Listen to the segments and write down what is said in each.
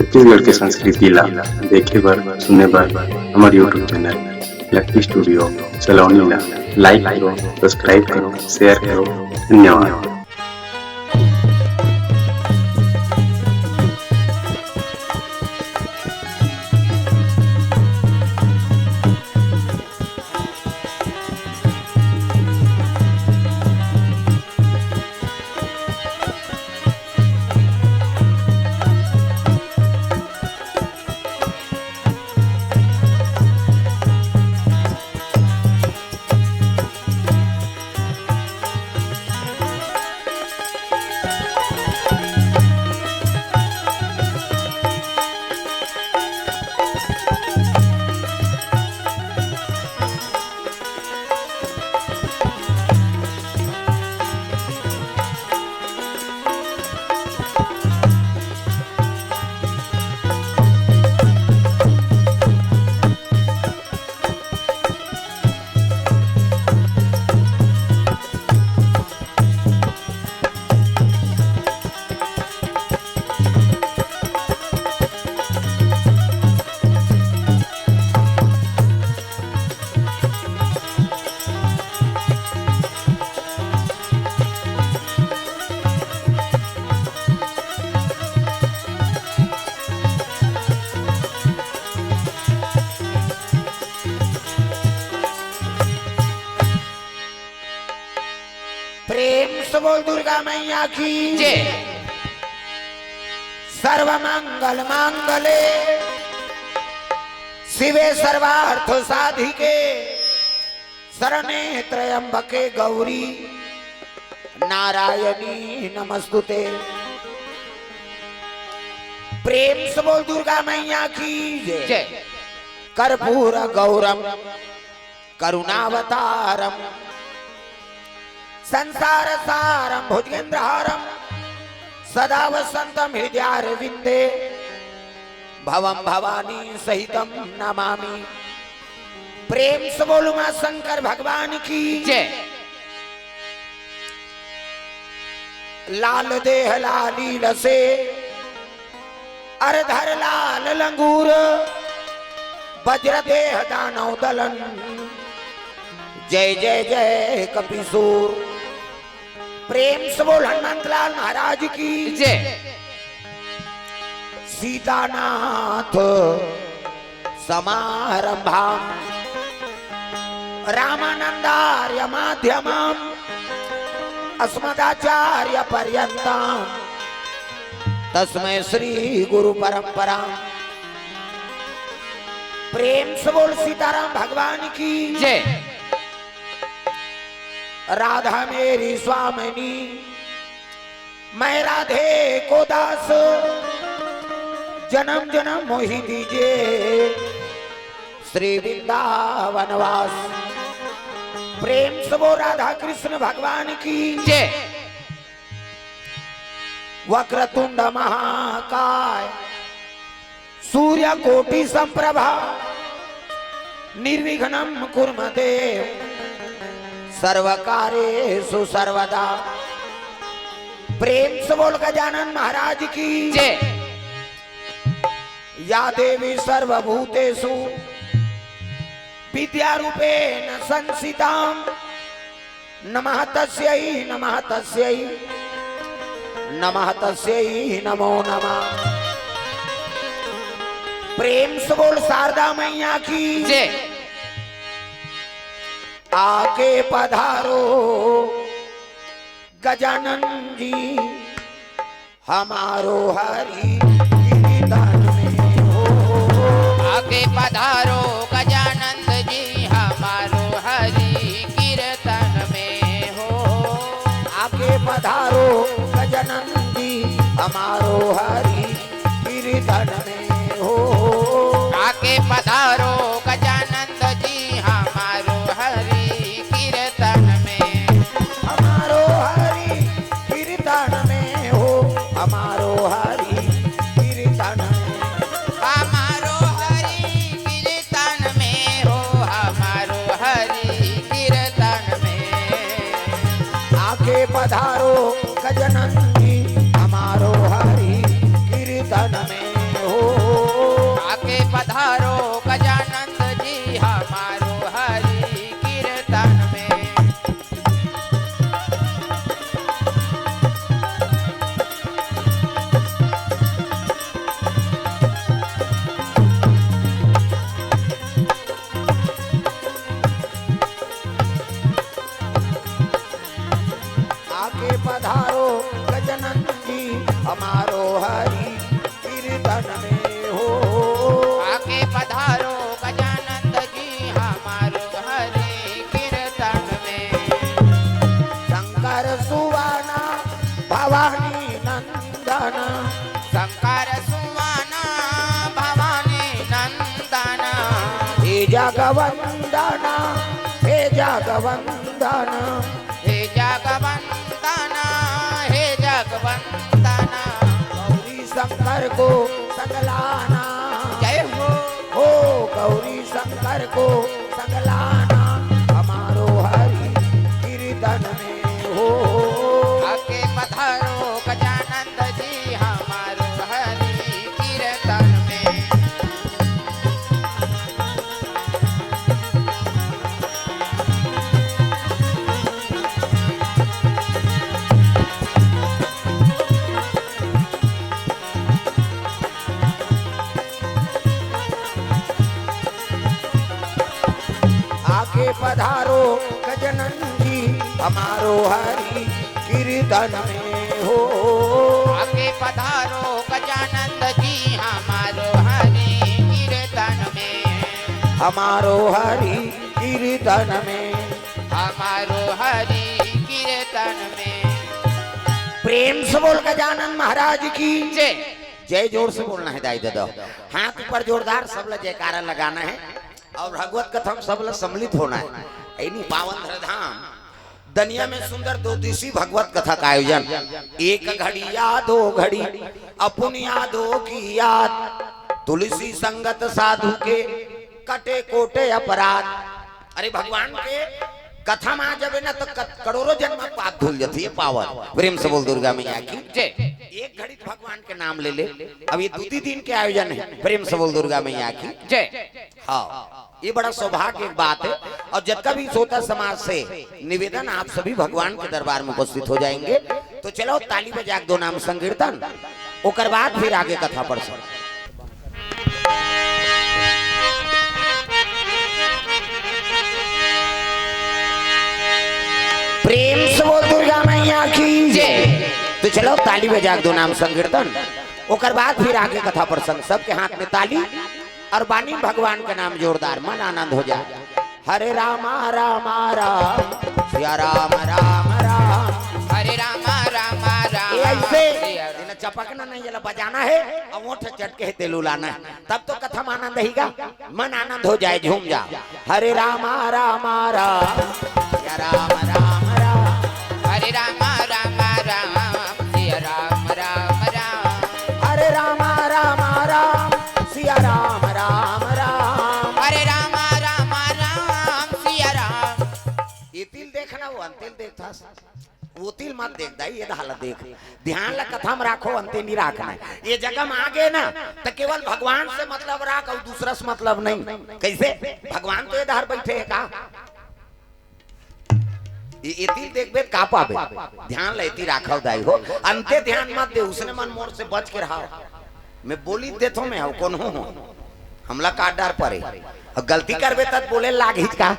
छत्तीसगढ़ के संस्कृति ला देखे बर सुने बर हमार यूट्यूब चैनल लक्की स्टूडियो सलोनी ला लाइक करो, सब्सक्राइब करो, शेयर करो। धन्यवाद। प्रेम से बोल दुर्गा मैया की जय। सर्व मंगल मांगले शिवे सर्वार्थ साधिके शरणे त्र्यंबके गौरी नारायणी नमस्तुते। प्रेम से बोल दुर्गा मैया की जय। कर्पूर गौरम करुणावतारम संसार सारम भुजगेंद्रहारम सदा वसंतम हृदयारविंदे भवम भवानी सहितम नमामि। प्रेम से बोलू मां शंकर भगवान की जय। लाल देह लाली लसे अरधर लाल लंगूर वज्र देह दानव दलन जय जय जय कपिसूर। प्रेम से बोल हनुमंतलाल महाराज की जय। सीतानाथ समारंभाम रामानंदार्य माध्यमाम अस्मदाचार्य पर्यंताम तस्मै श्री गुरु परंपरा। प्रेम से बोल सीताराम भगवान की जय। राधा मेरी स्वामिनी मैं राधे को दास जन्म जन्म मोहि दीजिए श्री वृंदावन वास। प्रेम से वो राधा कृष्ण भगवान की जय। वक्रतुंड महाकाय सूर्य कोटि संप्रभा निर्विघ्नं कुर्मते सर्वकार्येषु सर्वदा। प्रेम से बोल गजानन महाराज की जय। या देवी सर्वभूतेषु विद्यारूपेण संस्थितां नमः तस्यै नमः तस्यै नमः तस्यै नमो नमः। प्रेम से बोल शारदा मैया की जय। आके पधारो गजानन जी हमारो हरि कीर्तन में हो। आके पधारो गजानन जी हमारो हरि कीर्तन में हो। आके पधारो गजानन जी हमारो हरि कीर्तन में हो। आके पधारो गजानन जी हमारो हरि कीर्तन में हमारो हरि कीर्तन में हो। हमारो हरि कीर्तन में हमारो हरि कीर्तन में हो। हमारो हरि कीर्तन में आके पधारो गजानन जी हमारो हरि कीर्तन में हो। जगवंदना हे जगवंदना हे जगवंदना हे जगवंदना गौरी शंकर को सगलाना जय हो गौरी शंकर को सगलाना हमारो हरि कीर्तन में हो आके पधारो गजानंद जी हमारो हरि कीर्तन में आके पधारो गजानन जी हमारो हरि कीर्तन में हो आके पधारो गजानंद जी हमारो हरि कीर्तन में हमारो हरि कीर्तन में हमारो हरि कीर्तन में प्रेम से बोल गजानन महाराज की जय जय। जोर से बोलना है दाई दादा, हाथ ऊपर जोरदार सब लोग जयकारा लगाना है और भगवत कथा में सब लोग सम्मिलित होना है। ऐनी पावन धरधाम दुनिया में सुंदर दो दिशी भगवत कथा का आयोजन, एक घड़ी या दो घड़ी अपुन यादों की याद, तुलसी संगत साधु के कटे कोटे अपराध। अरे भगवान के कथा में आ जावे ना तो करोड़ों जन्म पाप धुल जाती है पावन। प्रेम से बोल दुर्गा मैया की जय। एक घड़ी भगवान के नाम ले ले। अब ये दूसरी दिन के आयोजन है, प्रेम से बोल दुर्गा मैया की जय। हाँ, ये बड़ा सौभाग्य की बात है। और जब कभी सोता समाज से निवेदन, आप सभी भगवान के दरबार में उपस्थित हो जाएंगे। तो चलो ताली बजा दो नाम संकीर्तन, ओकर बाद फिर आगे कथा पढ़ सकते। प्रेम से बोल दुर्गा मैया की जय। तो चलो ताली बजा दो नाम संकीर्तन, ओकर बाद फिर आगे कथा प्रसंग। सबके हाथ में ताली और बानी भगवान का नाम जोरदार, मन आनंद हो जाए। हरे रामा रामा राम सिया राम राम राम, हरे रामा रामा राम ये ऐसे चपकना नहीं, जला बजाना है और ओठ चटके है तेलू लाना है, तब तो कथा में आनंद रहेगा, मन आनंद हो जाए, झूम जा। हरे रामा रामा राम सिया राम राम राम, हरे रामा रामा राम सिया राम राम राम, हरे रामा रामा राम सिया राम राम राम, हरे रामा रामा राम सिया राम। ये तिल देखना, वो अंतिल देखता, वो तिल मत देख दाई, ये धाला देख, ध्यान ला कथा में राखो, अंतिल नहीं रखना है। ये जगह में आगे ना तो केवल भगवान से मतलब राख और दूसरा से मतलब नहीं। कैसे भगवान तो ये धार बैठे है का, ये तिल देख बेद का पावे, ध्यान लेती राखो दाई हो, अंते ध्यान मत दे, उसने मन मोर से बच के रहा। मैं बोली देतो मैं हो कौन हो, हमला का डर पड़े और गलती करबे तब बोले लाग हिचका।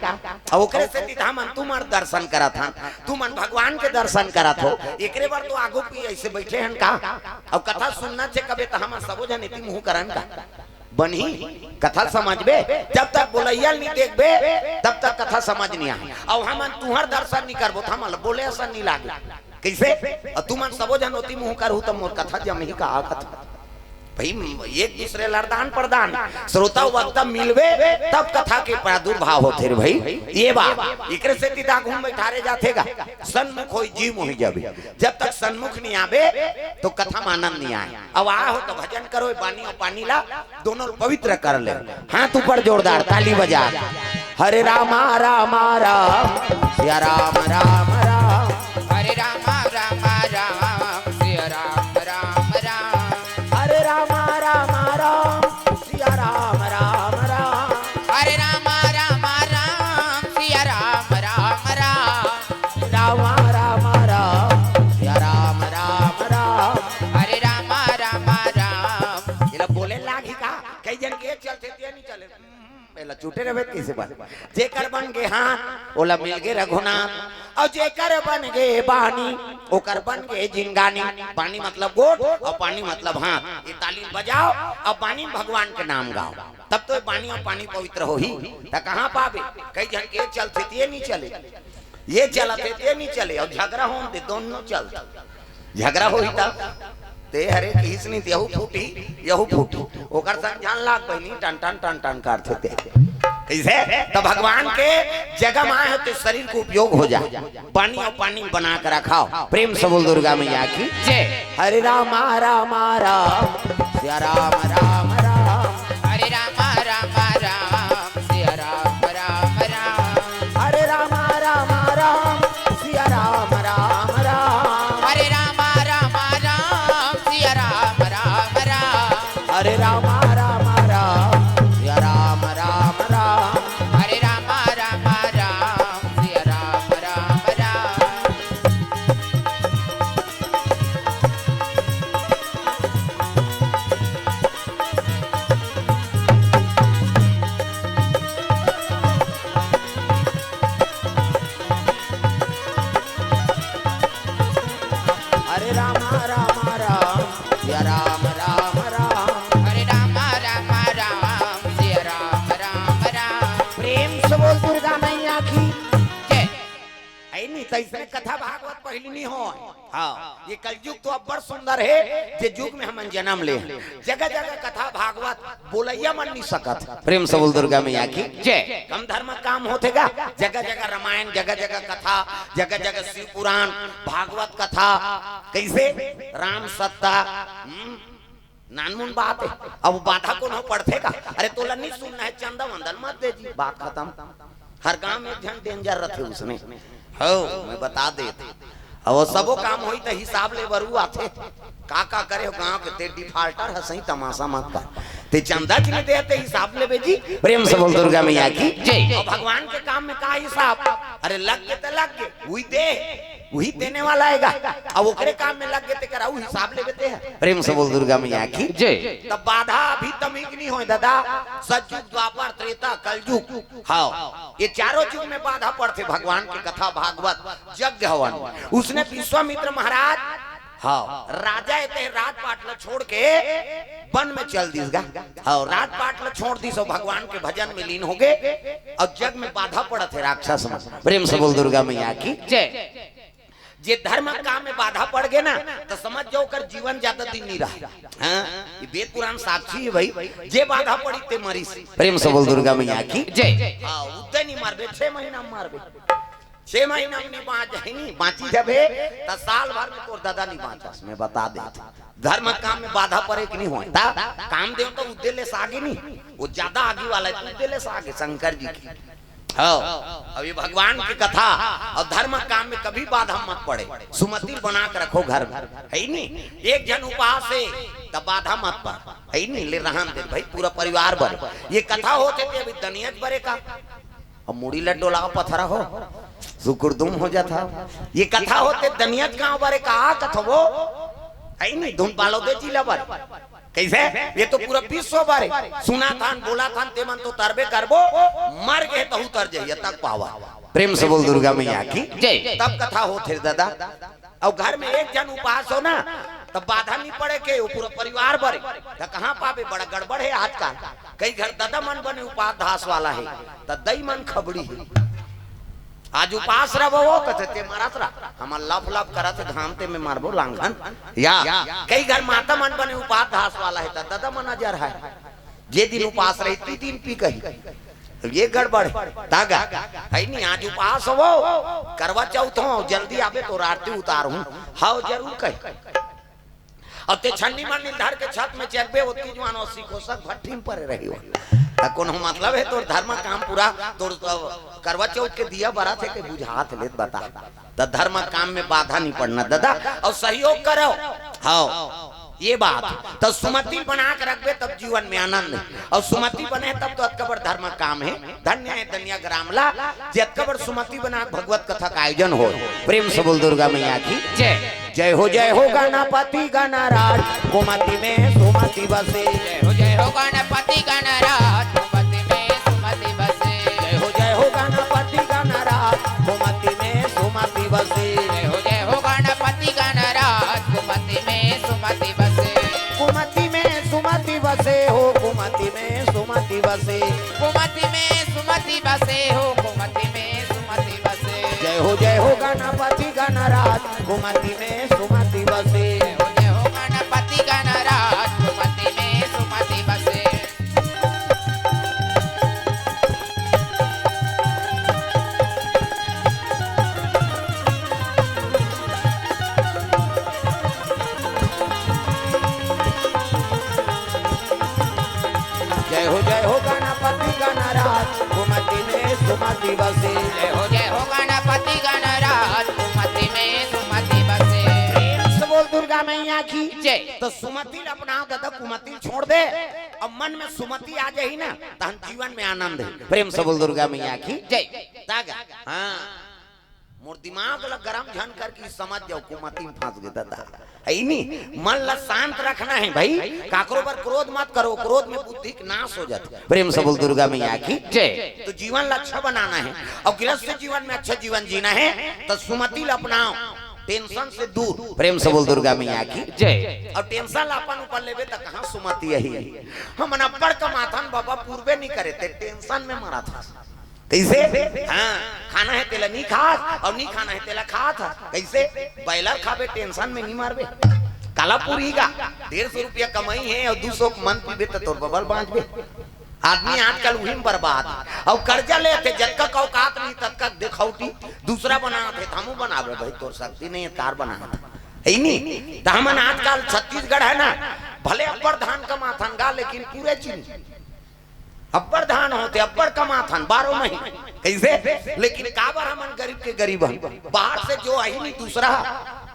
और ओकरे से सीधा मन तू मन दर्शन करत हन, तू मन भगवान के दर्शन करत हो, एकरे बार तो आगो पी ऐसे बैठे हन का। और कथा सुनना चे कबे त हम सबो जन इति मुंह करन का बनी कथा समझबे, जब तक बोलैया नहीं देखबे तब तक कथा समझ नहीं आए। और हम तुहर दर्शन नहीं करबो त हम बोले ऐसा नहीं लागे। कैसे और तू मन सबो जन ओती मुंह करहु त मोर कथा जम ही का कथा भाई, एक दूसरे लड़दान प्रदान श्रोता वक्ता मिलवे तब कथा के प्रादुर्भाव होते रे भाई। ये बात एकरे से तीधा घूम बैठारे जातेगा, सन्मुख होई जीव मोहि जाबे, जब तक सन्मुख नहीं आवे तो कथा में आनंद नहीं आए। अब आ हो तो भजन करो, बानी और पानी ला दोनों पवित्र कर ले, हाथ ऊपर जोरदार ताली बजा। हरे रामा रामा राम सिया राम राम राम, हरे रामा रामा राम सिया राम राम राम, हरे रामा रामा राम सिया राम राम राम, हरे रामा रामा राम सिया राम राम राम, रामा रामा राम सिया राम राम राम, हरे रामा रामा राम। ये बोले लागी का कई जन के चलते ते नहीं चले, पहला झूठे रहे कैसे बात। जेकर बन गए हाथ ओला मिल गए रघुनाथ, और जेकर बन गए बानी ओकर बन गए जिंगानी। पानी मतलब गोट और पानी मतलब हाथ। ये ताली बजाओ और पानी भगवान के नाम गाओ, तब तो पानी और पानी पवित्र हो ही। तो कहाँ पावे, कई जन के चलते ते नहीं चले, ये चलते ते नहीं चले, और झगड़ा हो दे दोनों चल, झगड़ा हो ही तब ते हरे किस नहीं यहू फूटी यहू फूटी, ओकर संग जान लाग बहनी टन टन टन टन करते थे। कैसे? तो भगवान के जगह में आए हो तो शरीर को उपयोग हो जाए, पानी और पानी बना कर रखाओ। प्रेम से बोल दुर्गा मैया की जय। हरे राम राम राम सिया राम राम राम, हरे राम राम राम सिया राम राम राम, हरे राम राम राम सिया राम राम राम, हरे राम राम राम सिया राम राम राम, हरे राम राम राम सिया राम राम राम, हरे राम राम राम सिया राम राम राम। हरे राम राम राम सिया राम राम राम, हरे राम राम राम सिया राम राम राम। प्रेम से बोल दुर्गा मैया की जय। है नहीं तैसे कथा भागवत पहली नहीं हो। हाँ ये कलयुग तो अब बड़ सुंदर है, जे युग में हम जन्म ले जगह जगह कथा भागवत बोलैया मन नहीं सकत। प्रेम से बोल दुर्गा मैया की जय। कम धर्म काम होतेगा, जगह जगह रामायण, जगह जगह कथा, जगह जगह शिव पुराण, भागवत कथा, कैसे राम सत्ता नानमुन बात है। अब बाधा को न पड़तेगा, अरे तोला नहीं सुनना है चंदा वंदन मत दे जी, बात खत्म। हर गांव में एक जन डेंजर रखे उसने, हो मैं बता देते। और सबो काम होई तो हिसाब ले बरू आथे, का करे हो गांव के ते डिफाल्टर है, सही तमाशा मत कर ते चंदा की नहीं देते हिसाब ले बेजी। प्रेम से बोल दुर्गा मैया की जय। और भगवान के काम में का हिसाब, अरे लग गए तो लग गए, वही दे वही देने वाला हैगा। अब ओकरे काम में लग गए ते कराऊ हिसाब ले बेते हैं। प्रेम से बोल दुर्गा मैया की जय। तब बाधा अभी तमीक नहीं हो दादा, सतयुग द्वापर त्रेता कलयुग, हाँ ये चारों युग में बाधा पड़ते। भगवान की कथा भागवत यज्ञ हवन, उसने विश्वामित्र महाराज हाँ राजा एते राजपाट छोड़ के वन में चल दीसगा, हाँ राजपाट छोड़ दी सो भगवान के भजन में लीन हो गए और जग में बाधा पड़त है राक्षस में। प्रेम से बोल दुर्गा मैया की जय। जे धर्म काम में बाधा पड़ गए ना तो समझ जाओ कर जीवन ज्यादा दिन नहीं रहा। हाँ? ये वेद पुराण साक्षी है भाई, जे बाधा पड़ी ते मरी। प्रेम से बोल दुर्गा मैया की जय। हाँ उतने नहीं मारबे, 6 महीना में मारबे, 6 महीना में नहीं बाँची जब है तो साल भर में तोर दादा नहीं बाँचा। मैं बता दे धर्म काम में बाधा पड़े कि नहीं होता, काम दे तो उद्देले से आगे नहीं, वो ज्यादा आगे वाला है, उद्देले से आगे शंकर जी की। अभी भगवान की कथा और धर्म काम में कभी बाधा मत पड़े, सुमति बना के रखो घर में, है नहीं एक जन उपवास है तब बाधा मत पड़, है नहीं ले रहन दे भाई पूरा परिवार भर। ये कथा होते थे अभी दनियत बरे का और मुड़ी लड्डो लाओ पथरा हो सुकुरदुम हो जाता। ये कथा होते दनियत गांव बरे का कथा वो है नहीं धुन पालो दे जिला बर कैसे, ये तो पूरा विश्व बारे सुना था बोला था ते मन तो तरबे करबो, मर गए तो उतर जाइए तक पावा। प्रेम से बोल दुर्गा मैया की जय। तब कथा होते दादा। और घर में एक जन उपास हो ना तब बाधा नहीं पड़े के वो पूरा परिवार बरे तो कहाँ पावे, बड़ा गड़बड़ है आजकल। कई घर दादा मन बने उपास धास वाला है तो दई मन खबड़ी है। आज उपास रहो वो कहते मारत रहा हम लफ लफ करत घामते में मारबो लांघन या कई घर माता मन बने उपास धास वाला है दादा मन नजर है जे दिन उपास रही दिन पी कही ये गड़बड़ तागा है नहीं। आज उपास हो करवा चौथ हो जल्दी आवे तो आरती उतारू हाउ जरूर कही और ते छन्नी मन निर्धार के छत में चलबे ओती जवान 80 कोसक भट्टी में पड़े रही हो ता कोनो मतलब है तोर धर्म काम पूरा तोर करवा चौथ के दिया बरा थे के बुझात लेत बता ता धर्म काम में बाधा नहीं पड़ना दादा और सहयोग करो। हाँ ये बात तो सुमति बना के रखबे तब जीवन में आनंद है और सुमति बने तब तो अतकबर धर्म काम है। धन्य है धन्य ग्रामला जे अतकबर सुमति बना भगवत कथा का आयोजन हो। प्रेम से बोल दुर्गा मैया की जय। जय हो गणपति गणराज कुमति में सुमति बसे, जय हो गणपति गणराज कुमति में सुमति बसे, जय हो गणपति गणराज कुमति में सुमति बसे, जय हो गणपति गणराज कुमति में सुमति बसे, कुमति में सुमति बसे हो कुमति में सुमति बसे, कुमति में सुमति बसे हो कुमति में सुमति बसे, जय हो गणपति गणराज कुमति में सुमति बसे, जय हो गणपति गणराज कुमति में सुमति बसे। बसे। जय हो गणपति गणराज सुमति में सुमति बसे। प्रेम से बोल दुर्गा मैया की जय। तो सुमति अपना दादा कुमति छोड़ दे, अब मन में सुमति आ जाए ना तो जीवन में आनंद है। प्रेम से बोल दुर्गा मैया की जय। तागा हाँ मोर दिमाग ला गरम झन कर की समझ जाओ कुमति में फंस गए दादा है नहीं। मन ला शांत रखना है भाई, काकरो पर क्रोध मत करो, क्रोध में बुद्धि नाश हो जाती है। प्रेम से बोल दुर्गा मैया की जय। तो जीवन ला अच्छा बनाना है और गृहस्थ जीवन में अच्छा जीवन जीना है तो सुमति ला अपनाओ, टेंशन से दूर। प्रेम से बोल दुर्गा मैया की जय। और टेंशन ला अपन ऊपर लेवे तो कहां सुमति यही हम अनपढ़ का माथन बाबा पूर्वे नहीं करे थे, टेंशन में मरा था। कैसे हाँ खाना है तेला नहीं खास और नहीं खाना है तेला खा था। कैसे बैलर खावे टेंशन में नहीं मारवे काला पूरी का 150 रुपया कमाई है और 200 मन पीबे तो तोर बबल बांचबे। आदमी आजकल वही बर्बाद और कर्जा लेते जब का औकात नहीं तब तक दिखौती दूसरा बनाते हमू बनावे भाई तोर शक्ति नहीं है कार बनाना है नहीं। तो हमन आजकल छत्तीसगढ़ है ना भले अब्बर धान का माथन गा लेकिन पूरे चीनी अब्बर धान होते अब्बर कमाथन 12 महीने। कैसे लेकिन काबर हमन गरीब के गरीब बाहर से जो आई नहीं दूसरा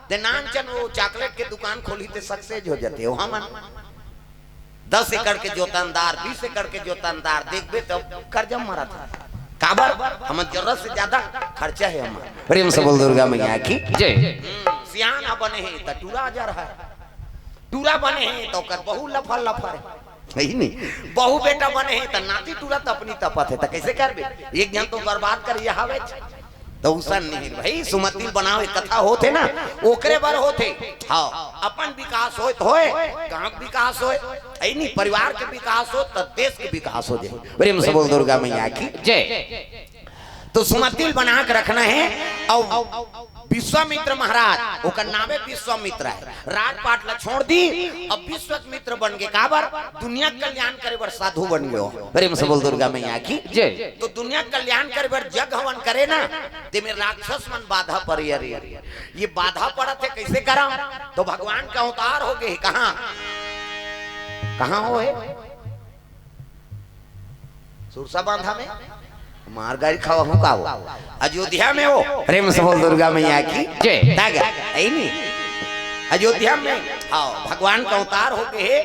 ते नानचन वो चॉकलेट के दुकान खोली ते सक्सेस हो जाते हो। हमन 10 एकड़ के जोतनदार 20 एकड़ के जोतनदार देखबे तो कर्जा मरा था काबर हमन जरूरत से ज्यादा खर्चा है हमारा। प्रेम से बोल दुर्गा मैया की जय। सियाना बने हैं तो टूरा जा रहा है, टूरा बने हैं तो कर बहु लफर लफर है नहीं। बहु बेटा बने हैं तो नाती तुरंत अपनी तपत है तो कैसे करबे एक जन तो बर्बाद कर यहावे तो उसन नहीं भाई। सुमति बनावे कथा होते ना ओकरे बर होते हाँ अपन विकास होत होए गांव विकास होए ऐ नहीं परिवार के विकास हो तो देश के विकास हो जाए। प्रेम से बोल दुर्गा मैया की जय। तो सुमति बना के रखना है और विश्वामित्र महाराज ओकर नामे विश्वामित्र है राजपाट ला छोड़ दी अब विश्वामित्र बन गए काबर दुनिया कल्याण करे बर साधु बन गए। प्रेम से बोल दुर्गा मैया की जय। तो दुनिया कल्याण करे बर जग हवन करे ना ते में राक्षस मन बाधा पड़ी ये बाधा पड़ा थे कैसे करा तो भगवान का अवतार हो गए कहां कहां हो सुरसा बांधा में मार गाड़ी खावा हूँ का अयोध्या में हो। प्रेम से बोल दुर्गा मैया की जय। ऐ नहीं अयोध्या में हाँ भगवान का अवतार हो गए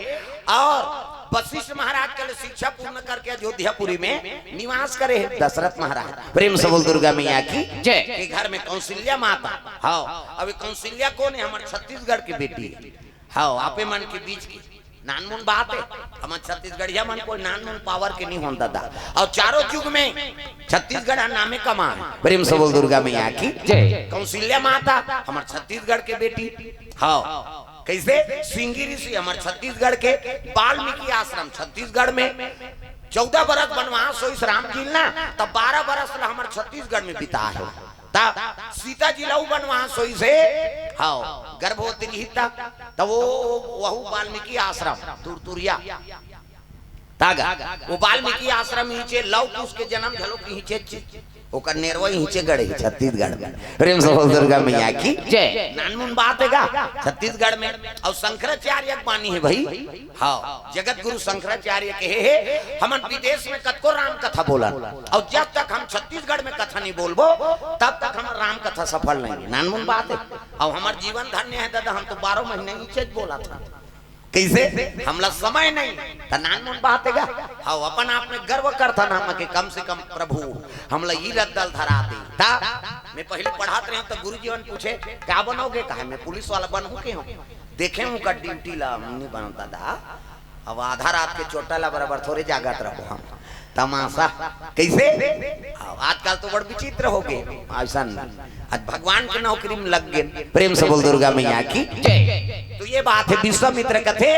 और वशिष्ठ महाराज के लिए शिक्षा पूर्ण करके अयोध्यापुरी में निवास करे दशरथ महाराज। प्रेम से बोल दुर्गा मैया की जय। के घर में कौशल्या माता हाँ अभी कौशल्या कौन है हमारे छत्तीसगढ़ की बेटी हाँ आपे मन के बीच की नानमुन बात है हमारे छत्तीसगढ़िया मन कोई नानमुन पावर के नहीं होता था और चारों युग में छत्तीसगढ़ नामे कमा है। प्रेम से बोल दुर्गा मैया की जय। कौशल्या माता हमारे छत्तीसगढ़ के बेटी हाँ कैसे सिंगी ऋषि हमारे छत्तीसगढ़ के वाल्मीकि आश्रम छत्तीसगढ़ में 14 बरस वनवास हो इस राम जी ना तब 12 बरस हमारे छत्तीसगढ़ में बिता है। सीता जी लऊ वनवास होई से हाँ गर्भवती नहीं था तो वो वहु वाल्मीकि आश्रम तुरतुरिया तागा वो वाल्मीकि आश्रम नीचे लव कुश के जन्म झलो की नीचे ओकर नेरवा नीचे गड़े छत्तीसगढ़ में। प्रेम से बोल दुर्गा मैया की जय। नानमुन बात है छत्तीसगढ़ में और शंकराचार्य बानी है भाई हाँ जगत गुरु शंकराचार्य के है हमन विदेश में कतको राम कथा बोला और जब तक हम छत्तीसगढ़ में कथा नहीं बोलबो तब तक हम राम कथा सफल नहीं है। नानमुन बात है और हमार जीवन धन्य है दादा हम तो 12 महीने नीचे बोला था कैसे हमला समय नहीं तो नानमुन बात है हाँ अपन आप में गर्व करता ना हम के कम से कम प्रभु हमला ये रद्दल धरा दे था। मैं पहले पढ़ाते रहे तो गुरुजी ने पूछे क्या बनोगे कहा मैं पुलिस वाला बनूं के हूं देखे हूं का ड्यूटी ला नहीं बनता था अब आधा रात के चोटा ला बराबर थोड़े जागत रहो हम तमाशा कैसे आजकल तो बड़ विचित्र हो गए ऐसा आज भगवान के नौकरी में लग गए। प्रेम से बोल दुर्गा मैया की जय। तो ये बात है विश्वामित्र कथे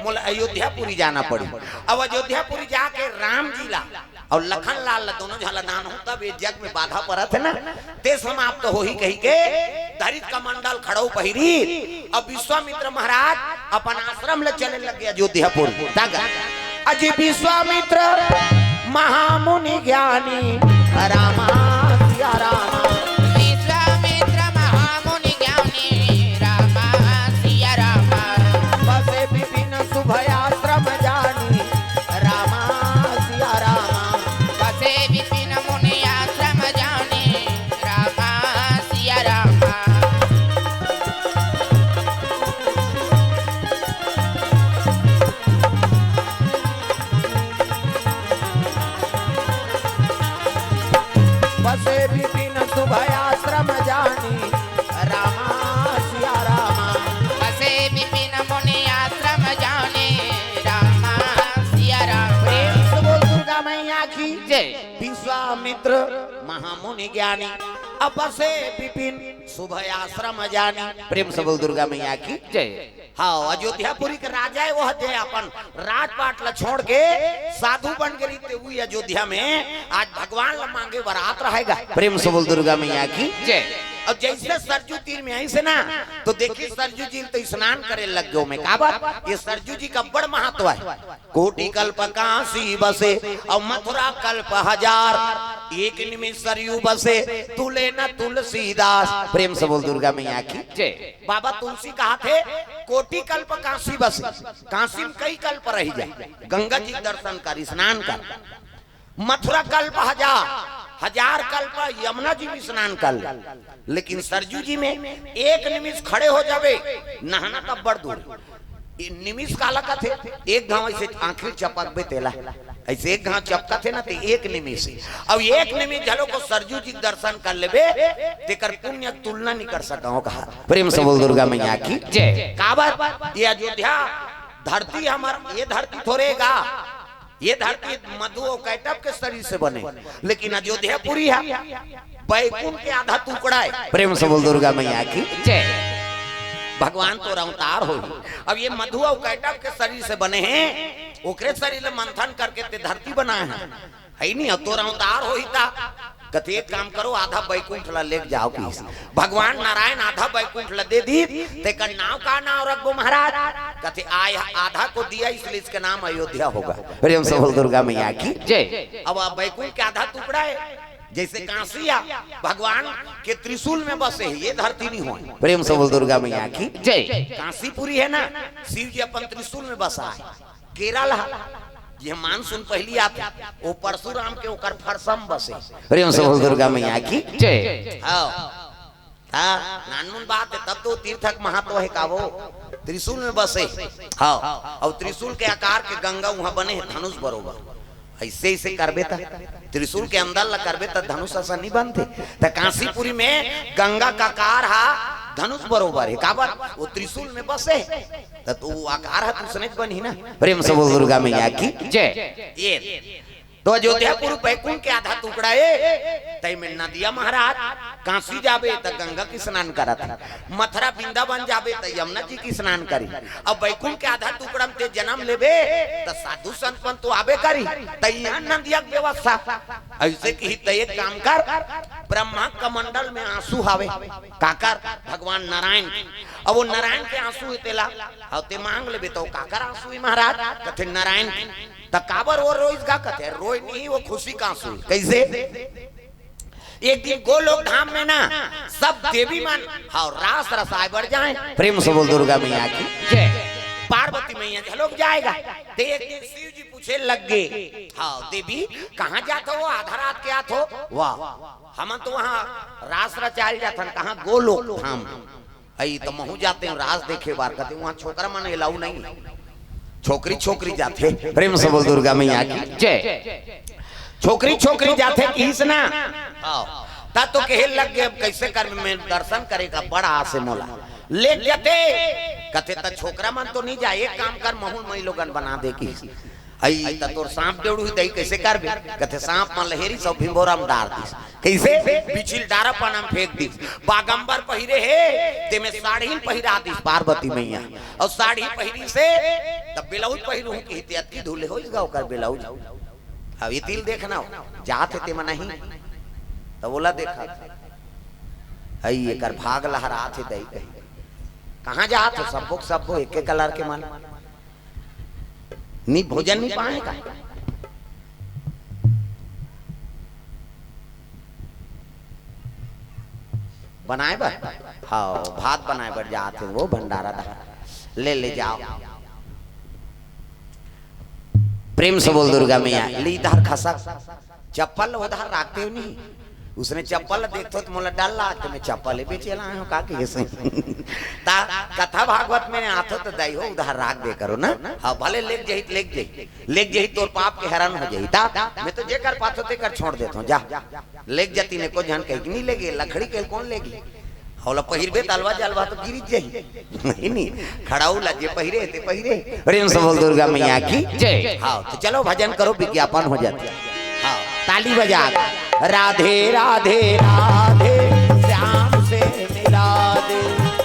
मोल अयोध्यापुरी जाना पड़ी। अब अयोध्यापुरी जाके राम जी ला और लखन लाल दोनों झाला नान हो तब ये जग में बाधा पड़त है ना ते समाप्त हो ही कही के धरित का मंडल खड़ो पहिरी अब विश्वामित्र महाराज अपन आश्रम ले चले लगे अयोध्यापुरी अजी विश्वामित्र महामुनि ज्ञानी रामा सिया रामा विश्वामित्र महामुनि ज्ञानी रामा सिया रामा बसे विपिन शुभयाश्रम जानी रामा सिया रामा बसे विपिन मुनि आश्रम जानी विपिन सुभय आश्रम जानी रामा सिया रामा बसे विपिन मुनि आश्रम जाने रामा सिया राम। प्रेम से बोल दुर्गा मैया की जय। विश्वामित्र महामुनि ज्ञानी अब बसे विपिन सुभय आश्रम जानी। प्रेम से बोल दुर्गा मैया की जय। हाँ अयोध्यापुरी के राजा है वो थे अपन राजपाट ला छोड़ के साधु बन के रीते हुई अयोध्या में आज भगवान ला मांगे बारात रहेगा। प्रेम से बोल दुर्गा मैया की जय। अब जैसे सरजू तीर में आई से ना तो देखिए सरजू जी तो स्नान करे लग गयो में का बात ये सरजू जी का बड़ महत्व है। कोटि कल्प काशी बसे और मथुरा कल्प हजार एक निमिष सरयू बसे तुले न तुलसीदास। प्रेम से बोल दुर्गा मैया की जय। बाबा तुलसी कहा थे कोटि कल्प काशी बसे काशी में कई कल्प रही जाए गंगा जी दर्शन कर स्नान कर। मथुरा कल्प हजार कल्प यमुना जी भी स्नान कर लेकिन सरजू जी में एक निमिष खड़े हो जावे नहाना तब बड़ दूर निमिष काला का थे एक घाव ऐसे आंखें चपक बे तेला ऐसे एक घाव चपका थे ना तो एक निमिष अब एक निमिष झलो को सरजू जी दर्शन कर लेबे तेकर पुण्य तुलना नहीं कर सका हो कहा। प्रेम से बोल दुर्गा मैया की जय। काबर ये अयोध्या धरती हमार ये धरती थोड़ेगा ये धरती मधु और कैटब के शरीर से बने लेकिन अयोध्यापुरी है बैकुंठ के आधा टुकड़ा है। प्रेम से बोल दुर्गा मैया की जय। भगवान तो अवतार हो अब ये मधु और कैटब के शरीर से बने हैं ओकरे शरीर में मंथन करके ते धरती बनाए हैं है नहीं तो अवतार हो कते एक काम करो आधा बैकुंठ ला लेके जाओ की भगवान नारायण आधा बैकुंठ ला दे दी तेकर नाम का नाम रखबो महाराज कते आया आधा को दिया इसलिए इसका नाम अयोध्या होगा। प्रेम से बोल दुर्गा मैया की जय। अब बैकुंठ के आधा टुकड़ा है जैसे कांसिया भगवान के त्रिशूल में बसे है ये धरती नहीं हो। प्रेम से बोल दुर्गा मैया की जय। कांसीपुरी है ना शिव जी अपन त्रिशूल में बसा है। केरल ये मानसून पहली आते वो परशुराम के ओकर फरसम बसे। प्रेम से बोल दुर्गा मैया की जय। हाँ नानमुन बात है तब तो तीर्थक महत्व है का वो त्रिशूल में बसे। हाँ और त्रिशूल के आकार के गंगा वहां बने हैं धनुष बरोबर ऐसे ऐसे करबे त त्रिशूल के अंदर ला करबे त धनुष ऐसा नहीं बनते त काशीपुरी में गंगा का आकार हा धनुष बरोबर है काबर वो त्रिशूल में बसे तो आकार है तो सनेज बनी ना। प्रेम से बोल दुर्गा मैया की जय। ये तो अयोध्यापुर बैकुंठ के आधा टुकड़ा है तई में नदिया महाराज काशी जाबे त गंगा की स्नान करत मथुरा वृंदावन जाबे त यमुना जी की स्नान करी। अब बैकुंठ के आधा टुकड़ा में ते जन्म लेबे त साधु संत पंत तो आबे करी त यहाँ नदिया की व्यवस्था ऐसे की त एक काम कर ब्रह्मा कमंडल में आंसू हावे काकर भगवान नारायण अब वो नारायण के आंसू तेला और ते मांग लेबे तो काकर आंसू महाराज कथे नारायण तकाबर वो रोज का कथे रोई नहीं वो खुशी का आंसू कैसे एक दिन गोलोक धाम में ना सब देवी मान हाँ रास रसाय बढ़ जाए। प्रेम से बोल दुर्गा मैया की जय। पार्वती मैया झलोक जाएगा तो एक दिन शिव जी पूछे लग गए हाँ देवी कहाँ जाते हो आधा रात के आते हो वाह हम तो वहाँ रास रचाल जाते कहाँ गोलोक धाम आई तो महू जाते हैं रास देखे बार कहते वहाँ छोकरा मन अलाउ नहीं छोकरी छोकरी जाते। प्रेम से बोल दुर्गा मैया की जय। छोकरी छोकरी जाते किस ना ता तो कहे लग गए कैसे कर मैं दर्शन करेगा बड़ा आसे मोला ले जाते कथे त छोकरा मन तो नहीं जाए एक काम कर महू मई लोगन बना दे की आई त तोर सांप डेड़ू दई कैसे करबे कथे सांप मन लहेरी सब भिंबोरा में डाल दिस कैसे बिछिल डारा पनम फेंक दिस बागंबर पहिरे है ते में साड़ी पहिरा दिस पार्वती मैया और साड़ी पहिरी से तब ब्लाउज पहिरू की इत्यादि धुले हो जाओ कर ब्लाउज अब ये तिल देखना जात है ते मन नहीं तो बोला देखा आई ये कर भाग लहरा थे दई कहां जात सब एक एक कलर के मन नहीं भोजन नहीं पाएगा बनाए बर हाँ भात बनाए बर जाते वो भंडारा ले ले जाओ। प्रेम से बोल दुर्गा मैया ली इधर खसक चप्पल उधर रखते हो नहीं उसने चप्पल देखो तो मोला डाल ला तो मैं चप्पल बेचे ला हूं का के से ता कथा भागवत में आथो तो दई हो उधार राख दे करो ना। हां भले लेक जही तोर पाप के हैरान हो जाई ता मैं तो जे कर पाथो ते कर छोड़ देता हूं जा लेक जाती ने को जान कहीं नहीं लेगे लकड़ी के कौन लेगी हौला पहिरबे तलवा जलवा तो गिरी जाई नहीं खड़ाऊ ला जे पहिरे ते पहिरे। प्रेम से बोल दुर्गा मैया की जय। हां तो चलो भजन करो विज्ञापन हो जाती है। हां ताली बजा राधे राधे राधे श्याम से मिला दे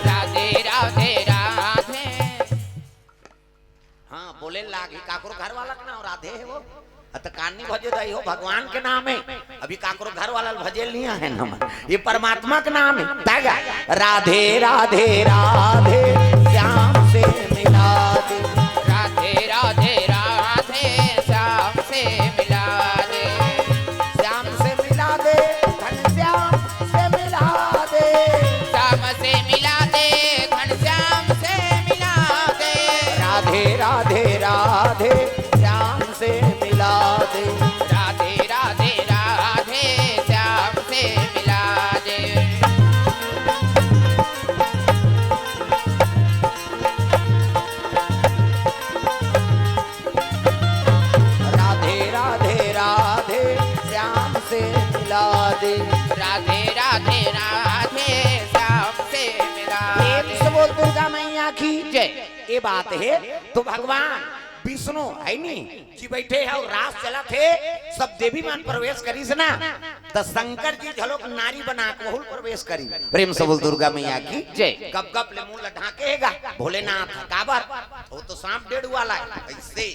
राधे राधे राधे। हाँ बोले लागे काकरो घर वाला का नाम राधे है वो तो कानी भजे दई हो भगवान के नाम है। अभी काकरो घर वाला भजे नहीं है नाम ये परमात्मा का नाम है। तागा राधे राधे राधे श्याम से मिला दे राधे राधे राधे श्याम से मिला दे श्याम से मिला दे घनश्याम से मिला दे श्याम से मिला दे घनश्याम से मिला दे राधे राधे राधे श्याम से मिला दे राधे राधे राधे श्याम से मिला दे। राधे राधे राधे श्याम से मिला दे राधे राधे राधे श्याम से मिला दे। से बोल दुर्गा मैया की जय। ये बात है तो भगवान विष्णु है नहीं कि बैठे है और रास चला थे सब देवी मान प्रवेश करी से ना तो शंकर जी झलोक नारी बना के बहुल प्रवेश करी। प्रेम से बोल दुर्गा मैया की जय। गप गप ले मुंह लढाकेगा भोलेनाथ काबर वो तो सांप डेढ़ वाला है ऐसे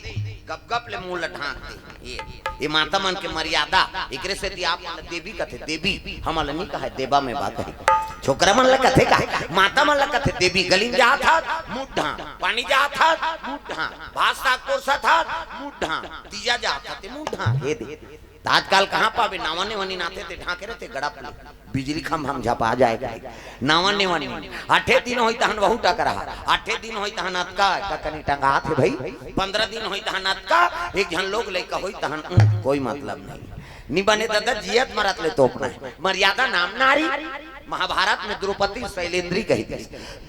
गप गप ले मुंह लढाक दे ये माता मन के मर्यादा एकरे से दी आप मन देवी कथे देवी हमल नहीं कहे देवा में बात है छोकरा मन ल कथे का माता मन ल कथे देवी गली जा था मुड्ढा पानी जा था मुड्ढा भात साग कोसा था मुड्ढा तीजा जा था ते मुड्ढा हे दे आजकल कहां पावे नावने वनी नाथे ते ढाके रहते गड़ा पे बिजली खम हम झपा जाएगा नावने वनी 8 दिन होई तहन बहु टकरा 8 दिन होई तहन अतका कनी टंगा थे भाई 15 दिन होई तहन अतका एक जन लोग लेका होई तहन कोई मतलब नहीं नी बने दादा जियत मरत ले तोपना है मर्यादा नाम नारी महाभारत में द्रौपदी शैलेंद्री कही थी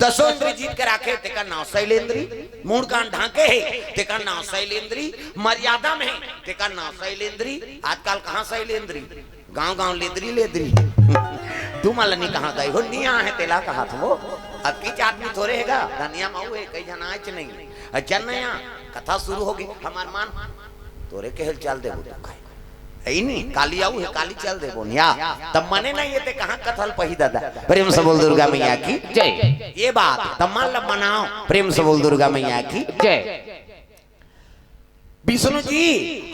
10 इंद्री जीत के राखे तेका नाम शैलेंद्री मूड कान ढाके है तेका नाम शैलेंद्री मर्यादा में तेका नाम शैलेंद्री आजकल कहां शैलेंद्री गांव गांव लेदरी लेदरी तू मालनी कहां गई हो निया है तेला कहा था वो अब की आदमी थोड़े हैगा धनिया माऊ है कई जना आज नहीं अच्छा नया कथा शुरू होगी हमार मान तोरे के हिल चल दे वो नहीं काली आऊ है काली चल दे बोनिया तब मने नहीं ये ते कहां कथल पही दादा। प्रेम से बोल दुर्गा मैया की जय। ये बात तब मान लब बनाओ प्रेम से बोल दुर्गा मैया की जय। विष्णु जी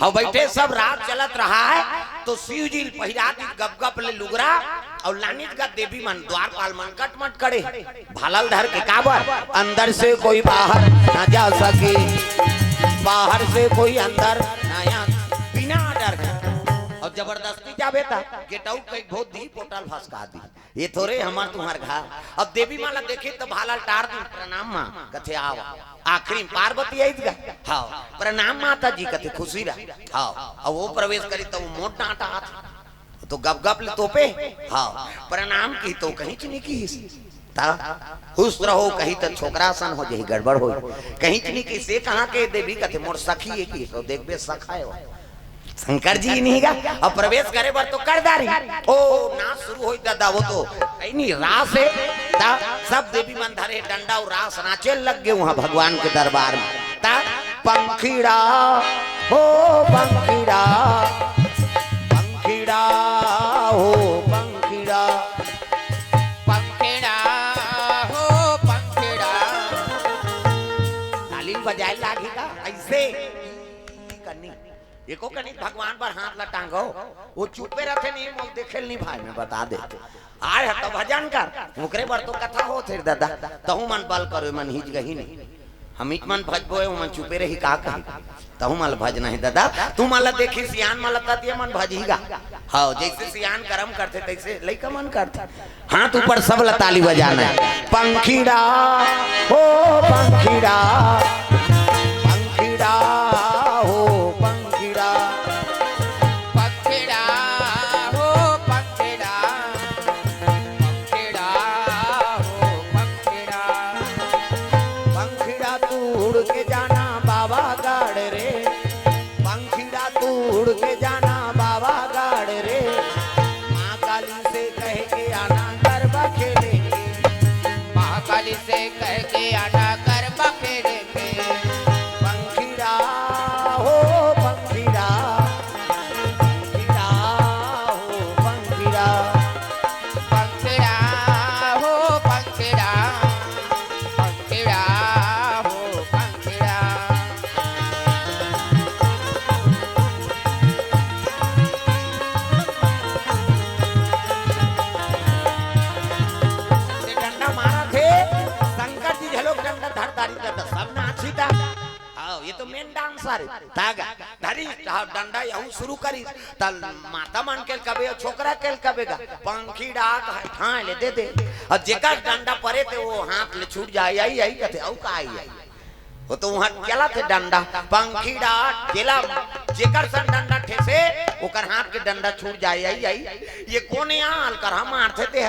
हम बैठे सब रात चलत रहा है तो शिव जी पहिरा दी गप गप ले लुगरा और लानित का देवी मन द्वारपाल मन कटमट करे भालल धर के काबर अंदर से कोई बाहर ना जा सके बाहर से कोई अंदर ना बिना डर और जबरदस्ती जावे ता गेटाऊ कई बहुत दी पोटल फसका दी ये थोड़े हमार तुम्हार घर अब देवी माला देखे तो भाला टार दी प्रणाम मां कथे आओ आखिरी पार्वती आई गा हां प्रणाम माता जी कथे खुशी रहा हां और वो प्रवेश करी तो वो मोट डांटा तो गप गप ले तोपे हां प्रणाम की तो कहीं चनी की ता खुश रहो कहीं तो छोकरा सन हो जही गड़बड़ हो कहीं चनी की से कहां के देवी कथे मोर सखी है की तो देखबे सखाए शंकर जी नहीं गा अब प्रवेश करे बर तो करदारी ओ नाच शुरू होई दादा वो तो नहीं रास है ता सब देवी मन धरे डंडा और रास नाचे लग गए वहां भगवान के दरबार में ता पंखीड़ा हो पंखीड़ा पंखीड़ा हो पंखीड़ा पंखीड़ा हो पंखीड़ा ताली बजाए लागेगा ऐसे करनी एको कनी भगवान पर हाथ लटांगो वो चुपे रहते नहीं मोल देखेल नहीं भाई मैं बता दे आए तो भजन कर ओकरे बर तो कथा हो थे दादा तहु मन बल करो मन हिज गही नहीं हम इच मन भजबो मन चुपे रही का कही तहु मल भज नहीं दादा तू माला देखी सियान माला ततिया मन भजीगा हां जैसे सियान कर्म करते तैसे लइका मन करते हाथ ऊपर सब ताली बजाना है पंखीड़ा हो पंखीड़ा पंखीड़ा हो पंखीड़ा हो पंखीड़ा के आटा कर बखेरेंगे। पंखीड़ा हो पंखीड़ा, पंखीड़ा हो पंखीड़ा, पंखीड़ा हो पंखीड़ा, पंखीड़ा हो पंखीड़ा। से डंडा मारा थे शंकर जी झलोक डंडा धरदारी करता सब नाची था। आओ ये तो मेन डांसर तागा धरी डंडा यहू शुरू करी तल माता मान के कबे छोकरा के कबेगा पंखी डाक हाँ ले दे दे और जेकर डंडा परे थे वो हाथ ले छूट जाए आई आई कहते औ का आई आई वो तो वहां केला थे डंडा पंखी डाक केला जेकर सन डंडा ठेसे ओकर हाथ के डंडा छूट जाए आई आई ये कौन यहाँ अलकर हम मारते थे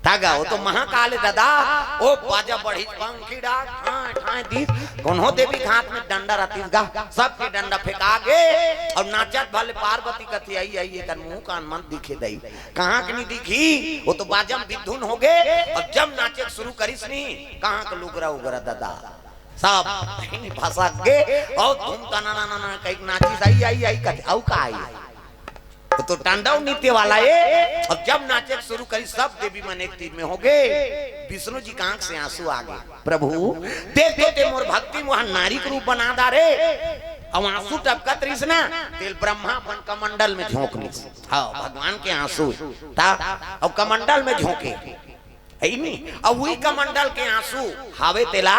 तागा वो तो महाकाल दादा ओ बाजा बढ़ी पंखी डाक हाँ ठाए दी कौन देवी के हाथ में डंडा रतीस गा सबके डंडा फेंका गे और नाचत भले पार्वती कथी आई आई कर मुंह कान मन दिखे दई कहाँ के नहीं दिखी वो तो बाजम विधुन हो गए और जब नाचे शुरू करिस नहीं कहाँ का लुगरा उगरा दादा सब भाषा गे और तुम का ना ना ना कहीं नाची आई आई आई कथी औ का आई तो तांडव नृत्य वाला है। अब जब नाचे शुरू करी सब देवी मन एक तीर में हो गए। विष्णु जी का आंख से आंसू आ गए। प्रभु देखते थे मोर भक्ति वहां नारी के रूप बना दारे अब आंसू टपकत रही ना तेल ब्रह्मा अपन कमंडल में झोंक ली। हाँ भगवान के आंसू था अब कमंडल में झोंके अब वही कमंडल के आंसू हावे तेला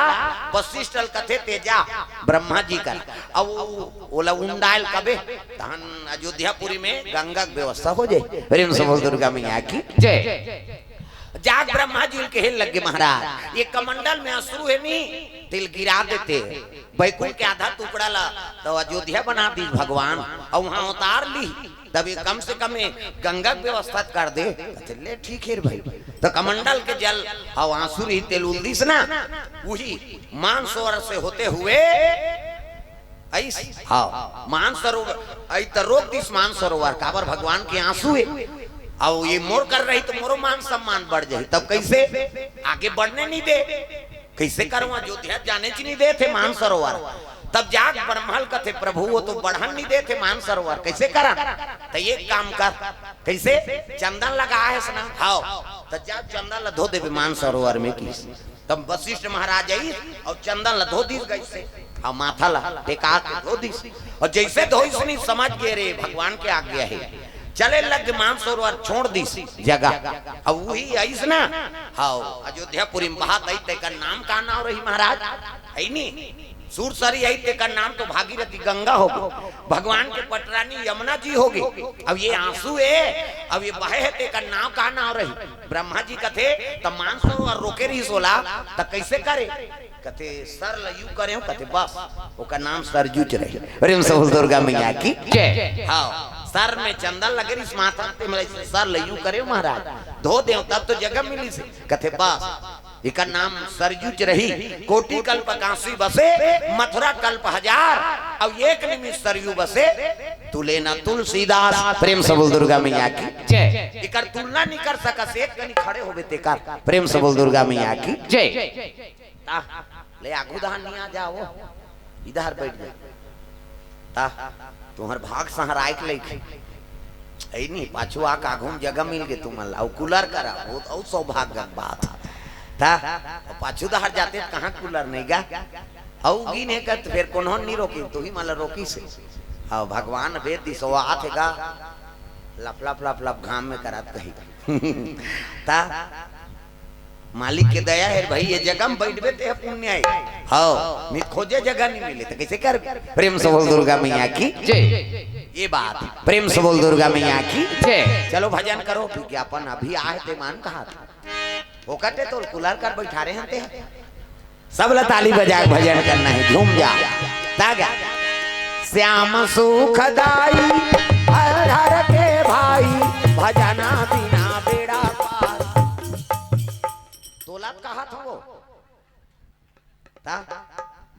वशिष्ठल कथे तेजा ब्रह्मा जी का अब ओला उंडाइल कबे तहन अयोध्यापुरी में गंगा की व्यवस्था हो जाए। प्रेम से बोल दुर्गा मैया की जय। जाग ब्रह्मा जी के हेल लगे महाराज ये कमंडल में अश्रु है नी तिल गिरा देते बैकुंठ के आधा टुकड़ा ला तो अयोध्या बना दी भगवान और वहां उतार ली तब ये कम से कम गंगा की व्यवस्था कर दे चले ठीक है भाई तो कमंडल के जल और आंसू ही तेल उल्दीस ना वही मानसरोवर से होते हुए हाँ मानसरोवर रोक दिस मानसरोवर काबर भगवान के आंसू है और ये मोर कर रही तो मोरो मान सम्मान बढ़ जाए तब कैसे आगे बढ़ने नहीं दे कैसे करूँ अयोध्या जाने ची नहीं दे थे मानसरोवर तब जाग ब्रह्मल का थे प्रभु वो तो बढ़न नहीं दे थे मानसरोवर कैसे करा तो ये काम कर कैसे चंदन लगा है सना हाँ तो जब चंदन लधो दे मानसरोवर में की तब वशिष्ठ महाराज आई और चंदन लधो दी गई से और माथा ला टेका के धो दी और जैसे धोई सुनी समझ गए रे भगवान के आज्ञा है चले लग मानसरोवर छोड़ दी जगह अब वही आईस ना हाँ अयोध्यापुरी में बात आई तेकर नाम का नाम रही महाराज है नी सूरसरी आई तेकर नाम तो भागीरथी गंगा होगी भगवान के पटरानी यमुना जी होगी। अब ये आंसू है अब ये बहे है तेकर नाम का नाम रही ब्रह्मा जी कथे तब मानसरोवर रोके रही सोला तब कैसे करे कथे सर लयू करे कथे बस ओका नाम सरजूच रहे। प्रेम से बोल दुर्गा मैया की जय। हाँ सर में चंदन लगे इस माथा पे सर लयू करे महाराज धो दे तब तो जगह मिली से कथे बस इका नाम सरजूच रही कोटि कल्प काशी बसे मथुरा कल्प हजार अब एक निमिष सरयू बसे तुले ना तुलसीदास। प्रेम से बोल दुर्गा मैया की जय। इकर तुलना नहीं कर सका से कनी खड़े होबे तेकर। प्रेम से बोल दुर्गा मैया की जय। ले आगू दहान नहीं आ जाओ इधर बैठ जा तुम्हार भाग सहराय के लेके ऐ नहीं पाछू आ काघूम जगह मिल गए तुम लाओ कूलर करा बहुत और सौभाग्य बात था पाछू दहार जाते कहाँ कूलर नहीं गा औगी ने कर फिर कोनों नहीं रोकी तो ही माला रोकी से हाँ भगवान वेद दिसो आते गा लप लप लप लप घाम में करात कही था मालिक के दया है भाई ये जगह में बैठ बैठे पुण्य है हाँ नहीं खोजे जगह नहीं मिले तो कैसे कर। प्रेम से बोल दुर्गा मैया की जय। ये बात प्रेम से बोल दुर्गा मैया की जय। चलो भजन करो विज्ञापन अभी आए थे मान कहा था वो कहते तो कुलार कर बैठा रहे हैं सब ताली बजा भजन करना है झूम जा तागा श्याम सुखदाई हर हर के भाई भजना बिना बेड़ा पार तोला कहा था वो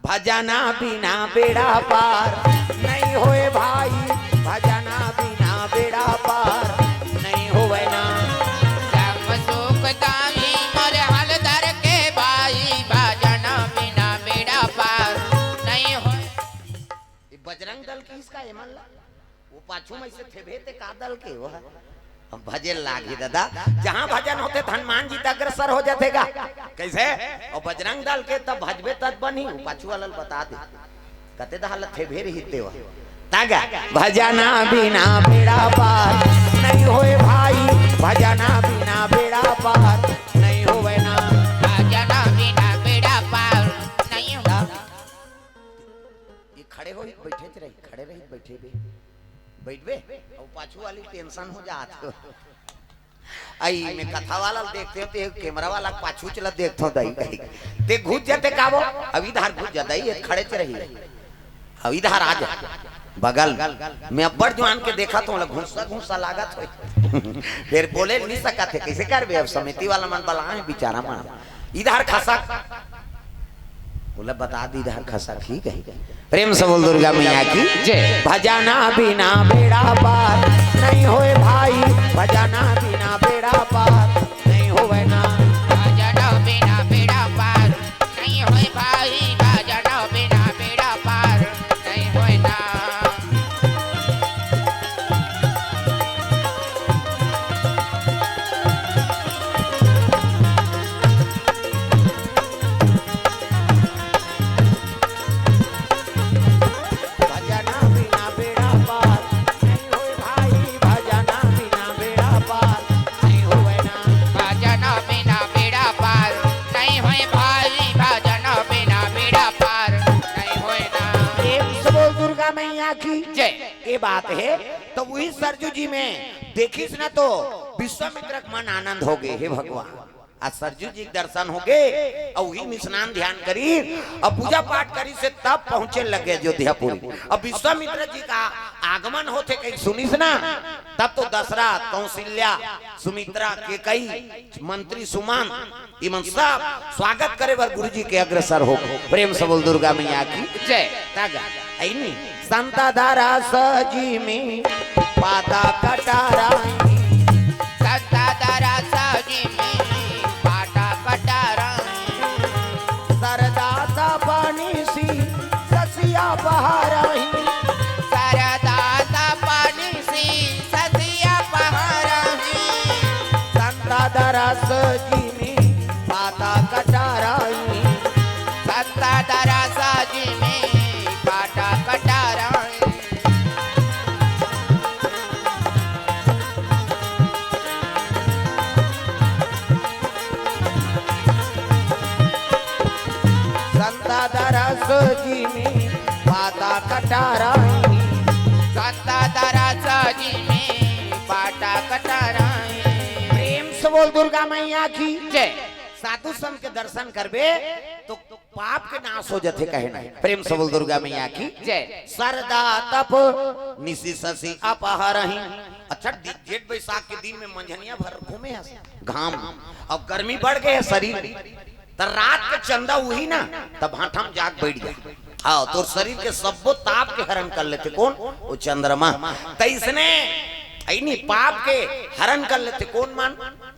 भजना बिना बेड़ा पार नहीं होए भाई भजना बिना बेड़ा पार नहीं होए ना श्याम सुखदाई मोरे हलधर के भाई पाछू में से थे भेते कादल के वो अब भजन लागी दादा जहाँ भजन होते हनुमान जी तक अग्रसर हो जातेगा कैसे और बजरंग दल के तब भजबे तब बनी पाछू वाला बता दे कहते दा हालत थे भेर ही देवा तागा भजना बिना बेड़ा पार नहीं होए भाई भजना बिना बेड़ा पार नहीं होवे ना भजना बिना बेड़ा पार नहीं हो ये खड़े हो बैठे रही खड़े रही बैठे भी बैठबे और पाछू वाली टेंशन हो जात आई में कथा वाला देखते हो तो कैमरा वाला पाछू चला देखते हो दई कहीं ते घुस जाते काबो अभी इधर घुस जाता है ये खड़े च रही अब इधर आ जा बगल मैं अब्बर जवान के देखा तो घुसा घुसा लागत हो फिर बोले नहीं सका थे कैसे कर बे अब समिति वाला मन बला है बेचारा मन इधर खसा बोला बता दी इधर खसा ठीक है प्रेम से बोल दुर्गा मैया की जय भजना बिना बेड़ा पार नहीं होए भाई भजना बिना बेड़ा पार नहीं होवे ना भजना बिना बेड़ा पार नहीं होए भाई भजना बिना बेड़ा पार नहीं होए ना ये बात है तो वही सरजू जी में देखिस ना तो विश्वामित्र मन आनंद हो गए हे भगवान आज सरजू जी दर्शन हो गए और वही में स्नान ध्यान करी और पूजा पाठ करी से तब पहुंचे लगे अयोध्यापुरी अब विश्वामित्र जी का आगमन होते कहीं सुनिस ना तब तो दशरथ कौशल्या सुमित्रा के कई मंत्री सुमान इमन सब स्वागत करे बर गुरु जी के अग्रसर हो प्रेम से बोल दुर्गा मैया की जय तागा ऐनी संता धारा सजी में पाता कटारा संता धारा सजी में पाटा कटारा सरदा सा पानी सी ससिया बहारही सरदा सा पानी सी ससिया बहारही संता धारा सजी में पाता कटाराही संता धारा सजी में पाटा कटारा संता दरस जी में पाता कटारा संता दरस जी में पाटा कटारा प्रेम से बोल दुर्गा मैया की जय साधु संत के दर्शन करबे तो पाप के नाश हो जाते कहे नहीं प्रेम से बोल दुर्गा मैया की जय सरदा तप निसी ससी अपहरही अच्छा जेठ बैसाख के दिन में मंझनिया भर घूमे घाम अब गर्मी बढ़ गए शरीर तो रात के चंदा वही ना तब भाठम जाग बैठ गया हाँ तो शरीर के सबो ताप के हरण कर लेते कौन वो चंद्रमा तो इसने ऐनी पाप के हरण कर लेते कौन मान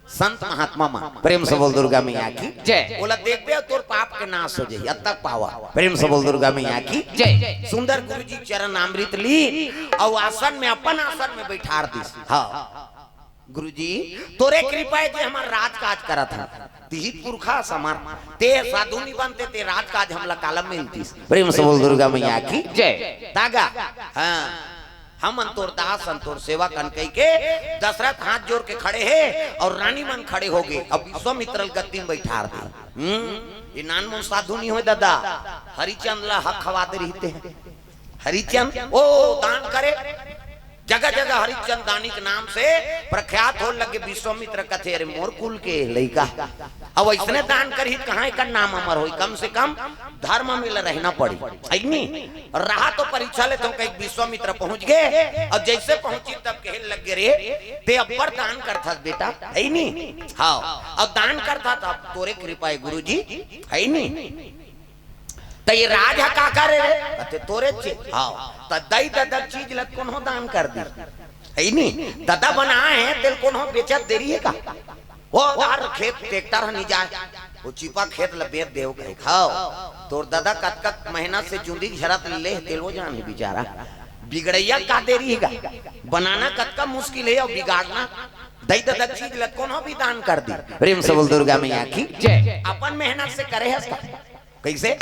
संत महात्मा मान प्रेम से बोल दुर्गा मैया की जय बोला देख बे तोर पाप के नाश हो जाए अब तक पावा प्रेम से बोल दुर्गा मैया की जय सुंदर गुरु जी चरण अमृत ली और आसन में अपन आसन में बैठार दी हाँ गुरु जी तोरे कृपा है जे हमार राजकाज करा था तिहित पुरखा समार ते साधु नहीं बनते ते राजकाज हमला कालम में मिलती प्रेम से बोल दुर्गा मैया की जय तागा हाँ हम अंतोर दास अंतोर सेवा कन कई के दशरथ हाथ जोड़ के खड़े हैं और रानी मन खड़े हो गए अब विश्वामित्र गद्दी में बैठार दे ये नानमन साधु नहीं हो दादा हरिचंद ला हक खवाते रहते हैं हरिचंद ओ दान करे जगह जगह हरिचंद दानी के नाम से प्रख्यात हो लगे विश्वामित्र कथे अरे मोर कुल के लइका अब इसने दान करी कहाँ एक नाम अमर हो कम से कम धर्म में रहना पड़ी अग्नि रहा तो परीक्षा ले तुम कहीं विश्वामित्र पहुंच गए और जैसे पहुंची तब कहे लग गए रे ते अब्बर दान करता बेटा है नहीं हाँ और दान करता था तोरे कृपा है गुरु जी है नहीं तो ये राज का करे रे तोरे चे हाँ तो दई दादा चीज लग कौन हो दान कर दी है नहीं दादा बना है तेल कौन हो बेचत देरी है का वो यार खेत ट्रैक्टर नहीं जाए वो चिपा खेत लबेत देव खाओ तोर दादा कत कत महीना से जूंदी झरत ले तेल वो जान बेचारा बिगड़ैया का देरी है बनाना कत का मुश्किल है और बिगाड़ना दई ददक चीज लत कोनो भी दान कर दी। प्रेम से बोल दुर्गा मैया की जय। अपन मेहनत से करे है कैसे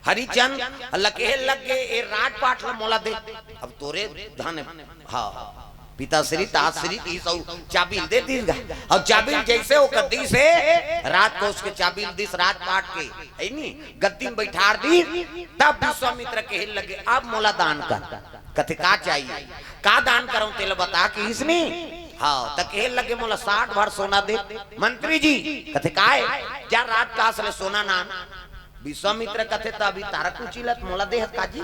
हरिचंद लगे लग गए ए रात पाठ मोला दे अब तोरे धन हाँ पिताश्री ताश्री की सब चाबिल दे दीगा और चाबिल जैसे वो गद्दी से रात को उसके चाबिल दिस रात पाठ के है नी गद्दी में बैठार दी तब विश्वामित्र के हिल लगे अब मोला दान कर कथे का चाहिए का दान करूं तेल बता कि इसने हाँ तक हेल लगे मोला 60 भर सोना दे मंत्री जी कथे का है क्या रात का असले सोना ना विश्वामित्र कथे तो अभी तारा कुचिलत मोला दे काजी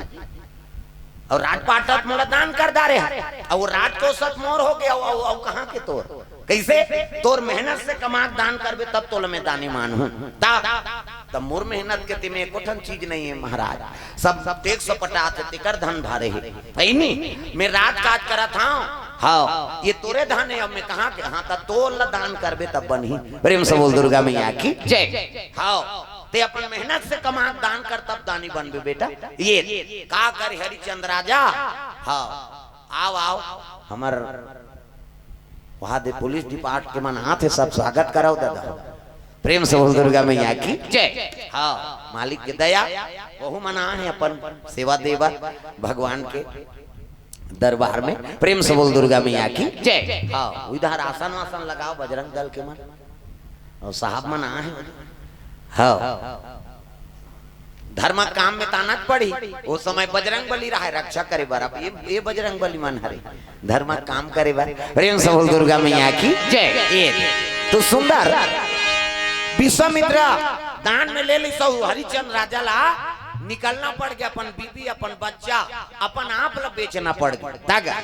और रात पाटत मोला दान कर दारे और वो रात को सत मोर हो गया और कहां के तोर कैसे तोर मेहनत से कमा दान करबे तब तोल में दानी मानू तब मोर मेहनत के तिमे कोठन चीज नहीं है महाराज सब टेक सौ पटात तिकर धन धारे है नहीं मैं रात काज करा था हाँ ये तोरे धन है अब मैं कहां के हाँ तब तोल दान करबे तब बनी। प्रेम से बोल दुर्गा मैया की जय। हाँ ते अपन मेहनत से कमा दान कर तब दानी बनबे बेटा ये का कर हरिचंद राजा हाँ आओ आओ हमार वहां दे पुलिस डिपार्ट के मन हाथ है सब स्वागत कराओ दादा। प्रेम से बोल दुर्गा मैया की जय। हाँ मालिक की दया बहु मना है अपन सेवा देवा भगवान के दरबार में। प्रेम से बोल दुर्गा मैया की जय। हाँ इधर आसन वासन लगाओ बजरंग दल के मन और साहब मना है हाँ धर्म काम में तानत पड़ी वो समय बजरंग बली रहा रक्षा करे बार ये बजरंग बली मन हरे धर्म काम करे बार। प्रेम से बोल दुर्गा मैया की जय। तो सुंदर विश्वामित्र दान में ले ली सौ हरिचंद राजा ला निकलना पड़ गया अपन बीबी अपन बच्चा अपन आप ला बेचना पड़ गया।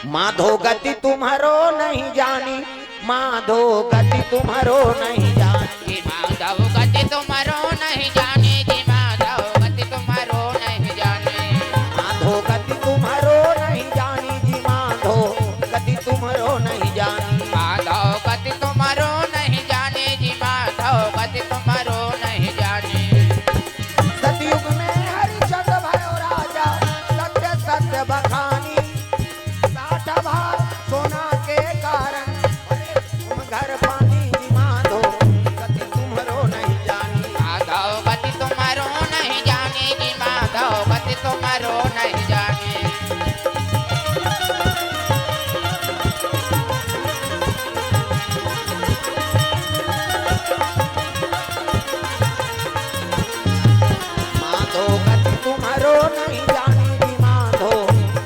माधो गति तुम्हारो नहीं जानी माधो गति तुम्हारो नहीं जानी माधव गति तुम्हारो नहीं जाने जी माधव गति तुम्हारो नहीं जाने माधो गति तुम्हारो नहीं जानी जी माधो गति तुम्हारो नहीं जानी माधव गति तुम्हारो नहीं जाने जी माधव गति तुम्हारो नहीं जाने। सतयुग में हरिचंद भयो राजा सत्य सत्य बखानी 60 भार सोना के कारण तुम घर पानी जी माधो गति तुम्हारो नहीं जानी माधव गति तुम्हारो नहीं जाने जी माधव गति तुम्हारो नहीं जाने। माधो गति तुम्हारो नहीं जानी जी माधो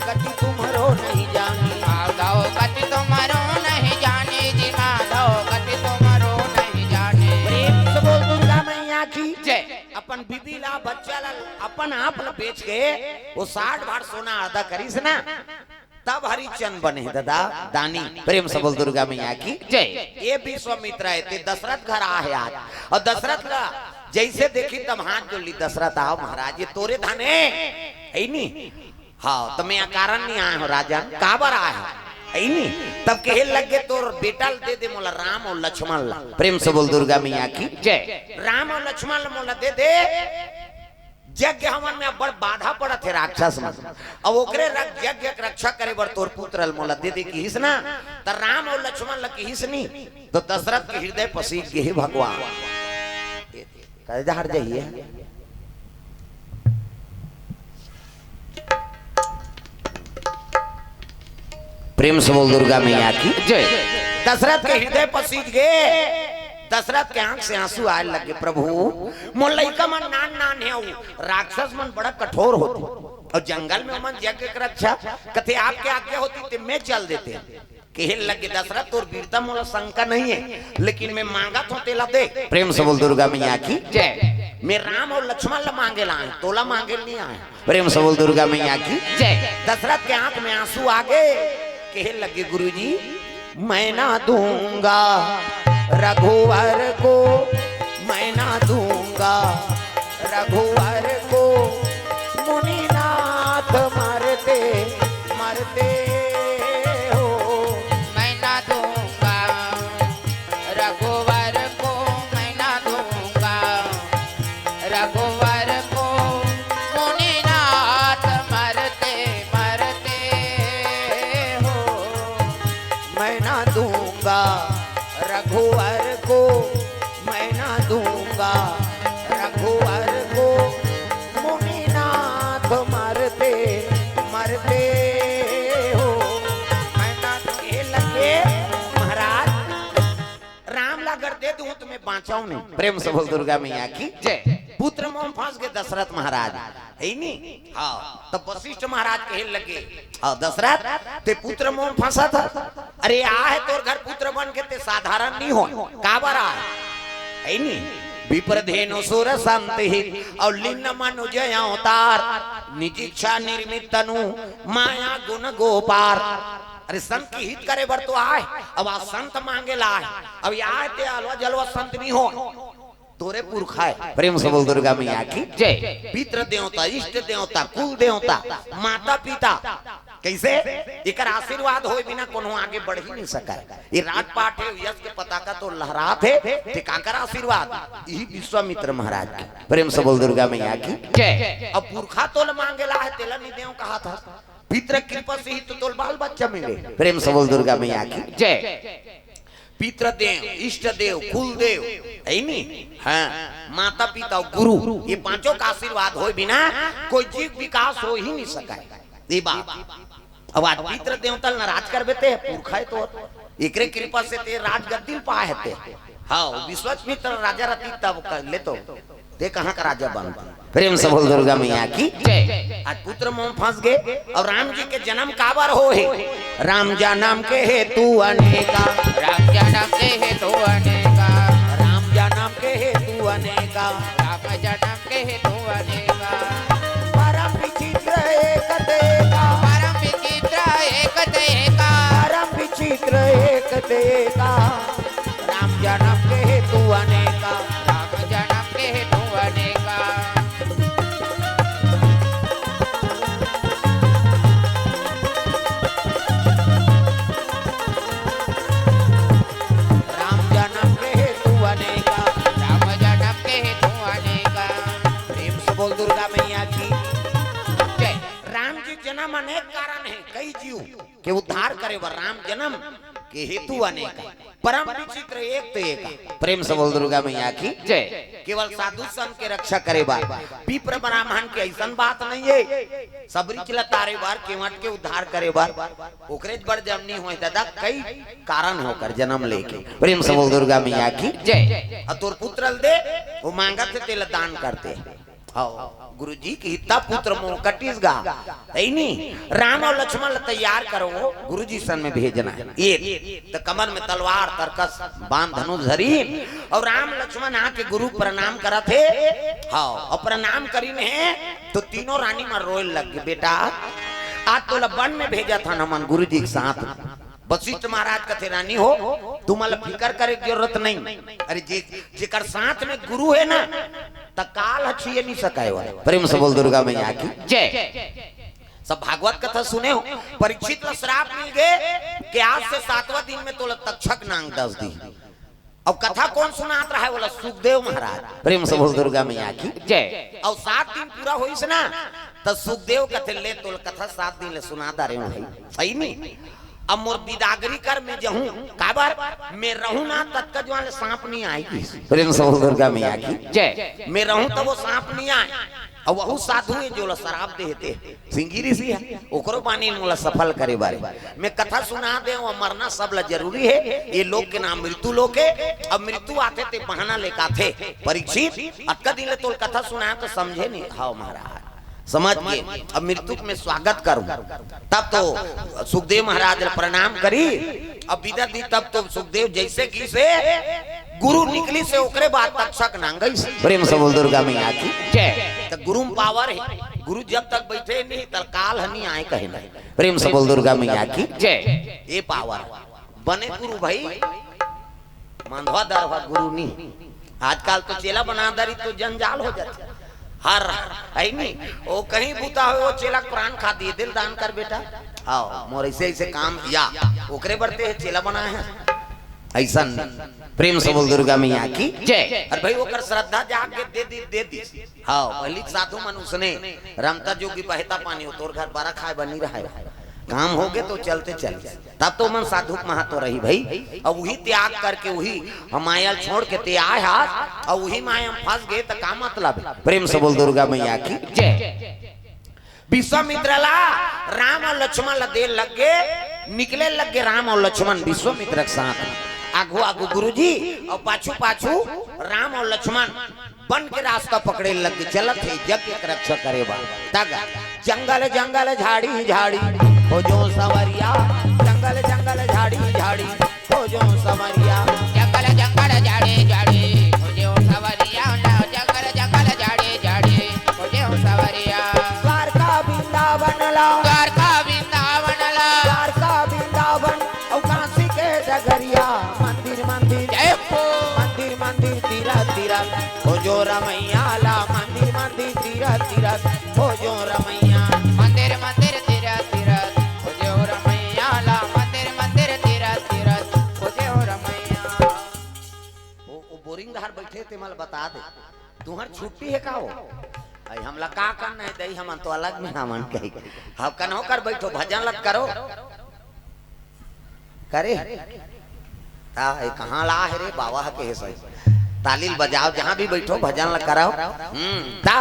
गति तुम्हारो नहीं जानी माधव गति तुम्हारो नहीं जाने जी माधव गति तुम्हारो नहीं जाने। प्रेम से बोल दुर्गा मैया की जय। अपन बीबी ला बच्चा ला अपन आप ला बेच के वो 60 भार सोना आधा करीस ना तब हरिचंद बने दादा दानी। प्रेम से बोल दुर्गा मैया की जय। ये विश्वामित्र है ते दशरथ घर आ है आज और दशरथ का जैसे देखी तब हाथ जोड़ ली दशरथ आओ महाराज ये तोरे धन है नहीं हाँ तो मैं कारण नहीं आया हूँ राजा काबर आया है नहीं तब कहे लगे तो बेटा दे दे मोला राम और लक्ष्मण ला। प्रेम से बोल दुर्गा मैया की जय। राम और लक्ष्मण मोला दे दे यज्ञ हवन में बड़ बाधा पड़ा थे राक्षस में अब ओकरे यज्ञ रक्षा करे बर तोर पुत्र मोला दे दे की हिस ना तो राम और लक्ष्मण ला की हिस नहीं तो दशरथ के हृदय पसीज के ही भगवान हट जाइए। प्रेम से बोल दुर्गा मैया की जय। दशरथ के हृदय पसीज गए दशरथ के आंख से आंसू आए लगे प्रभु मोर लइका मन नान नान है राक्षस मन बड़ा कठोर होते और जंगल में मन यज्ञ की रक्षा कथे आपके आज्ञा होती तो मैं चल देते कहे लगे दशरथ और वीरता मोला शंका नहीं है लेकिन मैं मांगा तो तेला दे। प्रेम से बोल दुर्गा मैया की जय। मैं राम और लक्ष्मण ला मांगे लाए तोला मांगे नहीं आए। प्रेम से बोल दुर्गा मैया की जय। दशरथ के आंख में आंसू आ गए कहे लगे गुरुजी मैं ना दूंगा रघुवर को मैं ना दूंगा रघुवर को मुनिनाथ मरते मरते हो मैं ना दूंगा रघुवर को मैं ना दूंगा रघुवर को मुनिनाथ मरते रघुवर को मैं ना दूंगा, रघुवर को मुनिनाथ मरते मरते हो। मैं ना के लगे महाराज राम लागर दे दूं तो मैं बाँचाऊं नहीं। प्रेम से बोल दुर्गा मैया की जय। पुत्र मोह फंस गए दशरथ महाराज है नहीं। हाँ तब वशिष्ठ महाराज कहे लगे हाँ दशरथ ते पुत्र मोह फंसा था। अरे आ है तोर घर पुत्र बन के ते साधारण नहीं हो काबर आ है नहीं। विप्रधेनु सुर संत ही और लिन्न मनुज अवतार निज इच्छा निर्मित तनु माया गुण गोपार। अरे संत की हित करे बर तो आए अब आ संत मांगे लाए अब आए ते अलवा जलवा संत नहीं हो तोरे पुरखा है। प्रेम से बोल दुर्गा मैया की जय। पितृ देवता इष्ट देवता कुल देवता माता पिता कैसे एक आशीर्वाद हो बिना कोनो आगे बढ़ ही नहीं सका। ये राजपाट है यश के पताका तो लहरा थे टिकाकर आशीर्वाद यही विश्वामित्र महाराज की। प्रेम से बोल दुर्गा मैया की जय। अब पुरखा तोल मांगे ला है तेला निदेव कहा था पितृ कृपा से ही तो तोल बाल बच्चा मिले। प्रेम से बोल दुर्गा मैया की जय। पितृदेव इष्ट देव कुल देव है नहीं। हाँ माता पिता गुरु ये पांचों का आशीर्वाद हो बिना कोई जीव विकास हो ही नहीं सका। ये बात अब आज पितृ देवता नाराज कर बेते है पुरखा तो एकरे कृपा से ते राज गद्दी पाए थे। हाँ विश्वामित्र राजा रती तब कर ले तो ते कहाँ का राजा बनता। प्रेम से बोल दुर्गा मैया की जय। आज पुत्र मोह फंस गए और राम जी के जन्म काबर हो है। राम जन्म के हेतु अनेका, राम जन्म के हेतु अनेका, राम जन्म के हेतु अनेका, राम जन्म के हेतु अनेका। परम विचित्र एक देगा, परम विचित्र एक देगा, परम विचित्र एक देगा। राम जन्म के हेतु अनेका, राम जन्म के हेतु अनेका। राम जन्म के हेतु अनेका, राम जन्म के हेतु अनेका। प्रेम से बोल दुर्गा मैया की जय। राम जी जन्म अनेक कारण है कई जीव के उद्धार करे वर राम जन्म के हेतु अनेक परम विचित्र एक तो एक। प्रेम से बोल दुर्गा मैया की जय। केवल साधु संत के रक्षा करे बार विप्र ब्राह्मण के ऐसा बात नहीं है। सबरी चिला तारे बार केवट के उद्धार करे बार ओकरे बड़ जमनी हो दादा कई कारण होकर जन्म लेके। प्रेम से बोल दुर्गा मैया की जय। तोर पुत्र दे वो मांगा थे तेल दान करते गुरु जी की हिता पुत्र मोह कटिस गा नहीं। राम और लक्ष्मण तैयार करो गुरु जी सन में भेजना है। एक तो कमर में तलवार तरकस बांध धनुष धरी और राम लक्ष्मण आके गुरु प्रणाम करा थे। हाँ और प्रणाम करी ने तो तीनों रानी में रोए लग गए बेटा आज तो वन में भेजा था नमन गुरु जी के साथ। वशिष्ठ महाराज कथे रानी हो तुम्हारा फिकर करे की जरूरत नहीं। अरे जेकर साथ में गुरु है ना त काल छीए नहीं सकाए वाला। प्रेम से बोल दुर्गा मैया की जय। सब भागवत कथा सुने हो। परीक्षित को श्राप मिल गए कि आज से 7वां दिन में तो तक्षक नांग 10 दी। अब कथा कौन सुनात रहा है बोला सुखदेव महाराज। प्रेम से बोल दुर्गा मैया की जय। और 7 दिन पूरा हुई से ना तो सुखदेव कथे ले तो कथा 7 दिन ले सुना दारे भाई सही नहीं। अब मोर बिदागरी कर में जहूं काबर मैं रहूं ना तक का जो सांप नहीं आएगी। प्रेम से बोल दुर्गा मैया की जय। मैं रहूं तो वो सांप नहीं आए। और वह साधु है जो शराब देते सिंगिरी सी है ओकरो पानी मोला सफल करे बारे मैं कथा सुना दे और मरना सब ला जरूरी है। ये लोग के नाम मृत्यु लोग है। अब मृत्यु आते थे बहाना लेका थे परीक्षित अटका दिन ले तो कथा सुनाया तो समझे नहीं। हाँ महाराज समझ गए। अब मृत्यु में स्वागत करूं तब तो सुखदेव महाराज प्रणाम करी। अब विदा दी तब तो सुखदेव जैसे की से गुरु निकली से ओकरे बाद तक्षक नांगई से। प्रेम से बोल दुर्गा मैया की जय। तो गुरु पावर है। गुरु जब तक बैठे नहीं तब काल हनी आए कहे नहीं। प्रेम से बोल दुर्गा मैया की जय। ये पावर बने गुरु भाई मांधवा दरवा गुरु नहीं। आजकल तो चेला बना दरी तो जंजाल हो जाता हर है नहीं। वो कहीं बूता हो वो चेला कुरान खा दिए दिल दान कर बेटा। आओ मोर ऐसे ऐसे काम या ओकरे बढ़ते है चेला बना है ऐसा। प्रेम से बोल दुर्गा मैया की जय। और भाई ओकर श्रद्धा जाके दे दी। हाँ पहली साधु मन उसने रमता जोगी बहता पानी तोर घर बारा खाए बनी रहा है काम हो गए तो चलते चले। तब तो मन साधु महतो रही भाई, और वही त्याग करके वही मायल छोड़ के ते आए हाथ और वही माया में फंस गए तो का मतलब। प्रेम से बोल दुर्गा मैया की जय। विश्वामित्र ला राम और लक्ष्मण ला दे लग गए, निकले लग गए राम और लक्ष्मण विश्वामित्र के साथ। आगू आगू गुरुजी और पाछू पाछू राम और लक्ष्मण बन के रास्ता पकड़े लग गए। चलत है जग के रक्षा करे बा तगा जंगल जंगल झाड़ी झाड़ी हो जो सवरिया, जंगल जंगल झाड़ी झाड़ी हो जो सवरिया, जंगल जंगल झाड़ी झाड़ी हो जो सवरिया, जंगल जंगल झाड़ी झाड़ी हो जो सवरिया। द्वारका वृंदावन ला, द्वारका वृंदावन ला, द्वारका वृंदावन और काशी के डगरिया, मंदिर मंदिर जय हो, मंदिर मंदिर तीरथ तीरथ हो जो रमैया ला, मंदिर मंदिर तीरथ तीरथ हो जो रमैया, मंदिर मंदिर तीरथ तीरथ हो जो रमैया ला, मंदिर मंदिर तीरथ तीरथ हो जो रमैया। वो बोरिंग धार बैठे थे मल बता दे तुम्हार छुट्टी है का हो आई हमला का करना है दई हम तो अलग में हमन कही हम कन्हो कर बैठो भजन लग करो करे ता कहां ला है रे बाबा के है सही तालील बजाओ जहां भी बैठो भजन लग कराओ। ता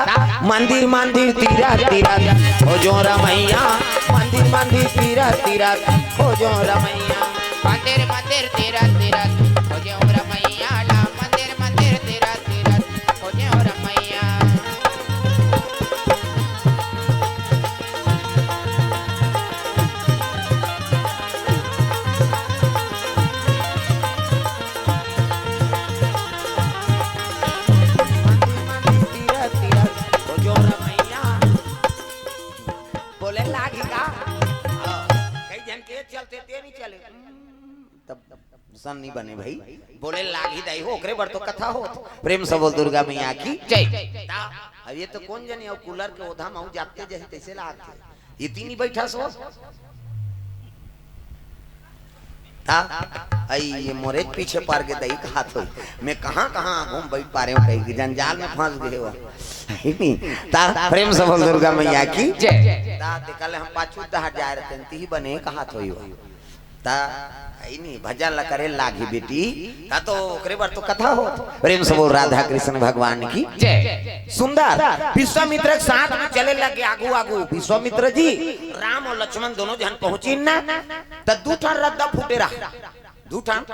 मंदिर मंदिर तीरथ तीरथ हो जो रमैया, मंदिर मंदिर तीरथ तीरथ हो जो रमैया, मंदिर मंदिर तीरथ तीरथ हो जो रमैया ला, मंदिर मंदिर तीरथ तीरथ हो जो रमैया। चलते ते नहीं चले तब सन नहीं बने भाई बोले लागी दाई हो ओकरे बर तो कथा हो। प्रेम से बोल दुर्गा मैया की जय। अब ये तो कौन जाने और कूलर के ओधा में जाते जैसे तैसे लागते इतनी नहीं बैठा सो ता आई ये मोरे पीछे पार के दई का हाथ होई मैं कहां कहां घूम बैठ पा रहे हूं कहीं जंजाल में फंस गए हो ता प्रेम से बोल दुर्गा मैया की जय। ता कल हम पाछू दहा जा रहे थे ही बने का हाथ होई ता आई नहीं भजन ला करे लागी बेटी ता तो ओकरे बार तो कथा हो। प्रेम से बोल राधा कृष्ण भगवान की जय। सुंदर विश्वामित्र के साथ में चले लगे आगू आगू विश्वामित्र जी राम और लक्ष्मण दोनों जन पहुंची ना त दू ठन रद्दा फूटे रहा दू ठन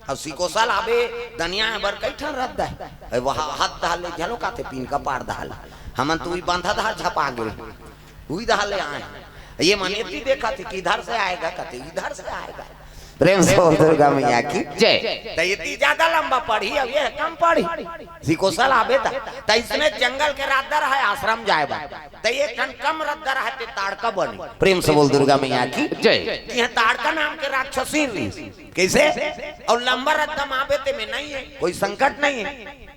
अब सिकोसल आबे दनिया बर कई ठन रद्दा है वहां हाथ दहाले झलो काते पीन का पार दहाल हमन तू बांधा दहा झपा गए हुई दहाले आए ये मनेती देखा थी कि इधर से आएगा कहते इधर से आएगा। प्रेम से दुर्गा मैया की जय। तो इतनी ज्यादा लंबा पढ़ी अब ये कम पढ़ी सिकोसल आबे था इसने जंगल के रादर है आश्रम जाए बा तो ये कम रद्दर है ते ताड़का बनी। प्रेम से बोल दुर्गा मैया की जय। ये ताड़का नाम के राक्षसी कैसे और लंबा रद्दम आबे ते में नहीं है कोई संकट नहीं है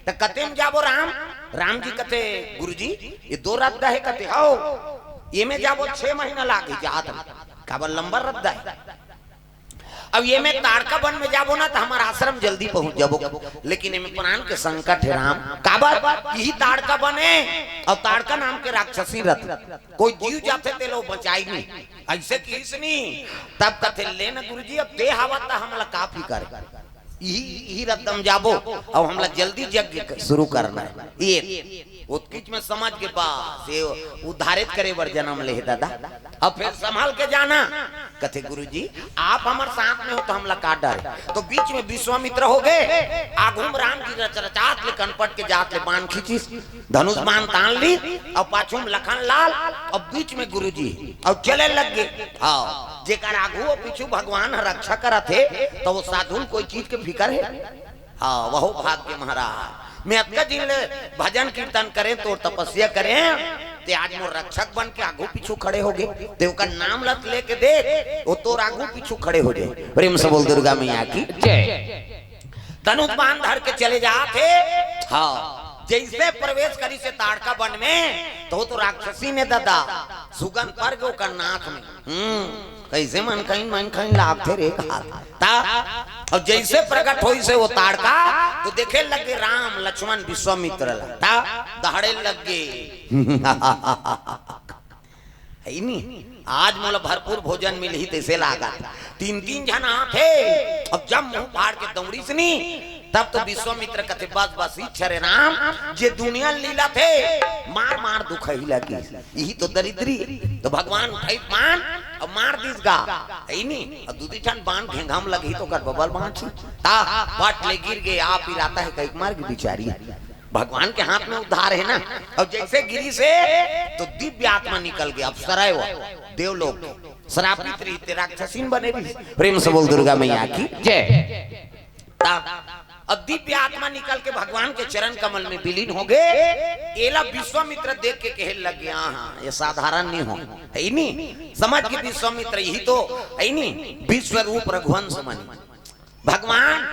तो कते में जाबो राम राम जी कते गुरुजी ये दो रद्दा है कते आओ ये में जाबो 6 महीना लागे जात काबर लंबा रद्दा है। अब ये में ताड़का वन में जाबो ना तो हमारा आश्रम जल्दी पहुंच जाबो लेकिन इनमें प्राण के संकट है राम काबर यही ताड़का बने और ताड़का नाम के राक्षसी रथ कोई जीव जाते ते लोग बचाई नहीं ऐसे किस नहीं तब कथे लेना गुरुजी अब दे हवा हमला काफी कर यही रत्तम जाबो और हमला जल्दी यज्ञ शुरू करना है ये उत्किच में समझ के पास ये उद्धारित करे बर जन्म ले दादा अब फिर संभाल के जाना कथे गुरुजी आप हमारे साथ में हो तो हमला काट डाले तो बीच में विश्वामित्र हो गए आगुम राम की रचरचात ले कनपट के जात ले बाण खींची धनुष बाण तान ली और पाछू में लखन लाल और बीच में गुरुजी और चले लग गए। हाँ जेकर आगू पीछू भगवान रक्षा करा थे तो वो साधु कोई चीज के फिकर है। हाँ वह भाग्य महाराज मैं अतका दिन भजन कीर्तन करें तो तपस्या करें ते आज मोर रक्षक बन के आगू पीछू खड़े हो गए ते ओका नाम लत लेके देख वो तो आगू पीछू खड़े हो जाए। प्रेम से बोल दुर्गा मैया की जय। धनुष बाण धर के चले जाते हाँ जैसे प्रवेश करी से ताड़का वन में तो राक्षसी ने दादा सुगंध पर गो कर नाक में कैसे मन कहीं लाभ थे रे ता और जैसे प्रकट हुई से वो ताड़का तो देखे लगे राम लक्ष्मण विश्वामित्र ता दहाड़े लगे है नहीं आज मोला भरपूर भोजन मिली तैसे लागा। 3-3 जना थे। अब जब मुंह फाड़ के दौड़ी सनी तब तो विश्वामित्र कथे बस बस ही छरे राम जे दुनिया लीला थे मार मार दुख ही लगी यही तो दरिद्री। तो भगवान उठाई बाण अब मार दिस गा नहीं अब दूसरी ठन बाण घेंघम लगी तो कर बबल बांध ता पट ले गिर गए आप ही रहता है कई मार की बिचारी। भगवान के हाथ में उद्धार है ना। अब जैसे गिरी से तो दिव्य आत्मा निकल गया। अब सराय देवलोक श्रापित रही राक्षसीन बने भी। प्रेम से बोल दुर्गा मैया की जय। अब दिव्य आत्मा निकल के भगवान के चरण कमल में विलीन हो गए। एला विश्वामित्र देख के कहे लग गया हाँ ये साधारण नहीं हो है नहीं समझ के विश्वामित्र यही तो है नहीं विश्व रूप रघुवंश मणि भगवान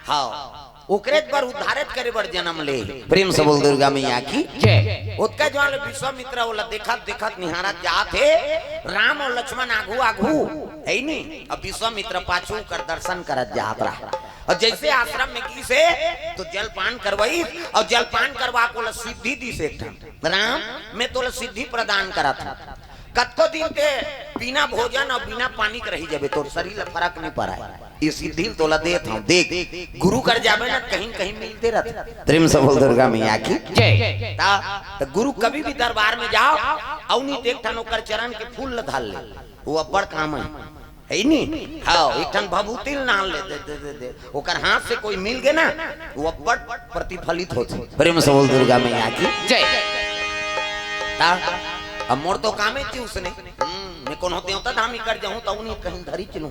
हाँ ओकरे पर उद्धारित करे बर जन्म ले। प्रेम से बोल दुर्गा मैया की जय। उसका जो विश्वामित्र वाला देखत देखत निहारत जाते राम और लक्ष्मण आगू आगू है नहीं। अब विश्वामित्र पाछू कर दर्शन करत जात रहा। और जैसे आश्रम में की से तो जलपान करवाई और जलपान करवा को सिद्धि दी से राम मैं तो सिद्धि प्रदान करा था। कत्तो दिन के बिना भोजन और बिना पानी के रही जाबे तो शरीर फर्क नहीं पड़ा ये सिद्धि तोला देत हूं देख गुरु कर जाबे ना कहीं कहीं मिलते रहते। प्रेम से बोल दुर्गा मैया की जय। तो गुरु कभी भी दरबार में जाओ और नहीं देख ठन ओकर चरण के फूल धाल ले वो अब्बड़ काम है नहीं। हाँ एक ठन भभूतिल नाल ले दे ओकर हाथ से कोई मिल गए ना वो अब्बड़ प्रतिफलित होते। प्रेम से बोल दुर्गा मैया की जय। अब मोर तो काम है थी उसने मैं कौन होते होता धामी कर जाऊं तो उन्हें कहीं धरी चलूं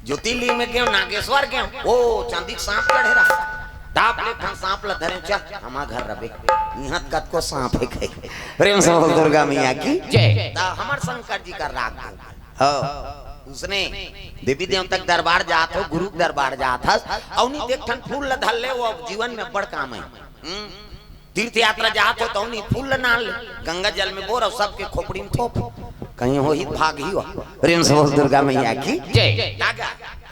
ज्योतिर्लिंग में गयो नागेश्वर गयो ओ चांदी सांप चढ़े रहा ताप ले खान सांप ला धरे चल हमा घर रबे यहां कत को सांप है कहे। प्रेम से बोल दुर्गा मैया की जय। ता हमार शंकर जी का राग हो उसने देवी देवता दरबार जात हो गुरु दरबार जात हस और नहीं देख ठन फूल ल धल ले वो जीवन में बड़ काम है। तीर्थ यात्रा जात हो तो नहीं फूल नाल गंगा जल में बोर और सबके खोपड़ी में थोप कहीं हो ही भाग ही हो। प्रेम से बोल दुर्गा मैया की जय।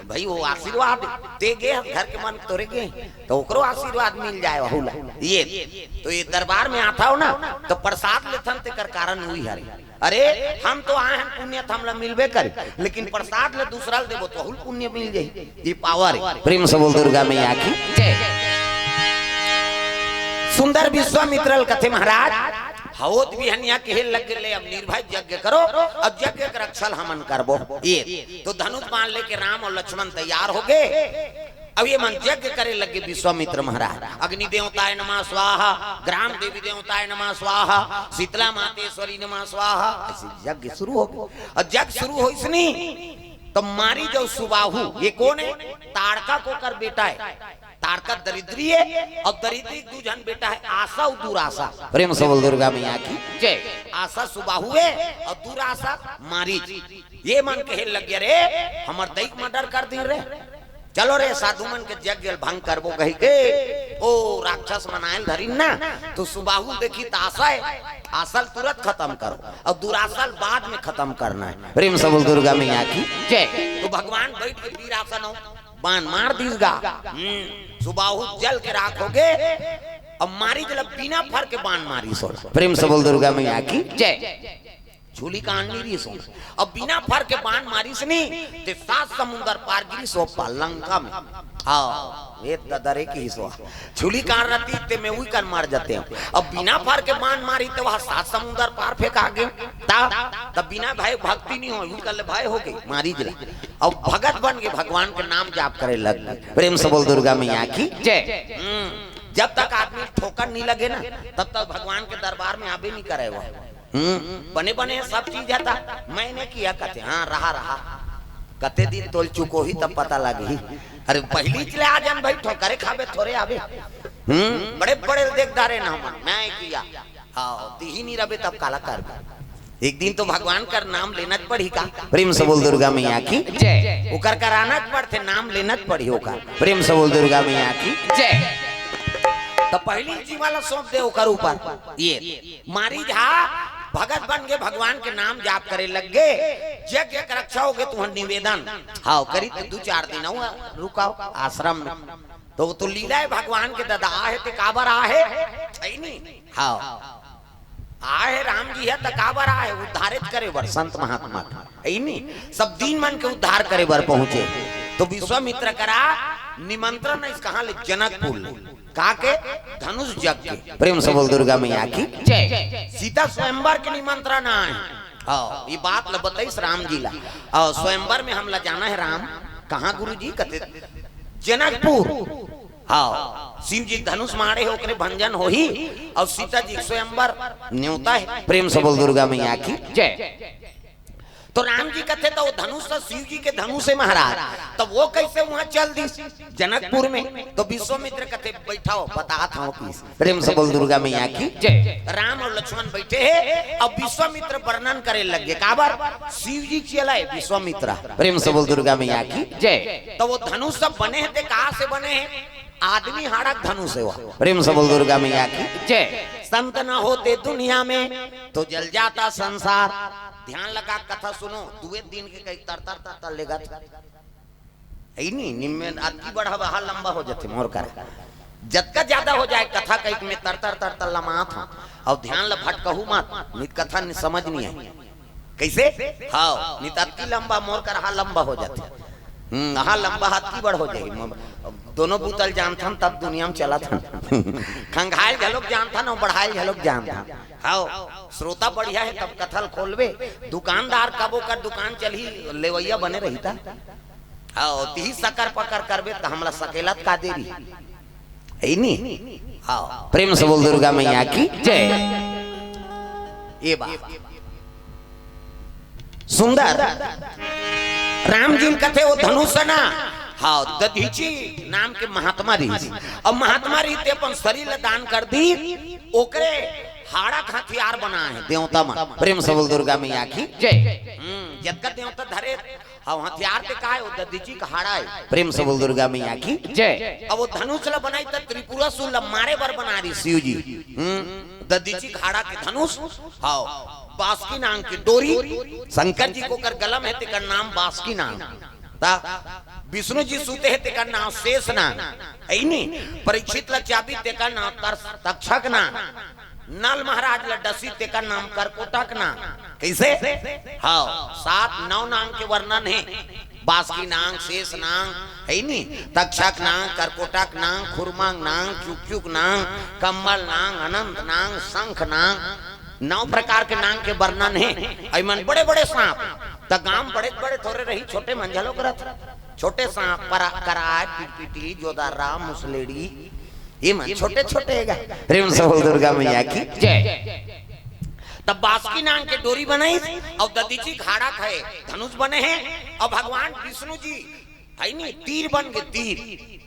भाई वो आशीर्वाद दे गे घर के मन तोरे गे तो ओकरो आशीर्वाद मिल जाए बहुला ये तो ये दरबार में आता हो ना तो प्रसाद लेथन ते कर कारण हुई हरे अरे हम तो आए हैं पुण्य हमला मिलबे करे लेकिन प्रसाद ले दूसरा देबो तो हुल पुण्य मिल जाई ये पावर है। प्रेम से बोल दुर्गा मैया की जय। सुंदर विश्वामित्र कथे महाराज हवोत भी हनिया के लग ले अब निर्भय यज्ञ करो अब यज्ञ कर रक्षल हमन करबो ये तो धनुष बाण लेके राम और लक्ष्मण तैयार हो गए। अब ये मन यज्ञ करे लगे विश्वामित्र महाराज अग्नि देवताय नमः स्वाहा ग्राम देवी देवताय नमः स्वाहा शीतला मातेश्वरी नमः स्वाहा ऐसे यज्ञ शुरू हो गया। और यज्ञ शुरू हो इसने तो मारी जो सुबाहु ये कौन है ताड़का को कर बेटा है ताड़का दरिद्री है और दरिद्री दूजन बेटा है आशा और दुराशा। प्रेम से बोल दुर्गा मैया की जय। आशा सुबाहु है और दुराशा मारीच ये मन कहे लग गया रे हमर दैक मर्डर कर दी रे चलो रे साधु मन के यज्ञ भंग करबो कही के ओ राक्षस मनायल धरी ना तो सुबाहु देखी तो आशा है आसल तुरंत खत्म करो और दुरासल बाद में खत्म करना है। प्रेम से बोल दुर्गा मैया की जय। तो भगवान बैठ के वीर आसन हो बाण मार दीगा सुबाहु जल के राख हो गए अब मारी जल बिना फर के बाण मारी सो। प्रेम से बोल दुर्गा मैया की जय। झूली का अंडी सो अब बिना फर के बाण मारी सनी ते 7 समुंदर पार गिरी सो लंका में हाँ ये दरे की सो झूली का रती ते में वही कर मार जाते हैं। अब बिना फर के बाण मारी तो वहां 7 समुंदर पार फेंक आ गए तब बिना भाई भक्ति नहीं हो कल भाई हो गई मारी जला अब भगत बन के भगवान के नाम जाप करे लग गए। प्रेम से बोल दुर्गा मैया की जय। जब तक आदमी ठोकर नहीं लगे ना तब तक भगवान के दरबार में आबे नहीं करे वो बने बने सब चीज आता मैंने किया कहते हाँ रहा कते दिन तोल चुको ही तब पता लगी अरे पहली चले आ जान भाई ठोकरे खाबे थोड़े आबे बड़े बड़े देखदारे ना मैं किया हाँ ही नहीं रबे तब काला कर एक दिन तो भगवान का नाम लेना पड़ी का। प्रेम से बोल दुर्गा मैया की जय। ओकर कराना पड़ते नाम लेना पड़ी होकर। प्रेम से बोल दुर्गा मैया की जय। तो पहली जी वाला सौंप दे ओकर ऊपर ये मारी जा भगत बन गए भगवान के नाम जाप करे लग गए यज्ञ का रक्षा हो गए तुम्हारा निवेदन हाँ करी तो 2-4 दिन रुकाओ आश्रम में तो लीला है भगवान के दादा है ते काबर आ है नहीं हाँ आए राम जी है तकाबर आए उद्धारित करे बर संत महात्मा नहीं सब दीन मन के उद्धार करे बर पहुंचे। तो विश्वामित्र करा निमंत्रण इस कहा ले जनकपुर का के धनुष जग के प्रेम से बोल दुर्गा मैया की जय। सीता स्वयंवर के निमंत्रण आए। हाँ ये बात ल बताइस राम जी ला। और स्वयंवर में हम ला जाना है राम कहाँ गुरु जी कहते जनकपुर। हाँ शिव जी धनुष मारे हो करे भंजन हो ही और सीता जी स्वयंवर न्योता है प्रेम से बोल दुर्गा मैया की जय। तो राम जी कहते तो धनुष तो शिव जी के धनुष से महाराज तो वो कैसे वहां चल दी जनकपुर में। तो विश्वामित्र कहते बैठाओ बता था प्रेम से बोल दुर्गा मैया की जय। राम और लक्ष्मण बैठे हैं अब विश्वामित्र वर्णन करे लगे काबर शिव जी चलाए विश्वामित्र प्रेम से बोल दुर्गा मैया की जय। तो वो धनुष सब बने हैं कहाँ से बने हैं आदमी हाड़क धनुष है प्रेम से बोल दुर्गा मैया की जय। संत न होते दुनिया में तो जल जाता संसार। ध्यान लगा कथा सुनो दुए दिन के कई तर तर तर तर लेगा है नहीं निम्न अति बड़ा बहा लंबा हो जाते मोर कर जतका ज्यादा हो जाए कथा कई में तर तर तर तर लमा था और ध्यान ल भटकहू मत नित कथा समझ नहीं है कैसे। हाँ नित अति लंबा मोर कर हा लंबा हो जाते हा लंबा हाथी बड़ हो जाए दोनों बुतल जान था तब दुनिया में चला था खंगाइल झलोक जान था ना बढ़ाइल झलोक जान था। हाँ श्रोता बढ़िया है तब कथल खोलवे दुकानदार कबो कर दुकान चली लेवैया बने रही था। हाँ ती सकर पकर करबे तो हमला सकेलत का देरी है नहीं। हाँ प्रेम से बोल दुर्गा मैया की जय। ये बात सुंदर राम जी कहते वो धनुष ना। हाँ दधीची नाम के महात्मा रही और महात्मा रही अपन शरीर दान कर दी ओकरे हाड़ा हथियार बना है देवता मन प्रेम से बोल दुर्गा मैया की जय। जगत देवता धरे हाँ हथियार पे का है वो दधीची का हाड़ा है प्रेम से बोल दुर्गा मैया की जय। अब वो धनुष ला बनाई तो त्रिपुरा सुर मारे बर बना रही शिव जी दधीची का हाड़ा के धनुष। हाँ बासकी नाम की डोरी शंकर जी को कर गलम है तेकर नाम बासकी नाम विष्णु जी सूते है तेकर नाम शेष नाम है नहीं। परीक्षित ला चाबी तेकर नाम तक्षक नाम नल महाराज ला डसी तेकर नाम करकोटक नाम कैसे। हाँ 7-9 नाम के वर्णन है बासकी नांग शेष नांग है नहीं तक्षक नांग करकोटक नांग खुरमांग नांग चुक नांग कम्बल नांग अनंत नांग शंख नांग 9 प्रकार के नांग के वर्णन है। ऐमन बड़े बड़े सांप त गांव बड़े बड़े थोड़े रही छोटे मंझलो करत छोटे सांप कराय पिटपिटी जोदारा मुसलेड़ी ये मन छोटे छोटे है प्रेम से बोल दुर्गा मैया की जय। तब बासकी नांग के डोरी बनाई और दधीची घाड़ा खाए धनुष बने हैं और भगवान विष्णु जी है नहीं तीर बन के तीर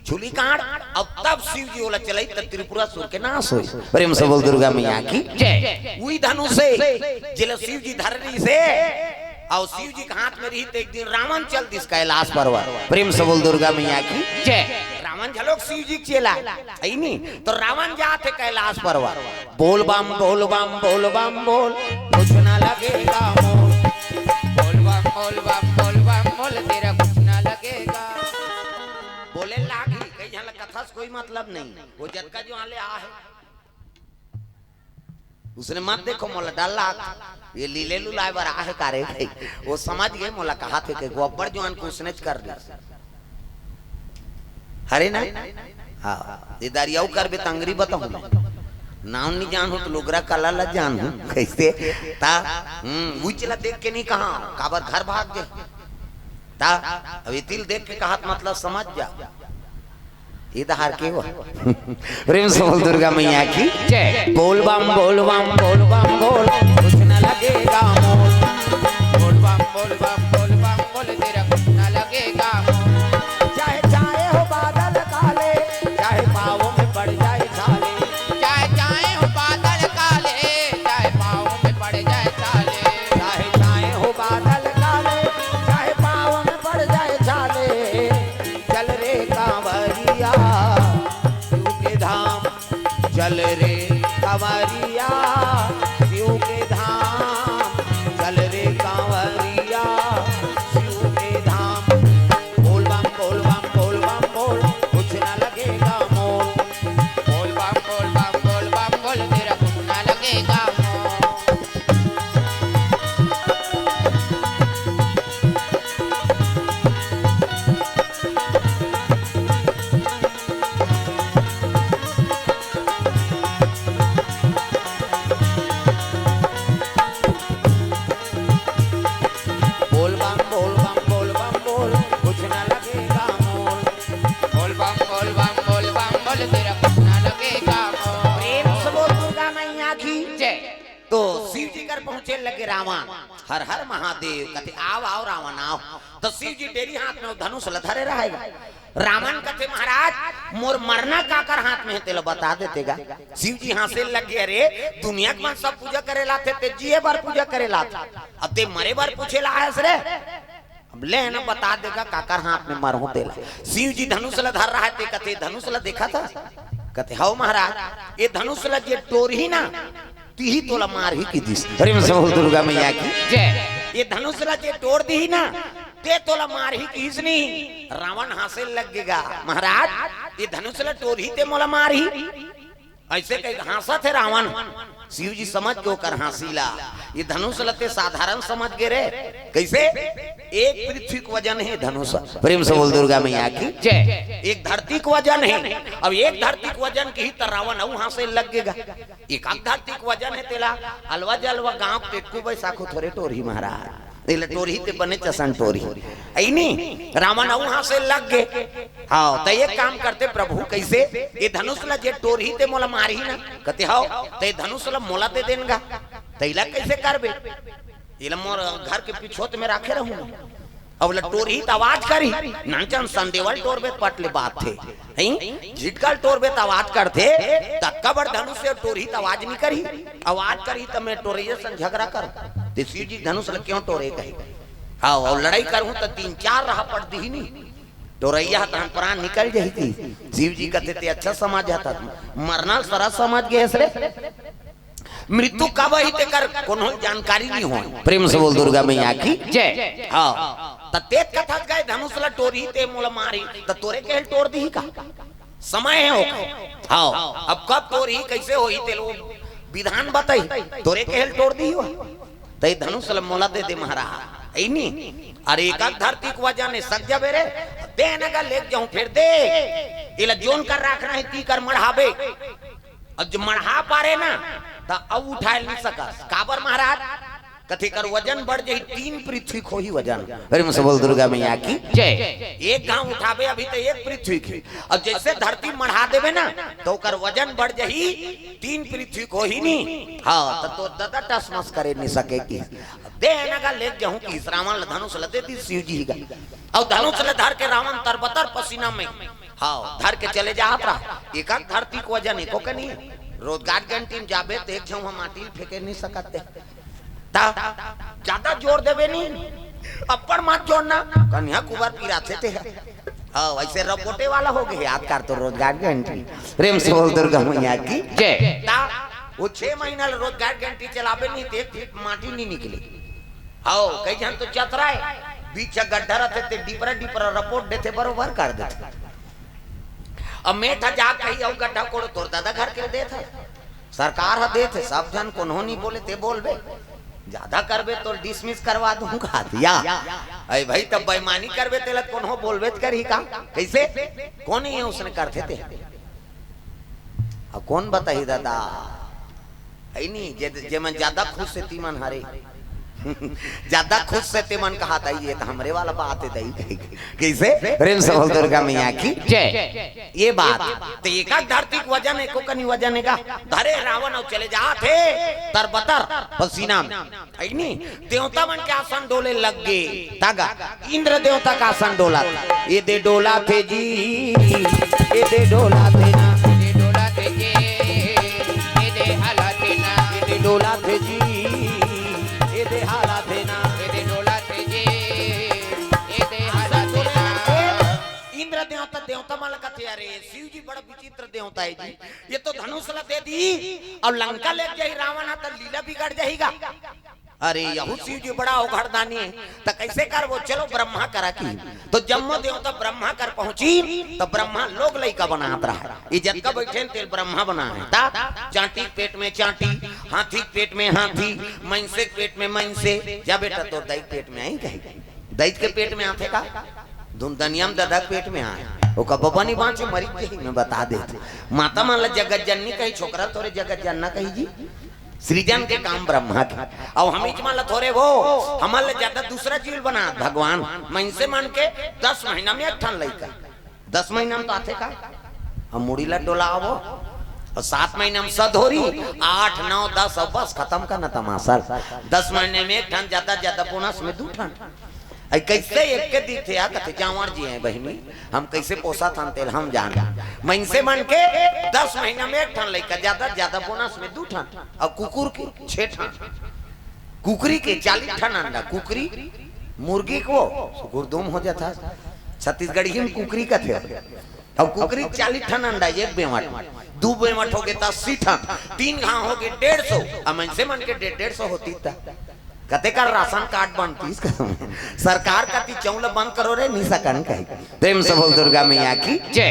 झूली काट अब तब शिव जी बोला चलाई तब त्रिपुरा सुर के नाश हो प्रेम से बोल दुर्गा मैया की जय। वही धनुष से जिले शिव जी धर रही से और शिव जी के हाथ में रही तो एक दिन रावण चल दिस कैलाश पर्वत प्रेम से बोल दुर्गा मैया की जय। रावण झलोक शिव जी चेला है नहीं तो रावण जाते कैलाश पर्वत बोल बम बोल बम बोल बम बोल कुछ ना लगेगा मोल बोल बम बोल बम बोल बम बोल तेरा कुछ ना लगेगा। बोले लागी कहीं यहाँ कथा से कोई मतलब नहीं वो जतका जो आले आ है उसने मत देखो मोला डाला ये लीले लुलाए बर आहे कारे वो समझ गए मोला कहा थे कि गोबर जो अन उसने कर दी हरे ना। हाँ ये दरियाऊ कर बे तंगरी बताऊं नाम नहीं जान हो तो लोगरा कला ला जान हूं कैसे ता वो चला देख के नहीं कहा काबर घर भाग गए ता अभी तिल देख के कहा मतलब समझ जा ये हार के हो प्रेम से बोल दुर्गा मैया की जय। बोल बम बोल बम बोल बम बोल कुछ न लगेगा मोल बोल बम बोल बम बोल बम बोल तेरा कुछ ना लगेगा। चाहे चाहे हो बादल काले चाहे पाँवों में पड़ जाए छाले चाहे चाहे हो बादल काले चाहे पाँव में पड़ जाए छाले चाहे चाहे हो बादल काले चाहे पाँवों में पड़ जाए छाले चल रे कांवरिया शिव के धाम चल रे कांवरिया शिव के धाम चल रे कांवरिया शिव के धाम। बोल बम बोल बम बोल बम बोल कुछ ना लगेगा मोल बोल बम बोल बम बोल बम बोल तेरा कुछ ना लगेगा। लगे रावण हर हर महादेव कहते आओ आओ रावण आओ। तो शिव जी डेरी हाथ में धनुष लधरे रहेगा। रावण कहते महाराज मोर मरना काकर हाथ में है तेलो बता देतेगा। शिव जी हंसे लगे अरे दुनिया के मन सब पूजा करे लाते ते जिए बार पूजा करे लाते अब ते मरे बार पूछे ला है रे अब ले ना बता देगा काकर हाथ में मर हो तेला। शिव जी धनुष लधर रहा है कहते धनुष ल देखा था कहते हाउ महाराज ये धनुष ल जे टोर ही ना ती ही तोला मार ही की दिस। अरे दुर्गा मैया की जय। ये धनुष ल जे तोड़ दी ही ना ते तोला मार ही की नहीं। रावण हंसे लगेगा महाराज ये धनुष ल तोड़ ही ते मोला मार ही ऐसे कहीं हंसा थे रावण। शिव जी समझ के होकर हंसीला ये धनुष लते साधारण समझ गए रे कैसे एक पृथ्वी का वजन है धनुष। प्रेम से बोल दुर्गा मैया की जय। एक धरती का वजन है अब एक धरती का वजन की ही रावण वहां से लगेगा। एक धरती का वजन है तेला अलवा जलवा गांव पेटकू बैसाखो थोड़े टोरी महाराज टोरी ते बने चसन टोरी ऐनी रावण वहां से लग गए। हाँ तो ये काम करते प्रभु कैसे ये धनुष ला जे टोरी ते मोला मारी ना कहते हाओ तो ये धनुष ला मोला दे देंगा तैला कैसे करबे ये मोर घर के पिछोत में राखे रहूं अब टोरी तो आवाज करी नाचन संदेवल टोरबे पटले बात थे झिटकल टोरबे तो आवाज करते कबर धनुष से टोरी तो आवाज नहीं करी आवाज करी तो मैं टोरिये से झगड़ा कर शिव जी धनुष क्यों टोरे कहे। हाँ और लड़ाई करूं तो 3-4 राह पड़ती ही नहीं टोरैया प्राण निकल जाती। शिव जी कहते थे अच्छा समझ जाता मरना सारा समझ गए मृत्यु कब ही तेकर कोनो जानकारी नहीं हो। प्रेम से बोल दुर्गा मैया की जय। हाँ तेज कथा गए धनुष ला टोरी ते मोला मारी तो तोरे के टोर दी का समय है हो। हाँ अब कब टोरी कैसे होई ते लोग विधान बताई तोरे के टोर दी हो तई धनुष ला मोला दे दे महाराज ऐनी अरे एक धरती को वजह ने सक जाबे रे दे नगा ले जाऊं फिर दे इला जोन कर रखना है ती कर मढ़ाबे अब जो मढ़ा पारे ना तो अब उठा नहीं सका काबर महाराज कथी कर वजन बढ़ जाई 3 पृथ्वी को ही वजन। अरे मुझसे बोल दुर्गा मैया की जय। एक गांव उठाबे अभी तो 1 पृथ्वी की और जैसे धरती मढ़ा देवे ना तो कर वजन बढ़ जाई 3 पृथ्वी को ही नहीं। हाँ तो दादा टसमस करे नहीं सकेगी दे नगा ले जाऊं कि रावण धनुष ल दे दी शिव जी का और धनुष ल धर के रावण तरबतर पसीना में हाँ धर के चले जात रहा एक धरती को वजन एको के नहीं रोजगार कैंटीन जाबे तो एक हम माटी फेंके नहीं सकते ज्यादा जोर देवे नहीं अपर मत जोड़ना कन्या कुबर पिराते थे। हाँ वैसे रपोटे वाला हो गए याद कर तो रोजगार कैंटीन। प्रेम से बोल दुर्गा मैया की जय। वो 6 महीना रोजगार कैंटीन चलाबे नहीं थे एक माटी नहीं निकली। आओ कई जन तो चतराए बीच गड्ढा रहते थे डिपरा रपोट देते बरोबर कर देते। अब मेठा जा कही और गड्ढा कोड़ो तोड़ दादा घर के दे थे सरकार दे थे सब जन को नहीं बोले ते बोलबे ज्यादा करबे तो डिसमिस करवा दूंगा दिया अरे भाई तब बेईमानी करबे तेला कौन हो बोलबे करी का कैसे कौन ही है उसने करते थे अब कौन बताई दादा है नहीं जे मन ज्यादा खुश से तीमन हरे ज्यादा खुश से तीमन कहा था ये तो हमरे वाला बात है दई कैसे। प्रेम से बोल दुर्गा मैया की जय। ये बात तो एक धरती का वजन है को कनी वजन है का धरे रावण और चले जाते तरबतर पसीना में नहीं देवता मन के आसन डोले लग गए तागा इंद्र देवता का आसन डोला ये दे डोला थे जी ये दे डोला थे ना ये डोला थे जी ये दे हाला थे ना ये दे डोला थे जी ये दे हाला थे ना ये दे डोला थे जी ये दे हाला थे ना। इंद्र देवता देवता माल का थे अरे शिव जी बड़ा विचित्र देवता है जी ये तो धनुष ला दे दी और लंका ले जाई रावण तो लीला बिगड़ जाएगा। अरे यहू शिव जी बड़ा उघड़दानी है तो कैसे कर वो चलो ब्रह्मा करा की तो जम्मो देवता ब्रह्मा कर पहुंची तो ब्रह्मा लोग लइका बनात रहा इज्जत का बैठे तेल ब्रह्मा बना है चांटी पेट में चांटी हाथी पेट में हाथी मैंसे पेट में मैंसे जा बेटा तो दैत पेट में आई कहे दैत के पेट में आते का धुन दनियम दादा पेट में आए वो कब बनी बांचे मरी कही मैं बता देते माता मान जगत जननी कही छोकरा तोरे जगत जनना कही जी सृजन के काम ब्रह्मा के और हम मान थोड़े वो हमारे ज्यादा दूसरा जीव बना भगवान मैं इनसे मान के 10 महीना में एक ठन लइका 10 महीना में तो आते का हम मुड़ी ला डोला आवो और 7 महीने में सधोरी 8 9 10 और बस खत्म करना तमाशा। 10 महीने में 1 ठन ज्यादा बोनस में 2 ठन। कैसे एक के दी थे कहते जावर जी हैं बहनी हम कैसे पोसा था तेल हम जान मन से मन के 10 महीना में 1 ठन लड़का ज्यादा बोनस में 2 ठन और कुकुर के 6 ठन कुकरी के 40 ठन अंडा कुकरी मुर्गी को गुरदुम हो जाता छत्तीसगढ़ी में कुकरी का थे और कुकरी 40 ठन अंडा 1 बेमट 2 बेमट हो गए 80 ठन 3 घाव हो गए 150 और मन से मन के 150 होती था कते का राशन कार्ड बनती सरकार का ती चौल बंद करो रे निशा कन कही प्रेम से बोल दुर्गा मैया की जय।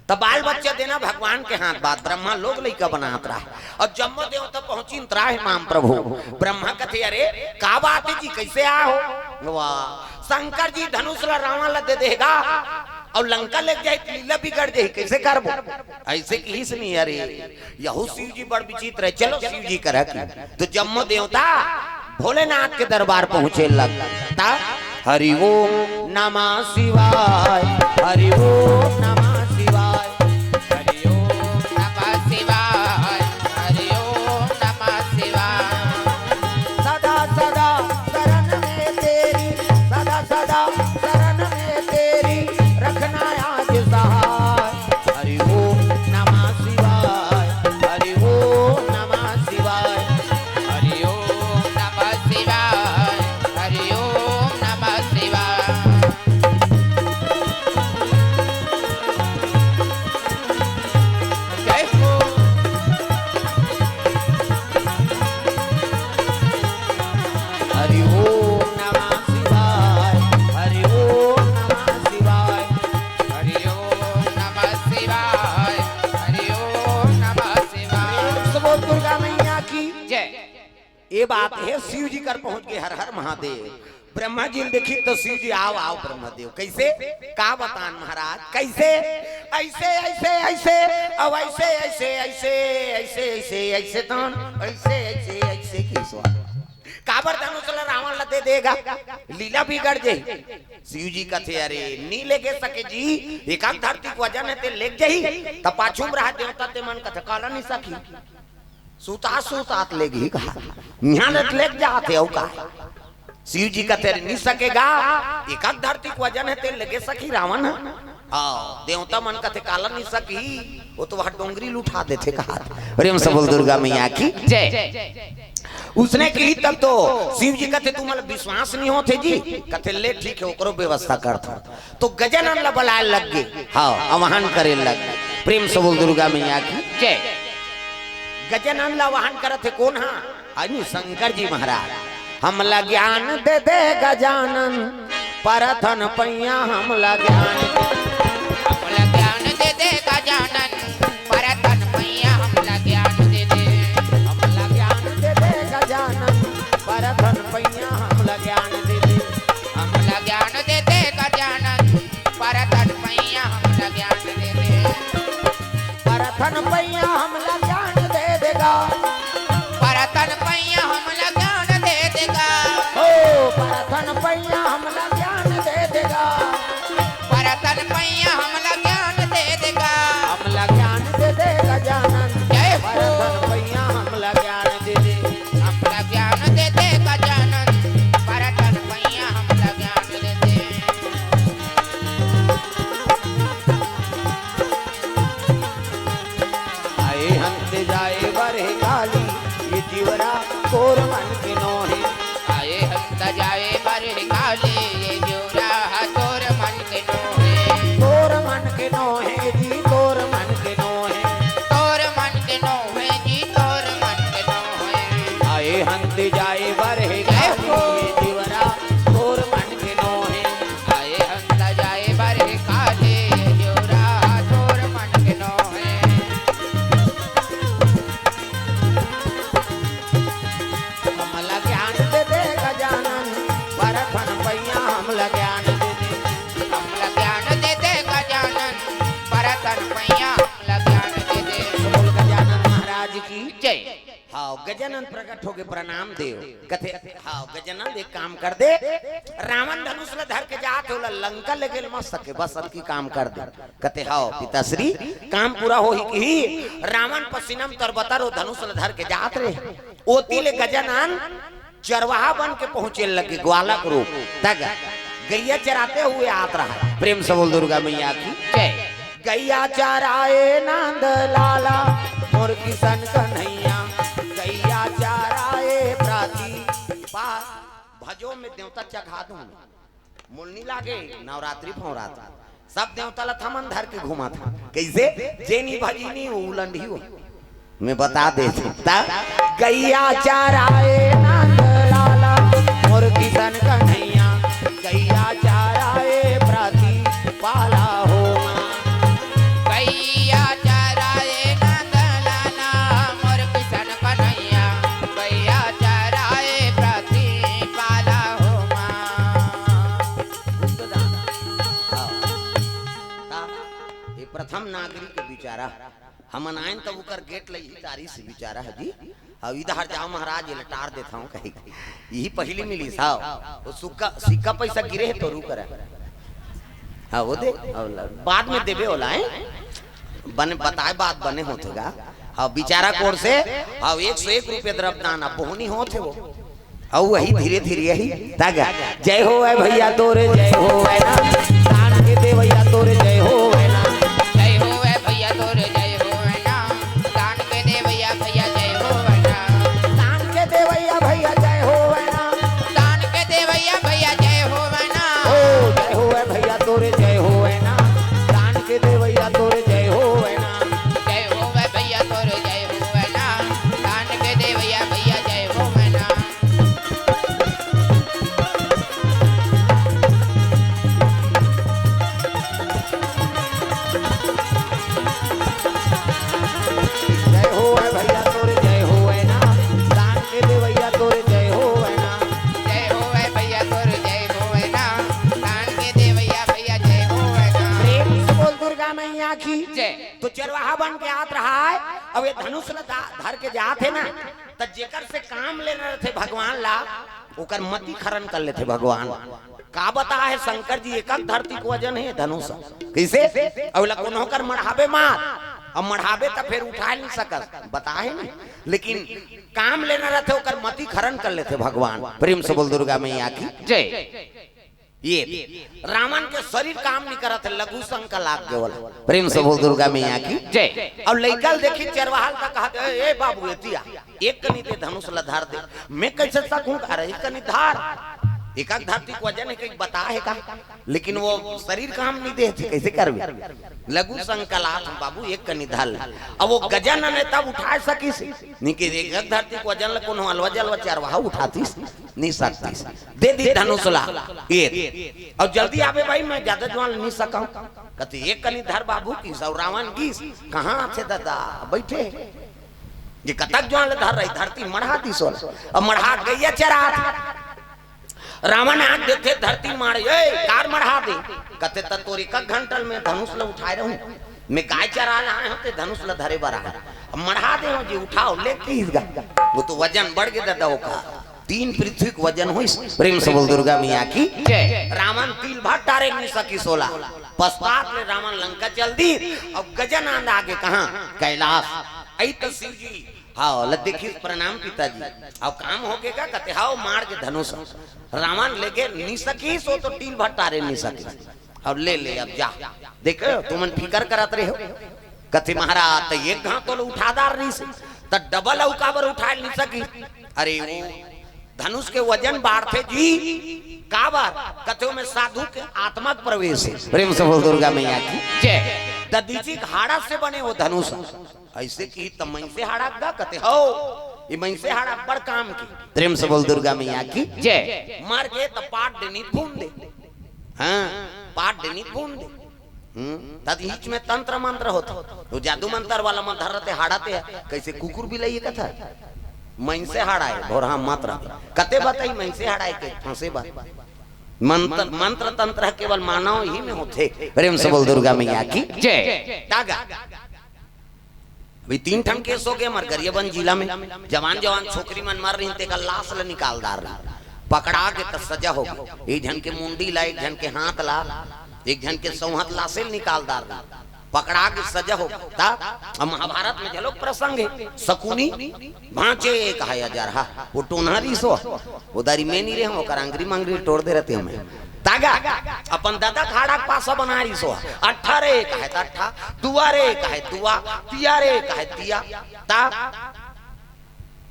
तब बाल बच्चा देना भगवान के हाथ बात ब्रह्मा लोग लइका बनात रहा और जम्मो देव तब पहुंची इंतरा है माम प्रभु ब्रह्मा कथे अरे का बात है जी कैसे आ हो वाह शंकर जी धनुष ला रावण ला दे देगा और लंका लग जाए लीला बिगड़ जाए कैसे करबो ऐसे की नहीं अरे यहू शिव जी बड़ विचित्र है चलो शिव जी करा तो जम्मो देवता भोलेनाथ के दरबार पहुंचे लगता हरि ओम नमः शिवाय हरि ओम नमः शिवाय हरि ओम नमः शिवाय हरि ओम नमः शिवाय सदा सदा शरण में तेरी सदा सदा शरण में तेरी रखना आज सहाय हरि ओम नमः शिवाय हरि ओम नमः शिवाय हरि ओम नमः शिवाय हरि ओम नमः शिवाय जय हो हरि ओम नमः शिवाय हरि ओम नमः शिवाय हरि ओम नमः शिवाय हरि ओम नमः शिवाय सबो दुर्गा मैया की जय। ये बात है शिव जी कर पहुंच गए हर हर महादेव ब्रह्मा जी देखी तो शिव जी आओ आओ ब्रह्मदेव कैसे का बतान महाराज कैसे ऐसे ऐसे ऐसे अब ऐसे ऐसे ऐसे ऐसे ऐसे ऐसे तन ऐसे ऐसे ऐसे की स्वाद काबर धनुष ला रावण ला दे देगा लीला बिगड़ जाई शिव जी कथे अरे नी लेके सके जी एकांत धरती को वजन है ते लेक जाई त पाछू में रहा देवता ते मन कथे काला नहीं सकी सुतात लेगी कहा यहाँ लेक जाते हो का शिव जी का तेरे नहीं सकेगा एक धरती को वजन है तेरे लगे सकी रावण हाँ देवता मन का थे काला नहीं सकी वो तो वहां डोंगरी लुठा देते कहा प्रेम से बोल दुर्गा मैया की जय। उसने की तब तो शिव जी कहते तुम विश्वास नहीं होते जी कहते ले ठीक है ओकरो व्यवस्था करता तो गजानन ला बुलाए लग गए हाँ आवाहन करे लग गए प्रेम से बोल दुर्गा मैया की जय। गजानन ला वाहन करते कौन हाँ अनु शंकर जी महाराज हमला ज्ञान दे दे गजानन परथन पैया हमला ज्ञान हमला ज्ञान दे दे गजानन परतन मैया हमला ज्ञान दे दे हमला ज्ञान दे दे गजानन परथन पैया हमला ज्ञान दे दे हमला ज्ञान दे दे गजानन परतन मैया हमला ज्ञान दे दे परथन पैया हमला ज्ञान दे देगा परतन मैया हमला ज्ञान दे देगा ओ परथन पैया हमला ज्ञान दे देगा परतन मैया हमला ज्ञान दे देगा हमला ज्ञान दे दे गजानन जय हो परथन पैया हमला ज्ञान दे दे हमला ज्ञान दे दे गजानन परतन मैया हमला ज्ञान दे दे आए हंस जाए बरे काली ये जीवरा कोर मन के नोहे आए हम जाए बरे काले ये जोरा तोर मन के नोहे तोर मन के नोहे जी तोर मन के नोहे तोर मन के नोहे जी तोर मन के नोहे आए हंस जाए बरे काली ये जीवरा कोर मन के नोहे आए हम जाए बरे काले ये जोरा तोर मन के नोहे हमला ज्ञान दे दे गजानन हाँ गजानन प्रकट हो गए प्रणाम देव कथे हाँ गजानन एक काम कर दे रावण धनुष ले धर के जात होला लंका ले गेल मत सके बस अब की काम कर दे कथे हाँ पिताश्री काम पूरा हो ही रावण पसीनम तरबतर धनुष ले धर के जात रे ओती ले गजानन चरवाहा बन के पहुंचे लगे ग्वालक रूप तक गैया चराते हुए आत रहा प्रेम से बोल दुर्गा मैया की जय गैया चराए नंद लाला मोर किशन कन्हैया गैया चराए प्राची भजो में देवता चखा दूं मुलनी लागे नवरात्रि फौरात्रि सब देवता ला थमन धर के घुमा था कैसे जेनी भजीनी उलंडी हो मैं बता देता गैया चराए नंद लाला मोर किशन कन्हैया गैया चराए प्राची पाला हो गैया चराए नंद लाला मोर किशन कन्हैया गैया चराए प्रति पाला हो ये प्रथम नागरिक के बिचारा हम आयन तब उकर गेट लई तारी से बिचारा है जी अब इधर जाओ महाराज ये लटार देता हूँ कहीं यही पहली मिली साहब तो सिक्का पैसा गिरे है तो रू करे हाँ वो दे बाद में देवे होला है बने बताए बात बने होतेगा हाँ बिचारा कोर से हाँ 101 रुपये द्रव्यदान अब बोहनी होते वो और वही धीरे धीरे यही तागा जय हो है भैया तोरे जय हो है ना दान के दे भैया तोरे जय हो है ना जय हो है भैया तोरे जय हो है ना दान के दे भैया भैया जय हो है ना दान के दे भैया भैया जय हो है ना दान के दे भैया भैया जय हो है ना ओ जय हो है भैया तोरे जय हो है ना दान के दे भैया तोरे जय हो है ना जय हो है भैया तोरे जय हो है ना दान के दे भैया भैया जय हो है ना जय हो है भैया तोरे जय हो है ना दान के दे भैया तोरे जय हो है ना जय हो है भैया तोरे जय हो है ना दान के दे भैया भैया जय हो है ना प्रेम से बोल दुर्गा मैया की जय तो चरवाहा बन के आत रहा है अब ये धनुष धर के जात है ना तो जेकर से काम लेना थे भगवान ला ओकर मति खरन कर लेते भगवान का बता है शंकर जी एक धरती को वजन है धनुष कैसे अब लकोन होकर मढ़ाबे मार अब मढ़ाबे तो फिर उठा नहीं सकत बता है ना लेकिन काम लेना रहते ओकर मति खरन कर लेते भगवान प्रेम से बोल दुर्गा मैया की जय ये रावण के शरीर काम नहीं करत लघु संग लाग गेवल प्रेम से बोल दुर्गा मैया की जय अब लइकल देखी चरवाहल का कहते ए बाबू एतिया एक कनी दे धनुष ला धार दे मैं कैसे सकूं अरे एक कनी धार एक धरती को वजन है कहीं बता है का लेकिन वो शरीर काम नहीं देते कैसे करबे लघु संकलात बाबू एक कनी धाल अब वो गजानन ने तब उठा सकी नहीं कि एक धरती को वजन ला कोनो अलवा जलवा चरवाहा उठाती नहीं सकती दे दी धनुष ला ये और जल्दी आवे भाई मैं ज्यादा जवान नहीं सका कहते एक कनी धर बाबू की सौ रावण की कहाँ थे दादा बैठे ये कतक जवान धर रही धरती मढ़ा दी सोल अब मढ़ा गैया चरा रावण आग देते धरती मारे कार मढ़ा दे कहते तोरी का घंटल में धनुष ला उठाए रहूं मैं गाय चरा रहा होते धनुष ला धरे बरा अब मढ़ा दे जी उठाओ लेके इसका वो तो वजन बढ़ गया दादा का 3 पृथ्वी का वजन हो प्रेम से बोल दुर्गा मैया की जय रावण तिल भट्ट तारे नहीं सकी सोला पश्चात में रावण लंका चल दी अब गजानंद आगे कहाँ कैलाश आई तो शिव जी हाँ देखिए प्रणाम पिताजी अब काम हो गएगा कहते हाओ मार के धनुष रावण लेके नहीं सकी सो तो टील भट्टारे नहीं सकी अब ले अब जा देखो तुम फिकर करत रहे हो कहते महाराज तो एक घाट तो उठादार नहीं से तो डबल उकाबर उठा नहीं सकी अरे वो धनुष के वजन बाढ़ते जी का बार कहते में साधु के आत्मा प्रवेश है प्रेम से बोल दुर्गा मैया की जय ददीची हाड़ा से बने वो धनुष ऐसे की तमई से हाड़ा गा कहते हो ये मई से हाड़ा बड़ काम की प्रेम से बोल दुर्गा मैया की जय मर गए तो पाट देनी फून दे हाँ पाट देनी फून दे तद बीच में तंत्र मंत्र होता तो जादू मंत्र वाला मंत्र रहते हाड़ाते है कैसे कुकुर भी लइए कथा मई से हाड़ा है भोरा मात्र कते बताई मई से हाड़ा है के फंसे बात मंत्र मंत्र तंत्र केवल मानव ही में होते प्रेम से बोल दुर्गा मैया की जय तागा भाई 3 ठन केस हो गए हमारे गरियाबंद जिला में। जवान जवान छोकरी मन मार रही थे का लाश ला निकाल दार पकड़ा के तो सजा हो गई। एक जन के मुंडी ला, एक जन के हाथ ला, एक जन के सौहत ला से निकाल दार पकड़ा के सजा हो ता। महाभारत में झलोक प्रसंग है शकुनी भांचे कहा जरहा वो टोनहरी सो उदारी में नहीं रहे हो करांगरी मांगरी तोड़ दे रहते हमें तागा अपन दादा खाड़ा पासा बना रही सो 18 कहे अट्ठा दुआरे कहे दुआ तियारे कहे तिया ता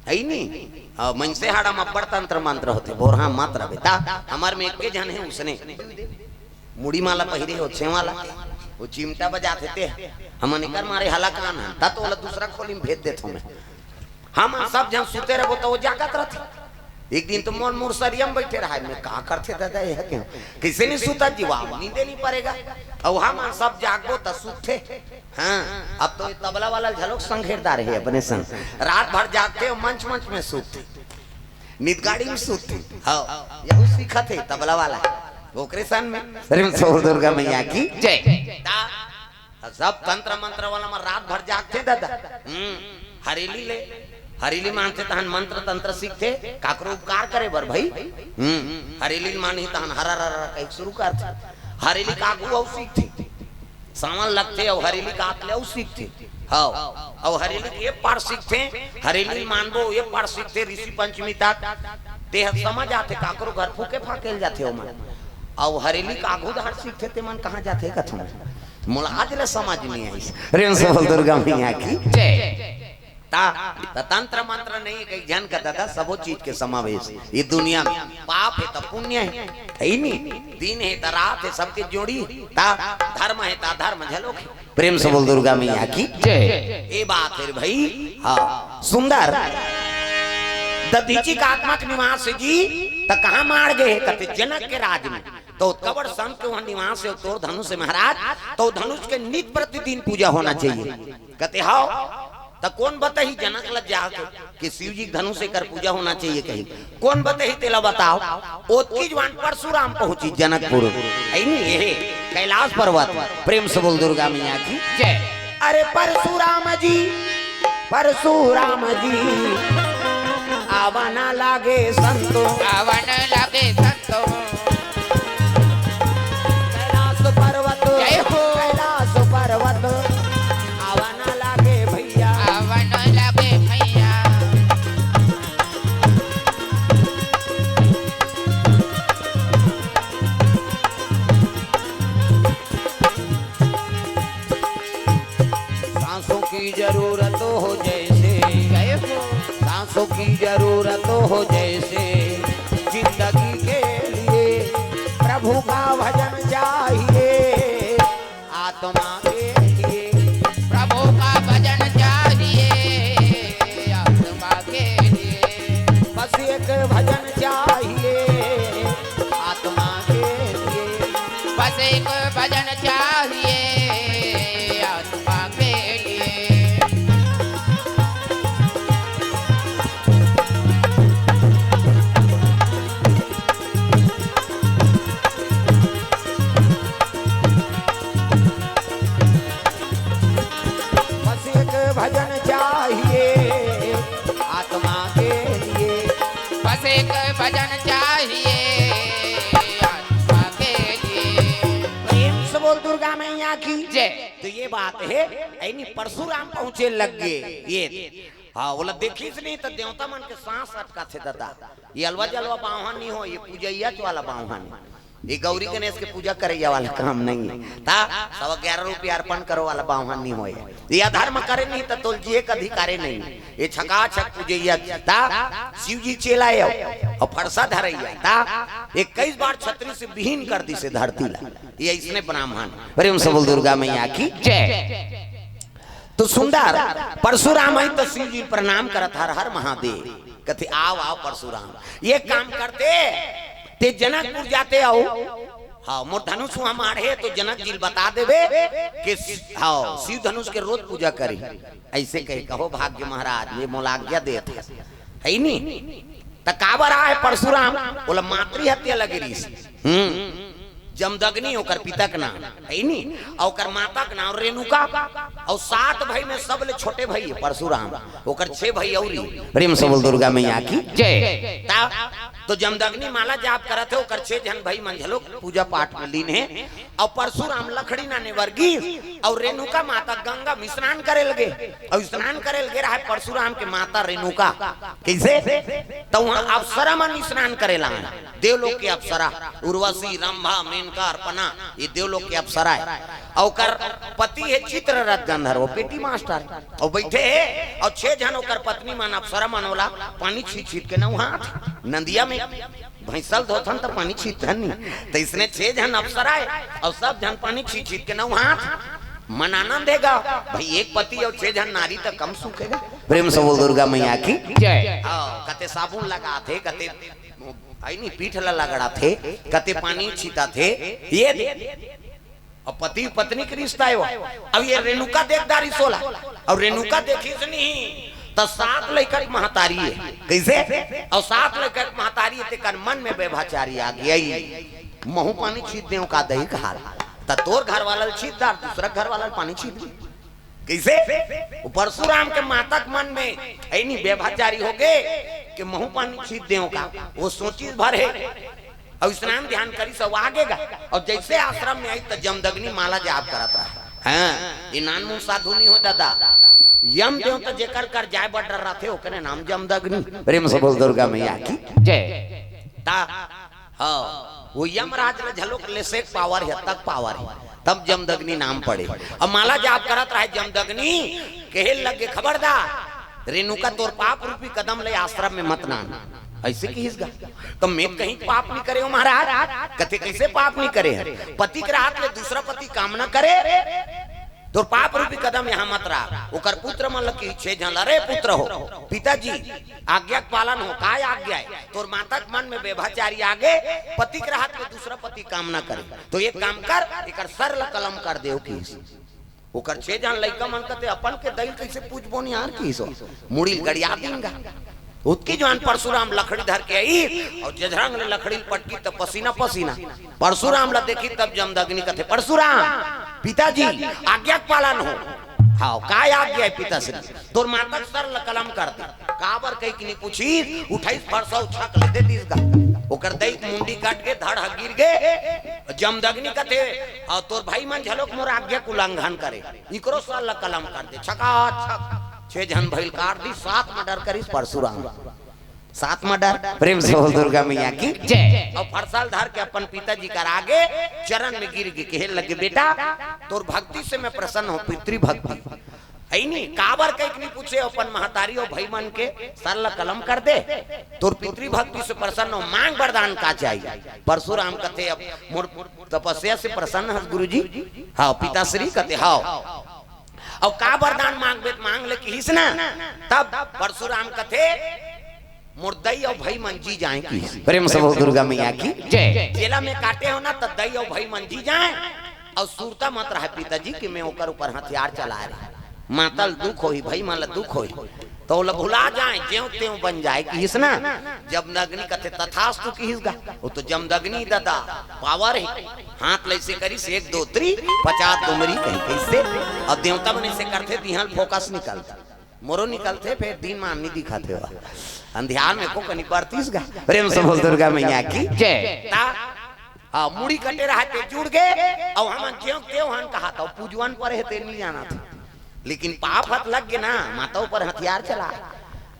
है नहीं मन से हाड़ा मब्बड़ तंत्र मंत्र होते बोरहा मात्र बेटा हमार में एक जन है उसने मुड़ी माला पहिरे हो छे वाला वो चिमटा बजाते थे हम निकर मारे हला कान है ता तो दूसरा खोली में भेज देता हूं मैं। हम सब जन सुते रहो तो वो जागत रहते। एक दिन तो मोर मुरसरिया में बैठे रहा मैं कहा करते दादा ये क्यों किसी नहीं सुता जीवा नींदे नहीं पड़ेगा और हम सब जागो तो सुते। हाँ अब तो तबला वाला झलोक संघेरदार है अपने संग रात भर जागते और मंच मंच में सूते नित गाड़ी में सूते। हाँ यही सीखा थे तबला वाला ओकरे सन में दुर्गा मैया की जय। सब तंत्र मंत्र वाला में रात भर जागते दादा। हरेली ले हरेली मानते तहन मंत्र तंत्र सीखते काकरो उपकार करे बर भाई। हरेली मानी तहन हरा हरा कह शुरू करते हरेली काकू औ सीखते सामान लगते और हरेली का आतले औ सीखते। हाँ और हरेली ये पार सीखते हरेली मानबो ये पार सीखते ऋषि पंचमी तक ते समझ आते काकरो घर फूके फाकेल जाते हो मन और हरेली का आगुधार सीखते ते मन कहाँ जाते कथम मुलाज ले समझ नहीं आई। रेन सबल दुर्गा मैया की जय। ता तंत्र मंत्र नहीं कई जन का दादा सबो चीज के समावेश ये दुनिया में पाप है तो पुण्य है नहीं दिन है तो रात है सबके जोड़ी ता धर्म है ता धर्म झलोक प्रेम सबल दुर्गा मैया की जय। ये बात है भाई। हाँ सुंदर दधीची का आत्मक निवास जी तो कहाँ मार गए कहते जनक के राज में तो कबर संत के वहां निवास है तोर धनुष महाराज तो धनुष के नित्य प्रतिदिन पूजा होना चाहिए। कहते हाँ तो कौन बताही जनक लग जाके कि शिव जी धनुष से कर पूजा होना चाहिए कहीं कौन बताही तेला बताओ। ओतकी जवान परशुराम पहुंची जनकपुर ये कैलाश पर्वत प्रेम से बोल दुर्गा मैया की जय। अरे परशुराम जी आवाना लागे संतो कैलाश पर्वत जय हो कैलाश पर्वत आवाना लागे भैया सांसों की जरूरत हो जैसे सांसों की जरूरत हो जैसे जिंदगी के लिए प्रभु का भजन चाहिए आत्मा के लिए प्रभु का भजन चाहिए आत्मा के लिए बस एक भजन चाहिए आत्मा के लिए बस एक भजन चाहिए आत्मा के लिए। बस एक भजन चाहिए आत्मा के लिए बस एक भजन चाहिए आत्मा के लिए। प्रेम से बोल दुर्गा मैया की जय। तो ये बात है ऐनी परशुराम पहुंचे लग गए ये। हाँ बोला देखी नहीं तो देवता मन के सांस अटका थे दादा ये अलवा जलवा बावहान नहीं हो ये पूजैया वाला बावहान ये गौरी गणेश के पूजा करैया वाला काम नहीं है ता 11.5 रुपया अर्पण करो वाला बावहान नहीं हो ये अधर्म करे नहीं तो तुलजी एक अधिकारे नहीं ये छका छक पूजैया ता शिव जी चेलाए और फरसा धरैया ता 21 बार छतरी से विहीन कर दी से धरती ला ये इसने ब्राह्मण प्रेम से बोल दुर्गा मैया की जय। तो सुंदर परशुराम है तो शिव जी प्रणाम करत हर हर महादेव कहते आओ आओ परशुराम ये काम करते ते जनकपुर जाते आओ। हाँ मोर धनुष हमारे तो जनक जी बता देवे कि हाँ शिव धनुष के रोज पूजा करी ऐसे कही कहो भाग्य महाराज ये मोलाज्ञा देते है नहीं तो काबर आए परशुराम बोला मातृ हत्या लगे रही जमदग्नि ओकर पिता के नाम है नी, और ओकर माता के नाम रेणुका, और 7 भाई में सबले छोटे भाई परशुराम, ओकर 6 भाई औरी। प्रेम से बोल दुर्गा मैया की जय। तो जमदग्नि माला जाप करत है, ओकर 6 जन भाई मंझलो पूजा पाठ में लीन है, और परशुराम लकड़ी नाने वर्गीस, और रेणुका माता गंगा में स्नान करे लगे, और स्नान करे लगे रहा परशुराम के माता रेणुका कैसे, तो वहां अप्सरा मन स्नान करेला, देवलोक के अप्सरा, उर्वशी, रंभा, मेनका, अर्पणा, ये देवलोक के अप्सरा है। और पति है चित्ररथ गंधर्व, पेटी मास्टर, और बैठे है, और 6 जन ओकर पत्नी मन अप्सरा मनोला पानी छीट छीट के नौ हाथ नदिया में भैंसल धोथन तो पानी छीटन नहीं, तो इसने 6 जन अप्सरा है, और सब जन पानी छीट छीट के नौ हाथ मन आनंद देगा भाई, एक पति और 6 जन नारी तो कम सूखेगा। प्रेम से बोल दुर्गा मैया की जय। कते साबुन लगा थे, कते आई नहीं पीठ लगड़ा थे, कते पानी छीता थे, ये और पति पत्नी के रिश्ता है वो। अब ये रेणुका देखदारी 16, और रेणुका देखी से नहीं तो 7 लड़का महतारी है कैसे, और 7 लड़का महतारी है, तेकर मन में व्यभिचारी आ गई, महू पानी छीट देव का दही खा, तो तोर घर वाला छीटदार दूसरा घर वाला पानी छीट दी कैसे। परशुराम के माता के मन में ऐनी व्यभिचारी हो गए कि महू पानी छीट देव का, वो सोची भर है, और स्नान ध्यान करी सब आगेगा, और जैसे आश्रम में आई तो जमदग्नि माला जाप करत रहा। हाँ, ये नानमून साधु नहीं हो दादा, यम देव तो जेकर कर जाय बड़ रहते ओकरे नाम जमदग्नि। प्रेम से बोल दुर्गा मैया की जय। ता हाँ, वो यमराज ने झलोक ले से पावर है तक पावर है, तब जमदग्नि नाम पड़े, और माला जाप करत रहे जमदग्नि कहे लगे खबरदार रेणुका तोर पाप रूपी कदम ले आश्रम में मत नाना, ऐसे किसगा तो मैं कहीं पाप नहीं करे हो महाराज, कथे कैसे पाप नहीं करे है, पति के रात ले दूसरा पति कामना करे तो पाप रूपी कदम यहाँ मत रहा। ओकर पुत्र मन लकी 6 जन, अरे पुत्र हो पिताजी आज्ञा पालन हो, काय आज्ञा है, तोर माता के मन में व्यभिचारी आगे पति के रात में दूसरा पति कामना करे, तो एक काम कर, एक सरल कलम कर दे की। ओकर 6 जन लइका मन कहते अपन के दई कैसे पूछबो नहीं यार की सो मुड़ी गड़िया देंगा। उसकी जवान परशुराम लकड़ी धर के आई, और जजरंग ने लकड़ी पटकी तो पसीना पसीना, परशुराम ला देखी तब जमदग्नि कहते परशुराम पिताजी आज्ञा पालन हो। हाँ काय आज्ञा है पिताश्री, तोर माता सरल कलम कर दे, काबर कहीं की नहीं पूछी, 28 फरसा उछक ले दे इसका, ओकर दई मुंडी काट के धड़ गिर गए। जमदग्नि कहते और तोर भाई मन झलोक मोर आज्ञा को उल्लंघन करे, इकरो सरल कलम कर दे, छका 6 जन भइल काट दी, 7 मर्डर करी परशुराम, 7 मर्डर। प्रेम से बोल दुर्गा मैया की जय। और फरसाल धर के अपन पिताजी कर आगे चरण में गिर के कहे लगे बेटा तोर भक्ति से मैं प्रसन्न हूँ, पितृ भक्ति है नहीं, काबर कहीं नहीं पूछे, अपन महतारी और भाई मन के सरल कलम कर दे, तोर पितृ भक्ति से प्रसन्न हो, मांग वरदान का चाहिए। परशुराम कहते अब मोर तपस्या से प्रसन्न है गुरुजी, हाँ पिताश्री कहते हाँ, और का वरदान मांग ले किस ना, तब परशुराम कथे मुर्दई और भाई मंजी जाए की। प्रेम से बोल दुर्गा मैया की जय। जेला में काटे हो ना तब दई और भाई मंजी जाए, और सूरता मत रहे पिताजी कि मैं ओकर ऊपर हथियार चला रहा, मातल दुख होई भाई मान दुख होई तो भुला जाए ज्यों त्यों बन जाए किस ना। जमदग्नि कथे तथास्तु किसगा, वो तो जमदग्नि दादा पावर है, हाथ लैसे करी से 1 2 3 50 डुमरी कहीं कैसे, और देवता बने से करते दिहल फोकस निकलता, मोरो निकलते फिर दिन में नहीं दिखाते हो, अंधियार में को कनी पड़तीस गा। प्रेम से बोल दुर्गा मैया की जय। हाँ मुड़ी कटे रहते जुड़ गए, और हम ज्यों त्यों हन कहा था पूजवन पर है नहीं जाना था, लेकिन पाप हाथ लग गए ना, माता ऊपर हथियार चला।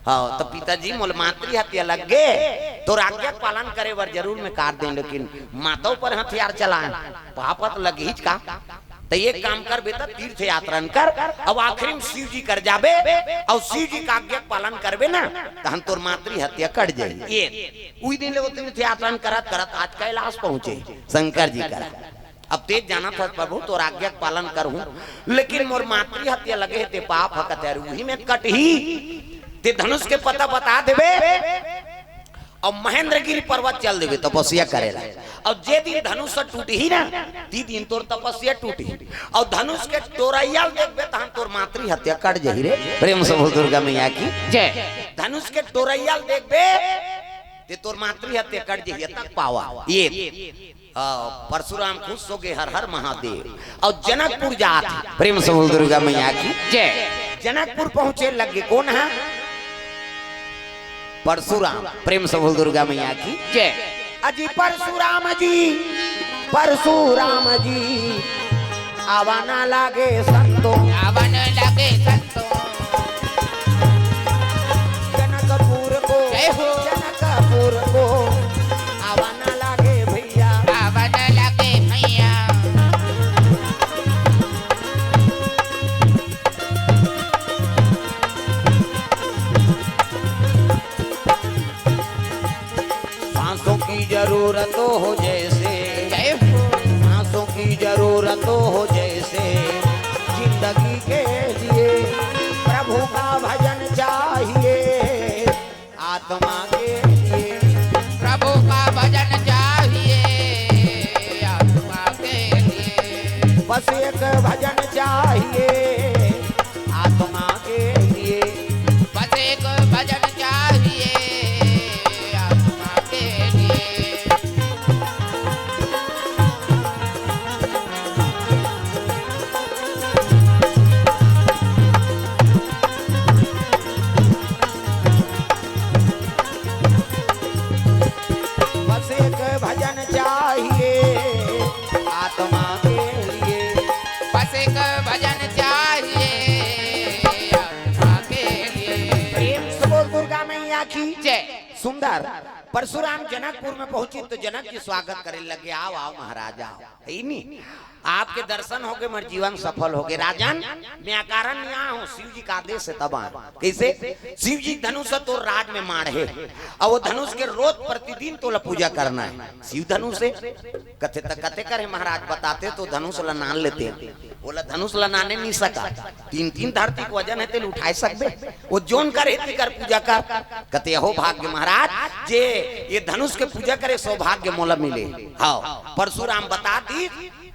हाँ तो पिताजी मोल मातृ हत्या लग गए तो आज्ञा पालन करे बर जरूर में काट दें, लेकिन माता ऊपर हथियार चलाए पाप हाथ लग ही का, तो एक काम कर बेटा तीर्थ यात्रा कर, अब आखिरी में शिव जी कर जाबे, और शिव जी का आज्ञा पालन करबे ना तो हम तोर मातृ हत्या कट जाए। ये उस दिन ले तीर्थ यात्रा करत करत आज कैलाश पहुंचे शंकर जी कर, अब तेज जाना था प्रभु तो आज्ञा पालन करूं, लेकिन मोर मातृ हत्या लगे ते पाप हकत है, वही में कट ही ते धनुष के पता बता देवे, और महेंद्रगिरी पर्वत चल देवे तपस्या करेला, और जे दिन धनुष टूटी ही ना ती दिन तोर तपस्या टूटी, और धनुष के टोरैया देखबे त हम तोर मातृ हत्या कट जही रे। प्रेम से बोल दुर्गा मैया की जय। धनुष के टोरैया देखबे ते तोर मातृ हत्या कट जही तक पावा। ये परशुराम खुश हो गए, हर हर महादेव। और जनकपुर जाते प्रेम से बोल दुर्गा मैया की जय। जनकपुर पहुंचे लगे, कौन है? परशुराम। प्रेम से बोल दुर्गा मैया की जय। अजी परशुराम जी आवाना लागे संतो, आवन लगे संतो, जनकपुर को जय हो। जनकपुर को आवाना लागे भैया, आवन लगे भैया। सांसों की जरूरत हो जैसे, जय हो। सांसों की जरूरत हो जैसे, जिंदगी के लिए प्रभु का भजन चाहिए, आत्मा के लिए प्रभु का भजन चाहिए, आत्मा के लिए। बस एक भजन चाहिए, आत्मा के लिए। बस एक भजन चाहिए, आत्मा के लिए। बस एक भजन चाहिए, आत्मा के लिए। बस एक भजन चाहिए, आत्मा के लिए। प्रेम से बोल दुर्गा मैया की जय। सुंदर। परशुराम जनकपुर में पहुंची तो जनक जी स्वागत करे लगे, आओ आओ महाराजा, है नहीं आपके दर्शन हो गए, मेरा जीवन सफल हो गए। राजन मैं अकारण नहीं आया हूँ, शिव जी का आदेश है तब आया। कैसे? शिव जी धनुष तो राज में मारे और वो धनुष के रोज प्रतिदिन तो पूजा करना है। शिव धनुष है कथे करे महाराज बताते तो धनुष लनान लेते हैं। बोला धनुष लनाने नहीं सका, 3-3 धरती को वजन है तेल उठाए सकते, वो जोन करे कर पूजा कर। कते हो भाग्य महाराज जे ये धनुष के पूजा करे सौभाग्य मोला मिले। हाँ परशुराम बता दी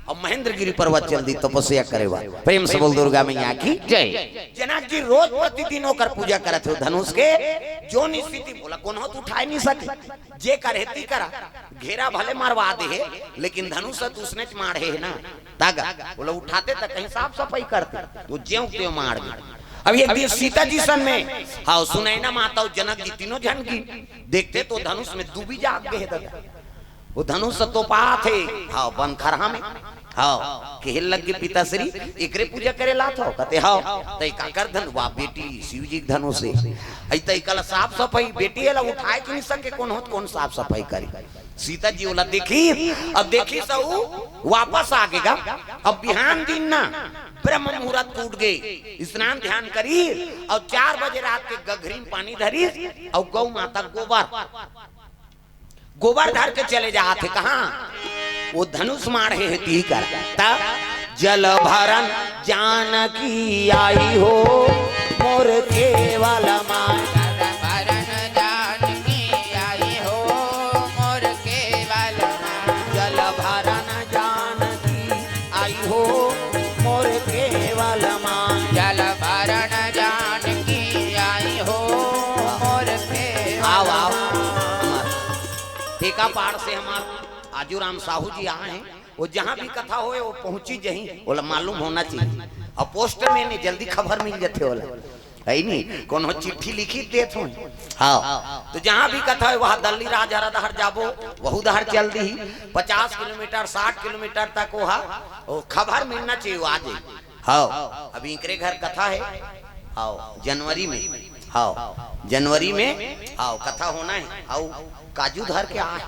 और महेंद्रगिरी पर्वत चल दी तपस्या करे। प्रेम से बोल दुर्गा मैया की जय। जनक जी रोज प्रतिदिन होकर पूजा करते हो धनुष के जो स्थिति। बोला कौन हो तो उठाए नहीं सके, जे करेती करा घेरा भले मारवा दे लेकिन धनुष तो उसने मारे है ना तागा। बोला उठाते तक कहीं साफ सफाई करते वो ज्यों त्यों मार दे। अब एक दिन सीता जी सन में हाँ सुनैना माता और जनक जी तीनों जन की देखते तो धनुष में डूबी जाग गए। वो धनुष तो पा थे हाँ बन खरहा में हाँ खेल लग गए पिताश्री एकरे पूजा करे ला था कहते हाँ तई का कर धन वाह बेटी शिव जी धनुष से आई तई कल साफ सफाई बेटी है ला उठाए कि नहीं सके कौन हो कौन साफ सफाई करी। सीता जी बोला देखी अब देखी सब वापस आ गएगा। अब बिहान दिन ना ब्रह्म मुहूर्त टूट गए, स्नान ध्यान करी और 4 बजे रात के गघरी में पानी धरी और गौ माता गोबर धर के चले जाते कहा वो धनुष मारे है ती कर तब जल भरन जानकी आई हो मोर केवल मान। भरन जानकी आई हो मोर केवल मान। जल भरन जानकी आई हो मोर केवल मान। जल भरन जानकी आई हो मोर केवल आओ आओ ठेका पार से हमारे आजूराम साहू जी आए हैं। वो जहाँ भी कथा होए वो पहुंची जहीं बोला मालूम होना चाहिए और पोस्टर में नहीं जल्दी खबर मिल जाते बोला है नहीं कौन चिट्ठी लिखी देत हो। हाँ तो जहाँ भी कथा है वहाँ दल्ली राज हरदहर जाबो वहू दहर चल दी 50 किलोमीटर 60 किलोमीटर तक वो खबर मिलना चाहिए वो आज। हाँ अभी इनके घर कथा है हाँ जनवरी में हाँ जनवरी में हाँ कथा होना है आओ काजू धर के आ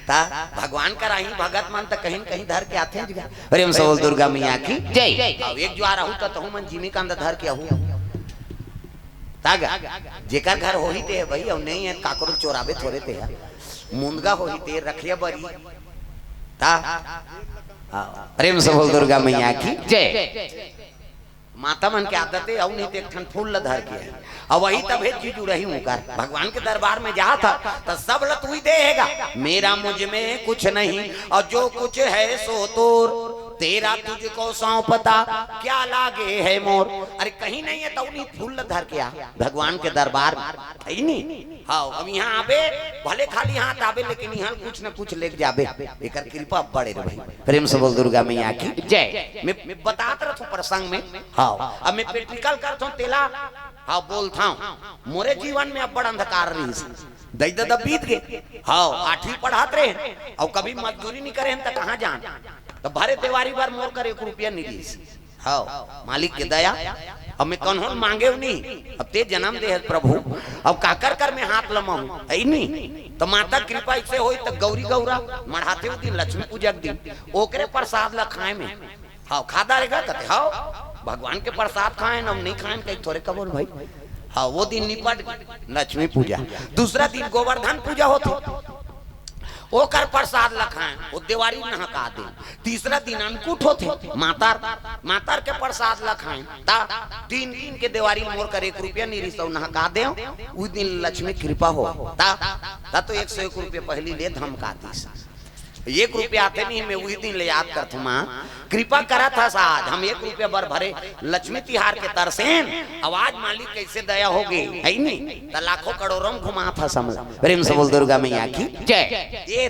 ता भगवान का राही भगत मान तक कहीं कहीं धर के आते हैं। प्रेम से बोल दुर्गा मैया की जय। अब एक जो आ रहा तो मन जिमी का अंदर धर के आहू तागा जेकर घर हो ही ते है भाई और नहीं है काकरो चोराबे थोड़े ते है मुंदगा हो ही ते रखिया बरी ता। प्रेम से बोल दुर्गा मैया की जय। माता मन के आदत है और नहीं तो एक ठन फूल धर के और वही तब जीजू रही हूँ कर भगवान के दरबार में जा था तो सब लत हुई देगा मेरा मुझ में कुछ नहीं और जो कुछ है सो तोर तेरा तुझको सौंपता क्या लागे है मोर। अरे कहीं नहीं है तो उन्हीं फूल धर के आ भगवान के दरबार में, कहीं नहीं। हाँ अब यहाँ आवे भले खाली हाथ आवे लेकिन यहाँ कुछ न कुछ लेके जाबे, एक कृपा बड़े रे भाई। प्रेम से बोल दुर्गा मैया की जय। मैं बताता रहता हूँ प्रसंग में। हाँ अब मैं प्रैक्टिकल करता हूँ तेला। हाँ बोलता हूँ मोरे जीवन में अब बड़ा अंधकार रही दई दादा बीत गए। हाँ 8वीं पढ़ाते रहे और कभी मजदूरी नहीं करे तो कहाँ जान, तो भरे त्योहारी बार मोर कर 1 रुपया नहीं दी। हाँ मालिक के दया। अब मैं कौन मांगे नहीं, अब ते जन्म दे प्रभु, अब काकर कर मैं हाथ लमाऊं है नहीं। तो माता कृपा इससे होई तो गौरी गौरा मढ़ाते हो दिन लक्ष्मी पूजा के दिन ओकरे प्रसाद ला खाए में। हाँ खाता रहेगा कहते हाँ भगवान के प्रसाद खाए हम नहीं खाए कहीं थोड़े कबोल भाई। हाँ वो दिन निपट लक्ष्मी पूजा। दूसरा दिन गोवर्धन पूजा होती ओकर प्रसाद लखाएं वो दिवाली नहका दे। तीसरा दिन अन्नकूट होते मातार के प्रसाद लखाएं ता 3 दिन के दिवाली मोर कर 1 रुपया नहीं रिसौ नहका दे। उस दिन लक्ष्मी कृपा हो ता तो 101 रुपया पहली ले धमका दी। 1 रुपया आते नहीं मैं वही दिन ले याद करता माँ कृपा करा था साज हम 1 रुपया बर भरे लक्ष्मी तिहार के तरसेन। आवाज मालिक कैसे दया होगी है नहीं तो लाखों करोड़ों घुमा था समझ। प्रेम से बोल दुर्गा मैया की जय। ये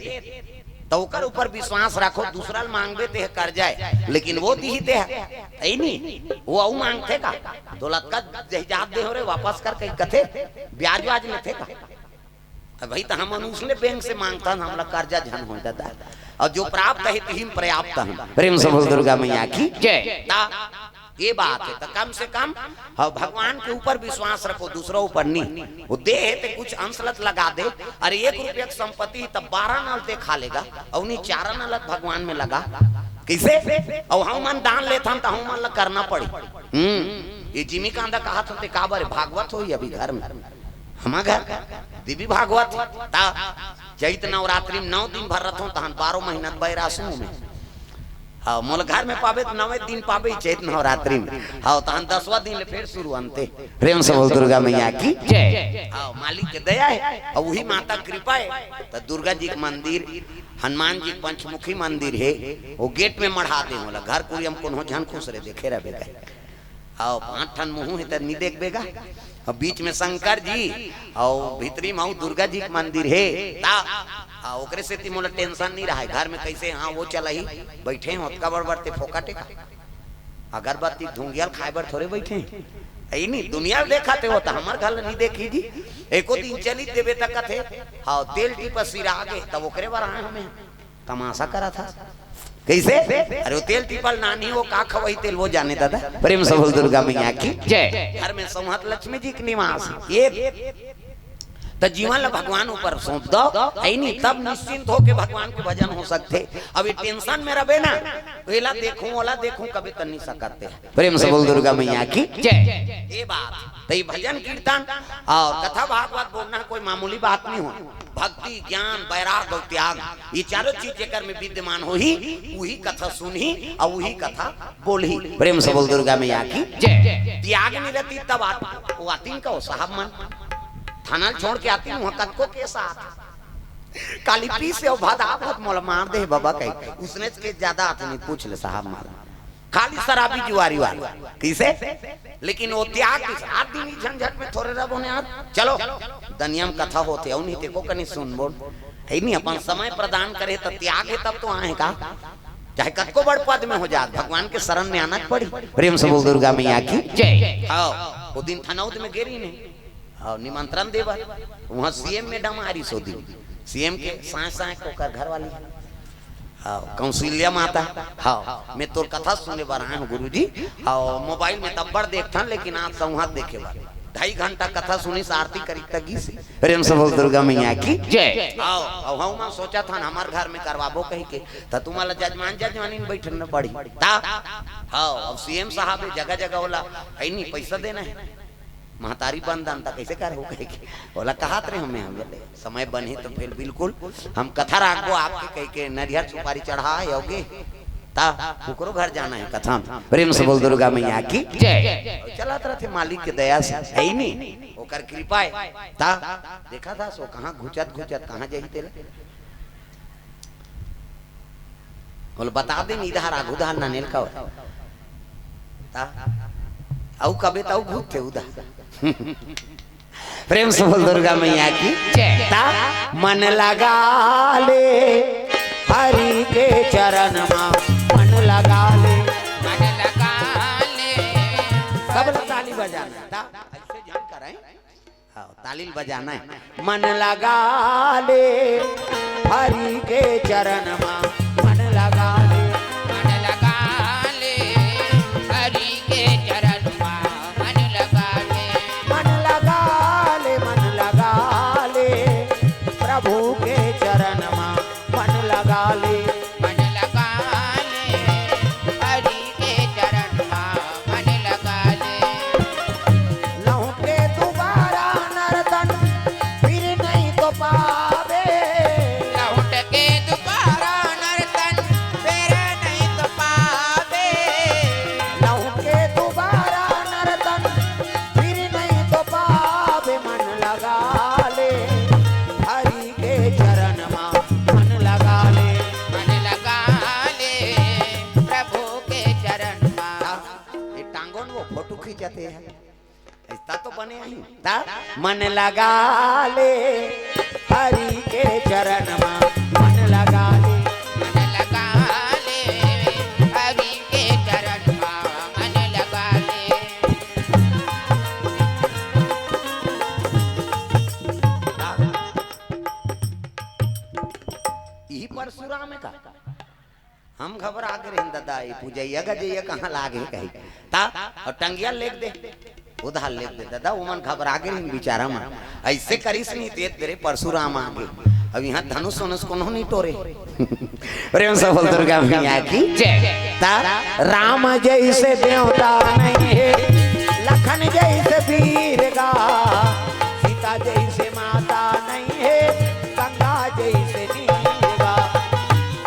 तो ओकर ऊपर विश्वास रखो, दूसरा मांगबे ते कर जाए लेकिन वो दी दे है नहीं। वो आऊ मांगते का दौलत का जहिजात दे हो रे वापस कर कहीं कथे ब्याज वाज लेते का भाई। तो हम उसने बैंक से मांगता हमला कर्जा झन हो जाता और जो प्राप्त है तीन पर्याप्त है। प्रेम से बोल दुर्गा मैया की जय। ये बात है तो कम से कम भगवान के ऊपर विश्वास रखो, दूसरों ऊपर नहीं। वो दे है तो कुछ अंशलत लगा दे। अरे 1 रुपया की संपत्ति तब 12 नल ते खा लेगा और उन्हीं 4 नल भगवान में लगा कैसे। और हम मन दान लेता हम तो हम मन करना पड़ी। ये जिमी कांदा कहा था काबर भागवत हो अभी घर में हमारा घर देवी भागवत चैत नवरात्रि में 9 दिन भर रहो तहन 12 महीना बैरासू में। हाँ मोल घर में पावे तो 9 दिन पावे चैत नवरात्रि में। हाँ तहन 10वां दिन फिर शुरू अंते। प्रेम से बोल दुर्गा मैया की जय। हाँ मालिक के दया है और वही माता कृपा है। तो दुर्गा जी का मंदिर हनुमान जी पंचमुखी मंदिर है वो गेट में मढ़ा दे बोला घर कोई हम कौन झन खुश रहे देखे रहे। हाँ 5 ठन मुँह है तो नहीं देख बेगा और बीच में शंकर जी और भीतरी माऊ दुर्गा जी का मंदिर है। ओकरे से मोला टेंशन नहीं रहा है घर में कैसे। हाँ वो चला ही बैठे हो बड़बड़ते फोकाटे का अगरबत्ती धुंगियल खाए बर थोड़े बैठे है नहीं। दुनिया देखा थे होता हमारे घर नहीं देखी जी। एको दिन चली देवे तक थे। हाँ तेल टीप सिरा आगे तब ओकरे बार आए हमें तमाशा करा था कैसे। अरे वो तेल टिपल नानी वो का खवई तेल वो जाने दादा। प्रेम से बोल दुर्गा मैया की जय। घर में संहत लक्ष्मी जी के निवास ये तो जीवन ला भगवान ऊपर सौंप दो है नहीं तब निश्चिंत हो के भगवान के भजन हो सकते। अभी टेंशन में रहे ना वेला देखूं ओला देखूं कभी तो नहीं सकते। प्रेम से बोल दुर्गा मैया की जय। ये बात तो ये भजन कीर्तन और कथा भागवत बोलना कोई मामूली बात नहीं हो। भक्ति ज्ञान वैराग और त्याग ये चारों चीज जेकर में विद्यमान हो ही वही कथा सुनी और वही कथा बोली। प्रेम से बोल दुर्गा मैया की जय। त्याग नहीं रहती तब वो आती का साहब मन थाना छोड़ के आती हूँ कनको के साथ काली पी से भादा बहुत मोल मार दे बाबा कहीं उसने के ज्यादा हाथ नहीं पूछ ले साहब मारा खाली शराबी जुआरी वाला कैसे। लेकिन वो त्याग आदमी झंझट में थोड़े रब होने चलो दुनिया में कथा होते है उन्हीं को कहीं सुन बोल है नहीं अपन समय प्रदान करे तो त्याग है तब तो आए का चाहे कतको बड़ पद में हो जाए भगवान के शरण में आना पड़ी। प्रेम से बोल दुर्गा मैया की जय। हाँ वो दिन थनौद में गिरी नहीं और निमंत्रण देवा वहाँ सीएम मैडम आ रही सोदी सीएम के साए को कर घर वाली हाँ कौशल्या माता। हाँ मैं तो कथा सुनने बार आया हूँ गुरुजी और मोबाइल में तब बड़ देखता लेकिन आप संवाद देखे बार 2.5 घंटा कथा सुनी आरती करी तगी से। प्रेम से बोल दुर्गा मैया की जय। आओ हम मैं सोचा था हमारे घर में करवाबो कहीं के तो तुम्हारा जजमानी में बैठने न पड़ी हाँ अब सीएम साहब जगह जगह बोला है नहीं पैसा देना है महतारी बंधन था कैसे करे हो कह के बोला कहा रे हमें हम समय बने तो फिर बिल्कुल हम कथा राखो आपके कह के नरियर सुपारी चढ़ाओगे ता ओकरो घर जाना है कथा। प्रेम से बोल दुर्गा मैया की जय। चलत रहे मालिक के दया से है ही नहीं ओकर कृपा है ता देखा था सो कहां घुचत कहां जाई तेरे बोल बता दे इधर आगू धार नानेल का औ कबे तो भूत थे उधर प्रेम से बोल दुर्गा मैया की जय। ता मन लगा ले हरि के चरण में मन लगा ले मन लगा ले सब लोग ताली बजाना ता ऐसे जान कर हाँ ताली बजाना है मन लगा ले हरि के चरण में मन लगा ले मन लगा ले हरि के चरण में मन लगा ले मन लगा ले मन लगा ले प्रभु के चरण में मन लगा ले मन लगा ले हरि के चरण में मन लगा ले लहू के दोबारा नर्तन फिर नहीं तो पावे लौट के दोबारा नर्तन फिर नहीं तो पावे लहू के दोबारा नर्तन फिर नहीं तो पावे मन लगा ले हरि के चरण में मन लगा ले मन लगा ले प्रभु के चरण में ये टांगों वो फोटो खींचते हैं ऐसा तो बने ही ता मन लगा ले हरि के चरण में मन लगा ले मन लगा ले हरि के चरण में मन लगा ले यही परशुराम का हम घबरा के रहे दादा ये पूजैया गजैया कहाँ लागे कही ता और टंगिया लेख दे उधार लेख दे दादा उमन घबरा के रहे बेचारा मन ऐसे करीस नहीं तेज तेरे परशुराम आगे अब यहाँ धनुष वनुष कोनो नहीं टोरे प्रेम से बोल दुर्गा मैया की जय। ता राम जैसे देवता नहीं है लखन जैसे वीर गा सीता जैसे माता नहीं है गंगा जैसे नीर गा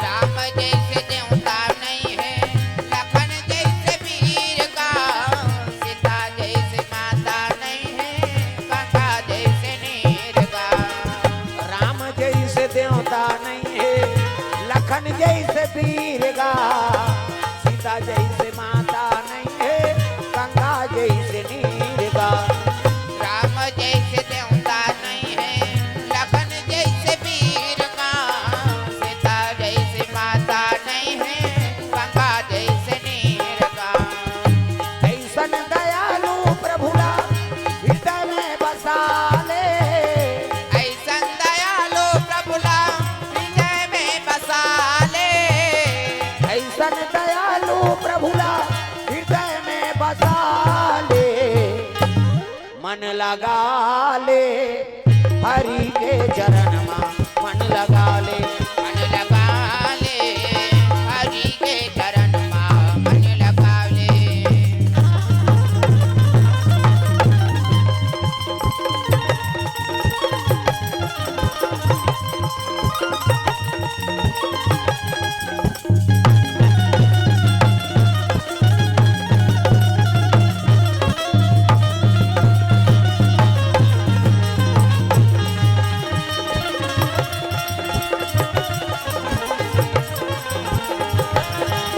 राम जैसे देवता नहीं है लखन जैसे वीर का सीता जैसे माता नहीं है गंगा जैसे नीर का राम जैसे देवता नहीं है लखन जैसे वीर गा सीता जैसे माता नहीं है गंगा जैसे नीर गा राम जैसे देवता नहीं है लखन जैसे वीर का सीता जैसे माता नहीं है गंगा जैसे नीर का ऐसन दयालु प्रभुला हृदय में बसा ले ऐसन दयालु प्रभुला हृदय में बसा ले ऐसन दयालु प्रभुला हृदय में बसा ले मन लगा ले हरि के चरण में मन लगा ले मन लगा ले हरि के चरण में मन लगा ले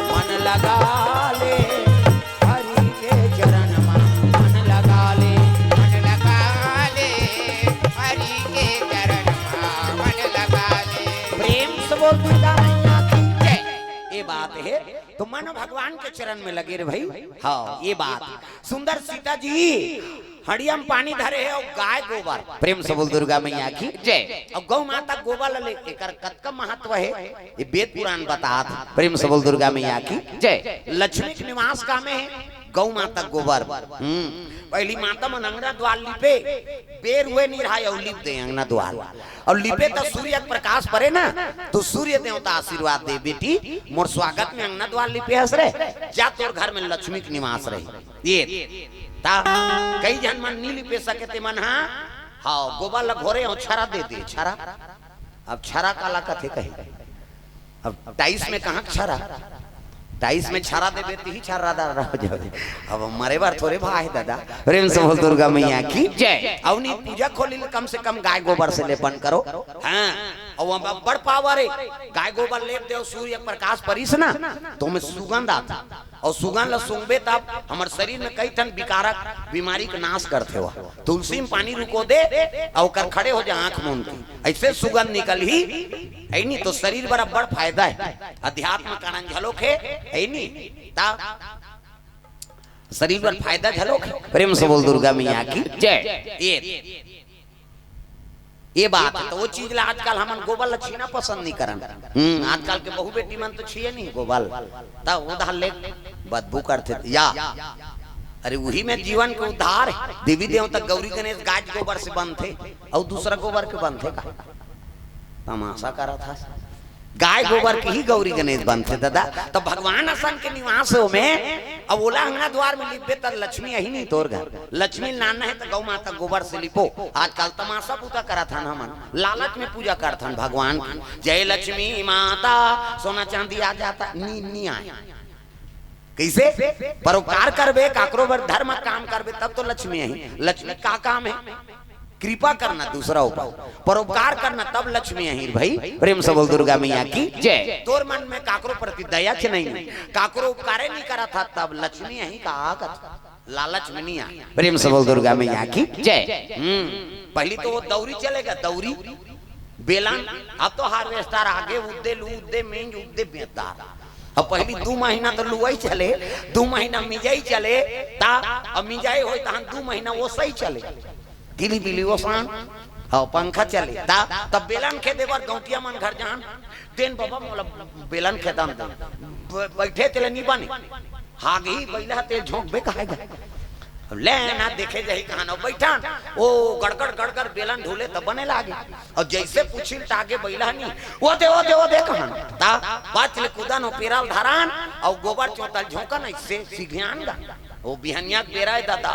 मन लगा ले हरि के चरण में मन लगा ले मन लगा ले हरि के चरण में मन लगा ले प्रेम से बोल दुर्गा मैया की जय। ये बात है तो मन भगवान के चरण में लगे रे भाई हाँ ये बात सुंदर सीता जी हड़िया में पानी धरे है और गाय गोबर प्रेम से बोल दुर्गा मैया की जय। और गौ माता गोबर ले एकर कतका महत्व है ये वेद पुराण बतात प्रेम से बोल दुर्गा मैया की जय। लक्ष्मी के निवास का में है गौ माता गोबर पहली माता मन अंगना द्वार लिपे बेर हुए निराय और लिप दे अंगना द्वार और लिपे तो सूर्य के प्रकाश पड़े ना तो सूर्य देवता आशीर्वाद दे बेटी मोर स्वागत में अंगना द्वार लिपे हंस रहे जा तोर घर में लक्ष्मी के निवास रही ये ता कई जन मन नी लिपे सके ते मन हाँ गोबर लग घोरे और छरा दे दे छरा अब छरा काला कथे कही अब 22 में कहाँ छरा 22 में छरा दे बेती ही छरा रह जाओ अब हमारे बार थोड़े भाई दादा प्रेम से बोल दुर्गा मैया की जय। अवनी पूजा खोली कम से कम गाय गोबर से लेपन करो हाँ और वहां बड़ पावर है। गाय गोबर लेप दे सूर्य प्रकाश परिस ना तो में सुगंध आता और सुगंध ल सुंबे तब हमार शरीर में कई ठन विकारक बीमारी का नाश करते हो। तुलसी में पानी रुको दे और कर खड़े हो जा आंख मूंद के ऐसे सुगंध निकल ही है नहीं तो शरीर बड़ा बड़ फायदा है। अध्यात्म कारण झलोक है नहीं ता शरीर पर फायदा झलोक है। प्रेम से बोल दुर्गा मैया की जय। ये बात है तो वो चीज ला आजकल हमन गोबर छीना पसंद नहीं करन। आजकल के बहु बेटी मन तो छिए नहीं गोबर तब उधार ले बदबू करते या अरे वही में जीवन के उद्धार है। देवी देवता गौरी गणेश गाय गोबर से बनते और दूसरा गोबर के बनते का तमाशा करा था। गाय गोबर के ही गौरी गणेश बनते दादा। तो भगवान असन के निवासों में अब ओला अंगना द्वार में लिपे तो लक्ष्मी यही नहीं तोर घर लक्ष्मी लाना है तो गौ माता गोबर से लिपो। आजकल तमाशा पूजा करा था ना मन लालच में पूजा करता भगवान की जय लक्ष्मी माता सोना चांदी आ जाता नी आए कैसे परोपकार करबे काकरो बर धर्म काम करबे तब तो लक्ष्मी है। लक्ष्मी का काम है कृपा करना दूसरा ऊपर परोपकार करना तब लक्ष्मी है भाई। प्रेम से बोल दुर्गा मैया की जय। तोर मन में काकरो प्रति दया छ नहीं काकरो उपकार नहीं करा था तब लक्ष्मी यही का लालच में नहीं आ। प्रेम से बोल दुर्गा मैया की जय। पहली तो वो दौरी चलेगा दौरी बेलन अब तो हार्वेस्टर आगे उद्दे लू उद्दे मेंज उद्दे बेदार। अब पहली 2 महीना तो लुआई चले 2 महीना मिजाई चले ता अब मिजाई होई ता 2 महीना वो सही चले गिली बिली वो सान और पंखा चले ता तब बेलन खे देवर गौटिया मन घर जान तेन बाबा मोला बेलन खे दाम दे बैठे चले नहीं बने हागी बैला तेल झोंक बे कहागा ले ना देखे जही कहां बैठा ओ गड़गड़ गड़गड़ बेलन ढोले तब बने लागे और जैसे पूछिल तागे बैला नहीं वो दे कहां ता बात ले कुदा नो पेराल धरान और गोबर चोतल झोंका नहीं से सिघियान गा वो बिहनिया बेरा दादा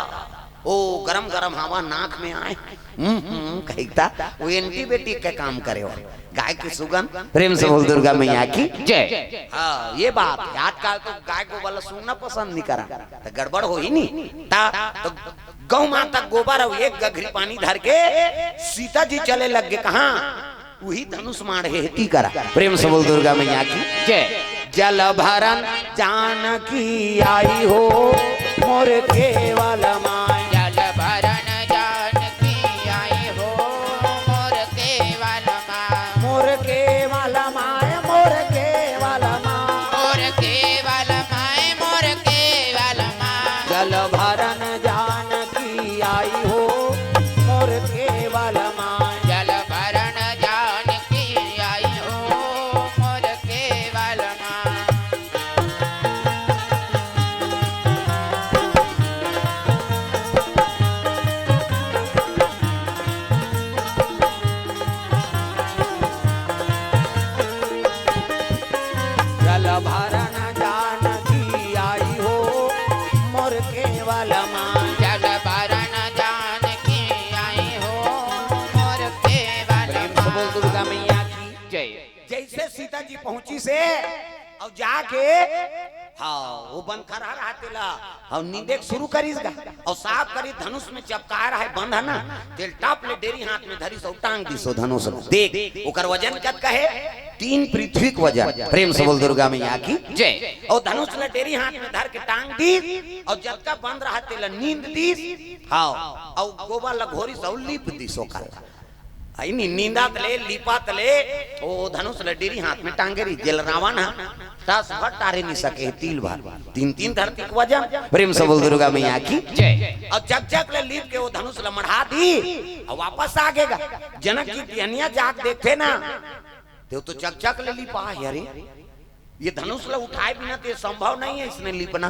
ओ गरम गरम हवा नाक में आए कहता वो एंटीबायोटिक का काम करे हो गाय की सुगंध। प्रेम से बोल दुर्गा मैया की जय। हाँ ये बात आजकल तो गाय को वाला सुनना पसंद नहीं करा तो गड़बड़ हो ही नहीं ता तो गौ माता गोबर और एक गघरी पानी धर के सीता जी चले लग गए कहा वही धनुष मार हेती करा। प्रेम से बोल दुर्गा मैया की जय। जल भरन जानकी आई हो मोर केवल माय जल भरन जानकी आई हो मोर केवल माय मोर केवल माय मोर केवल माय मोर केवल माय मोर केवल माय जल भरन जानकी आई हो मोर केवल माय जल भरन जानकी आई हो मोर केवल माय जल भरन जानकी आई हो मोर केवल माय जल भरन जानकी आई हो मोर केवल प्रेम से बोल दुर्गा मैया की जय। जैसे सीता जी पहुंची से और जाके हाँ वो बंद करा रहा तेला और नींदे शुरू करीसगा और साफ करी धनुष में चपका रहा है बंद है ना तेल टाप ले डेरी हाथ में धरी सो टांग दी सो धनुष देख ओकर वजन कद कहे 3 पृथ्वी के वजन। प्रेम से बोल दुर्गा मैया की जय। और धनुष ले डेरी हाथ में धर के टांग दी और जब का बंद रहा तेला नींद दी हाँ और गोबर लगोरी सो लीप दी सो कल आई नी नींदा तले लीपा तले ओ धनुष लडीरी हाथ में टांगेरी जेल रावण दस भट तारे नहीं सके तिल भर 3 धरती के वजन। प्रेम से बोल दुर्गा मैया की जय। और जग ले लीप के वो धनुष ल मढ़ा दी और वापस आगेगा जनक की बिहनिया जाग देखते ना तो चक ले लीपा अरे ये धनुष ल उठाए बिना तो संभव नहीं है इसने लिपना।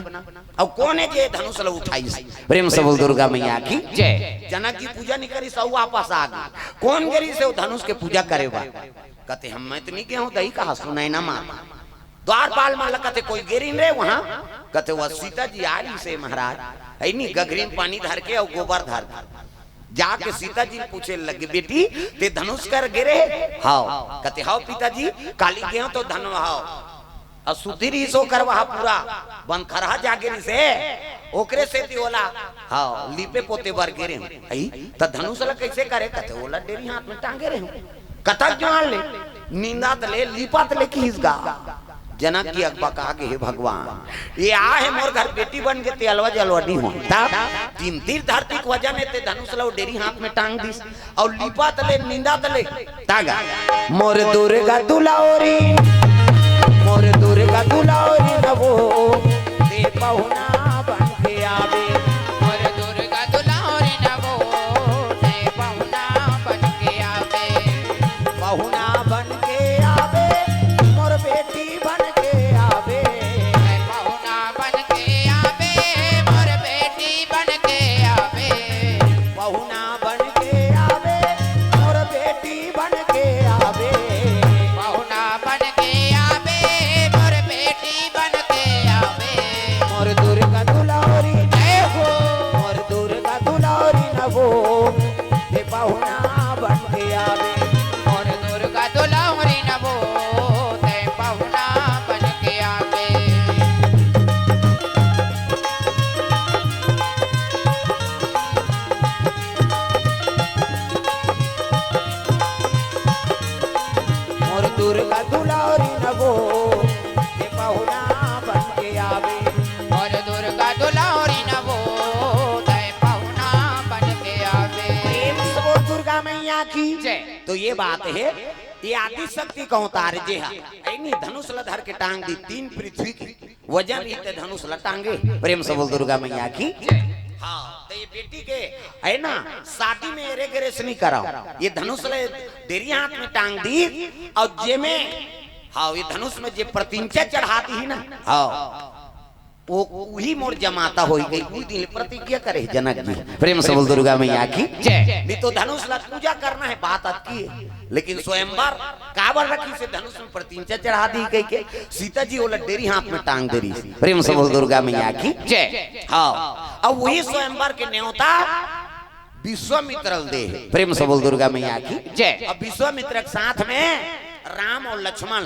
अब कौन है ये धनुष ल उठाई? प्रेम से बोल दुर्गा मैया की जय। जनक की पूजा नहीं करी सब वापस आ गई। कौन गिरी से वो धनुष के पूजा करे बा? कहते हम मैं तो नहीं गया हूँ दही कहा सुनाई ना मार द्वारपाल माला कहते कोई गिरी रे वहाँ कहते वह सीता जी आ रही से महाराज ऐनी गगरी में पानी धर के और गोबर धर जाके सीता जी पूछे लगे बेटी ते धनुष कर गिरे? हाओ कहते हाओ पिताजी काली गए तो धनु हाओ असुधीर ही सो कर वहा पूरा बन खरहा जागिरी से ओकरे से ती ओला हाँ लीपे पोते बर गिरे आई त धनुष ला कैसे करे कहते ओला डेरी हाथ में टांगे रहे कथक ज्वान ले नींदात ले लीपात ले खींचगा। जनक की अकबा कहा कि हे भगवान ये आ है मोर घर बेटी बन के ते अलवा जलवा नहीं हो तब तीन तीर धरती के वजन है ते धनुष लो डेरी हाथ में टांग दिस और लीपात ले नींदात ले तागा मोर दुर्गा दुलारी नवो ते पहुना बन के आवे मोर दुर्गा दुलारी नवो ते पहुना बन के आवे पहुना बन के आवे मोर बेटी बन के आवे पहुना बन के आवे मोर बेटी बन के आवे पहुना बन के आवे मोर बेटी बन के आवे पहुना बन के आवे मोर बेटी बन के आवे मोर दुर्गा दुलारी जय हो मोर दुर्गा दुलारी नवो ते पहुना बन के आवे मोर दुर्गा दुलारी नवो ते पहुना बन के आवे मोर दुर्गा दुलारी नवो ते पहुना बन के आवे मोर दुर्गा दुलारी नवो ते पहुना बन के आवे प्रेम से बोल दुर्गा मैया की जय। तो ये बात है ये आदि शक्ति का अवतार जे है ऐनी धनुष ल धर के टांग दी तीन पृथ्वी की वजन ही ते धनुष ल टांगे प्रेम से बोल दुर्गा मैया की हाँ तो ये बेटी के है ना शादी में एरे गरेस नहीं कराओ ये धनुष ले देरी हाथ में टांग दी और जे में हाँ ये धनुष में जे प्रतिंचा चढ़ाती ही ना हाँ वो वही मोर जमाता हो गई उस दिन प्रतिज्ञा करे जनक जी प्रेम से बोल दुर्गा मैया की जय। नहीं तो धनुष ला पूजा करना है बात अटकी है लेकिन स्वयंवर काबर रखी से धनुष में प्रतिंचा चढ़ा दी गई के सीता जी वो डेरी हाथ में टांग दे रही प्रेम से बोल दुर्गा मैया की जय। हाँ अब वही स्वयंवर के न्योता विश्वामित्र दे प्रेम से बोल दुर्गा मैया की जय। अब विश्वामित्र के साथ में राम और लक्ष्मण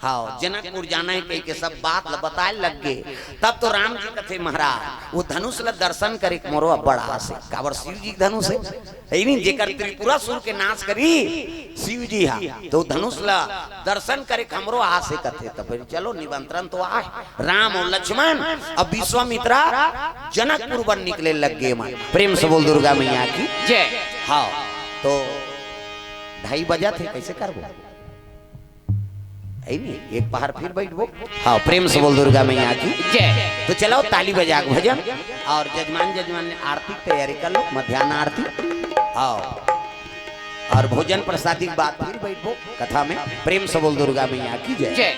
हाँ जनकपुर जाना है कहीं के सब बात बताए लग गए तब तो राम जी कथे महाराज वो धनुष ला दर्शन करे मोरो बड़ा से काबर शिव जी धनुष है नहीं जेकर त्रिपुरा सुर के नाश करी शिव जी हा तो धनुष ला दर्शन करे हमरो आसे कथे तो फिर चलो निमंत्रण तो आए राम और लक्ष्मण अब विश्वामित्रा जनकपुर बन निकले लग गए मां प्रेम से बोल दुर्गा मैया की जय। हाँ तो 2:30 बजा थे कैसे करबो है नहीं एक पहाड़ फिर बैठबो हाँ प्रेम से बोल दुर्गा मैया की जय। तो चलो ताली बजा के भजन और जजमान ने आरती की तैयारी कर लो मध्याह्न आरती हाँ और भोजन प्रसादी के बाद फिर बैठबो कथा में प्रेम से बोल दुर्गा मैया की जय। जय।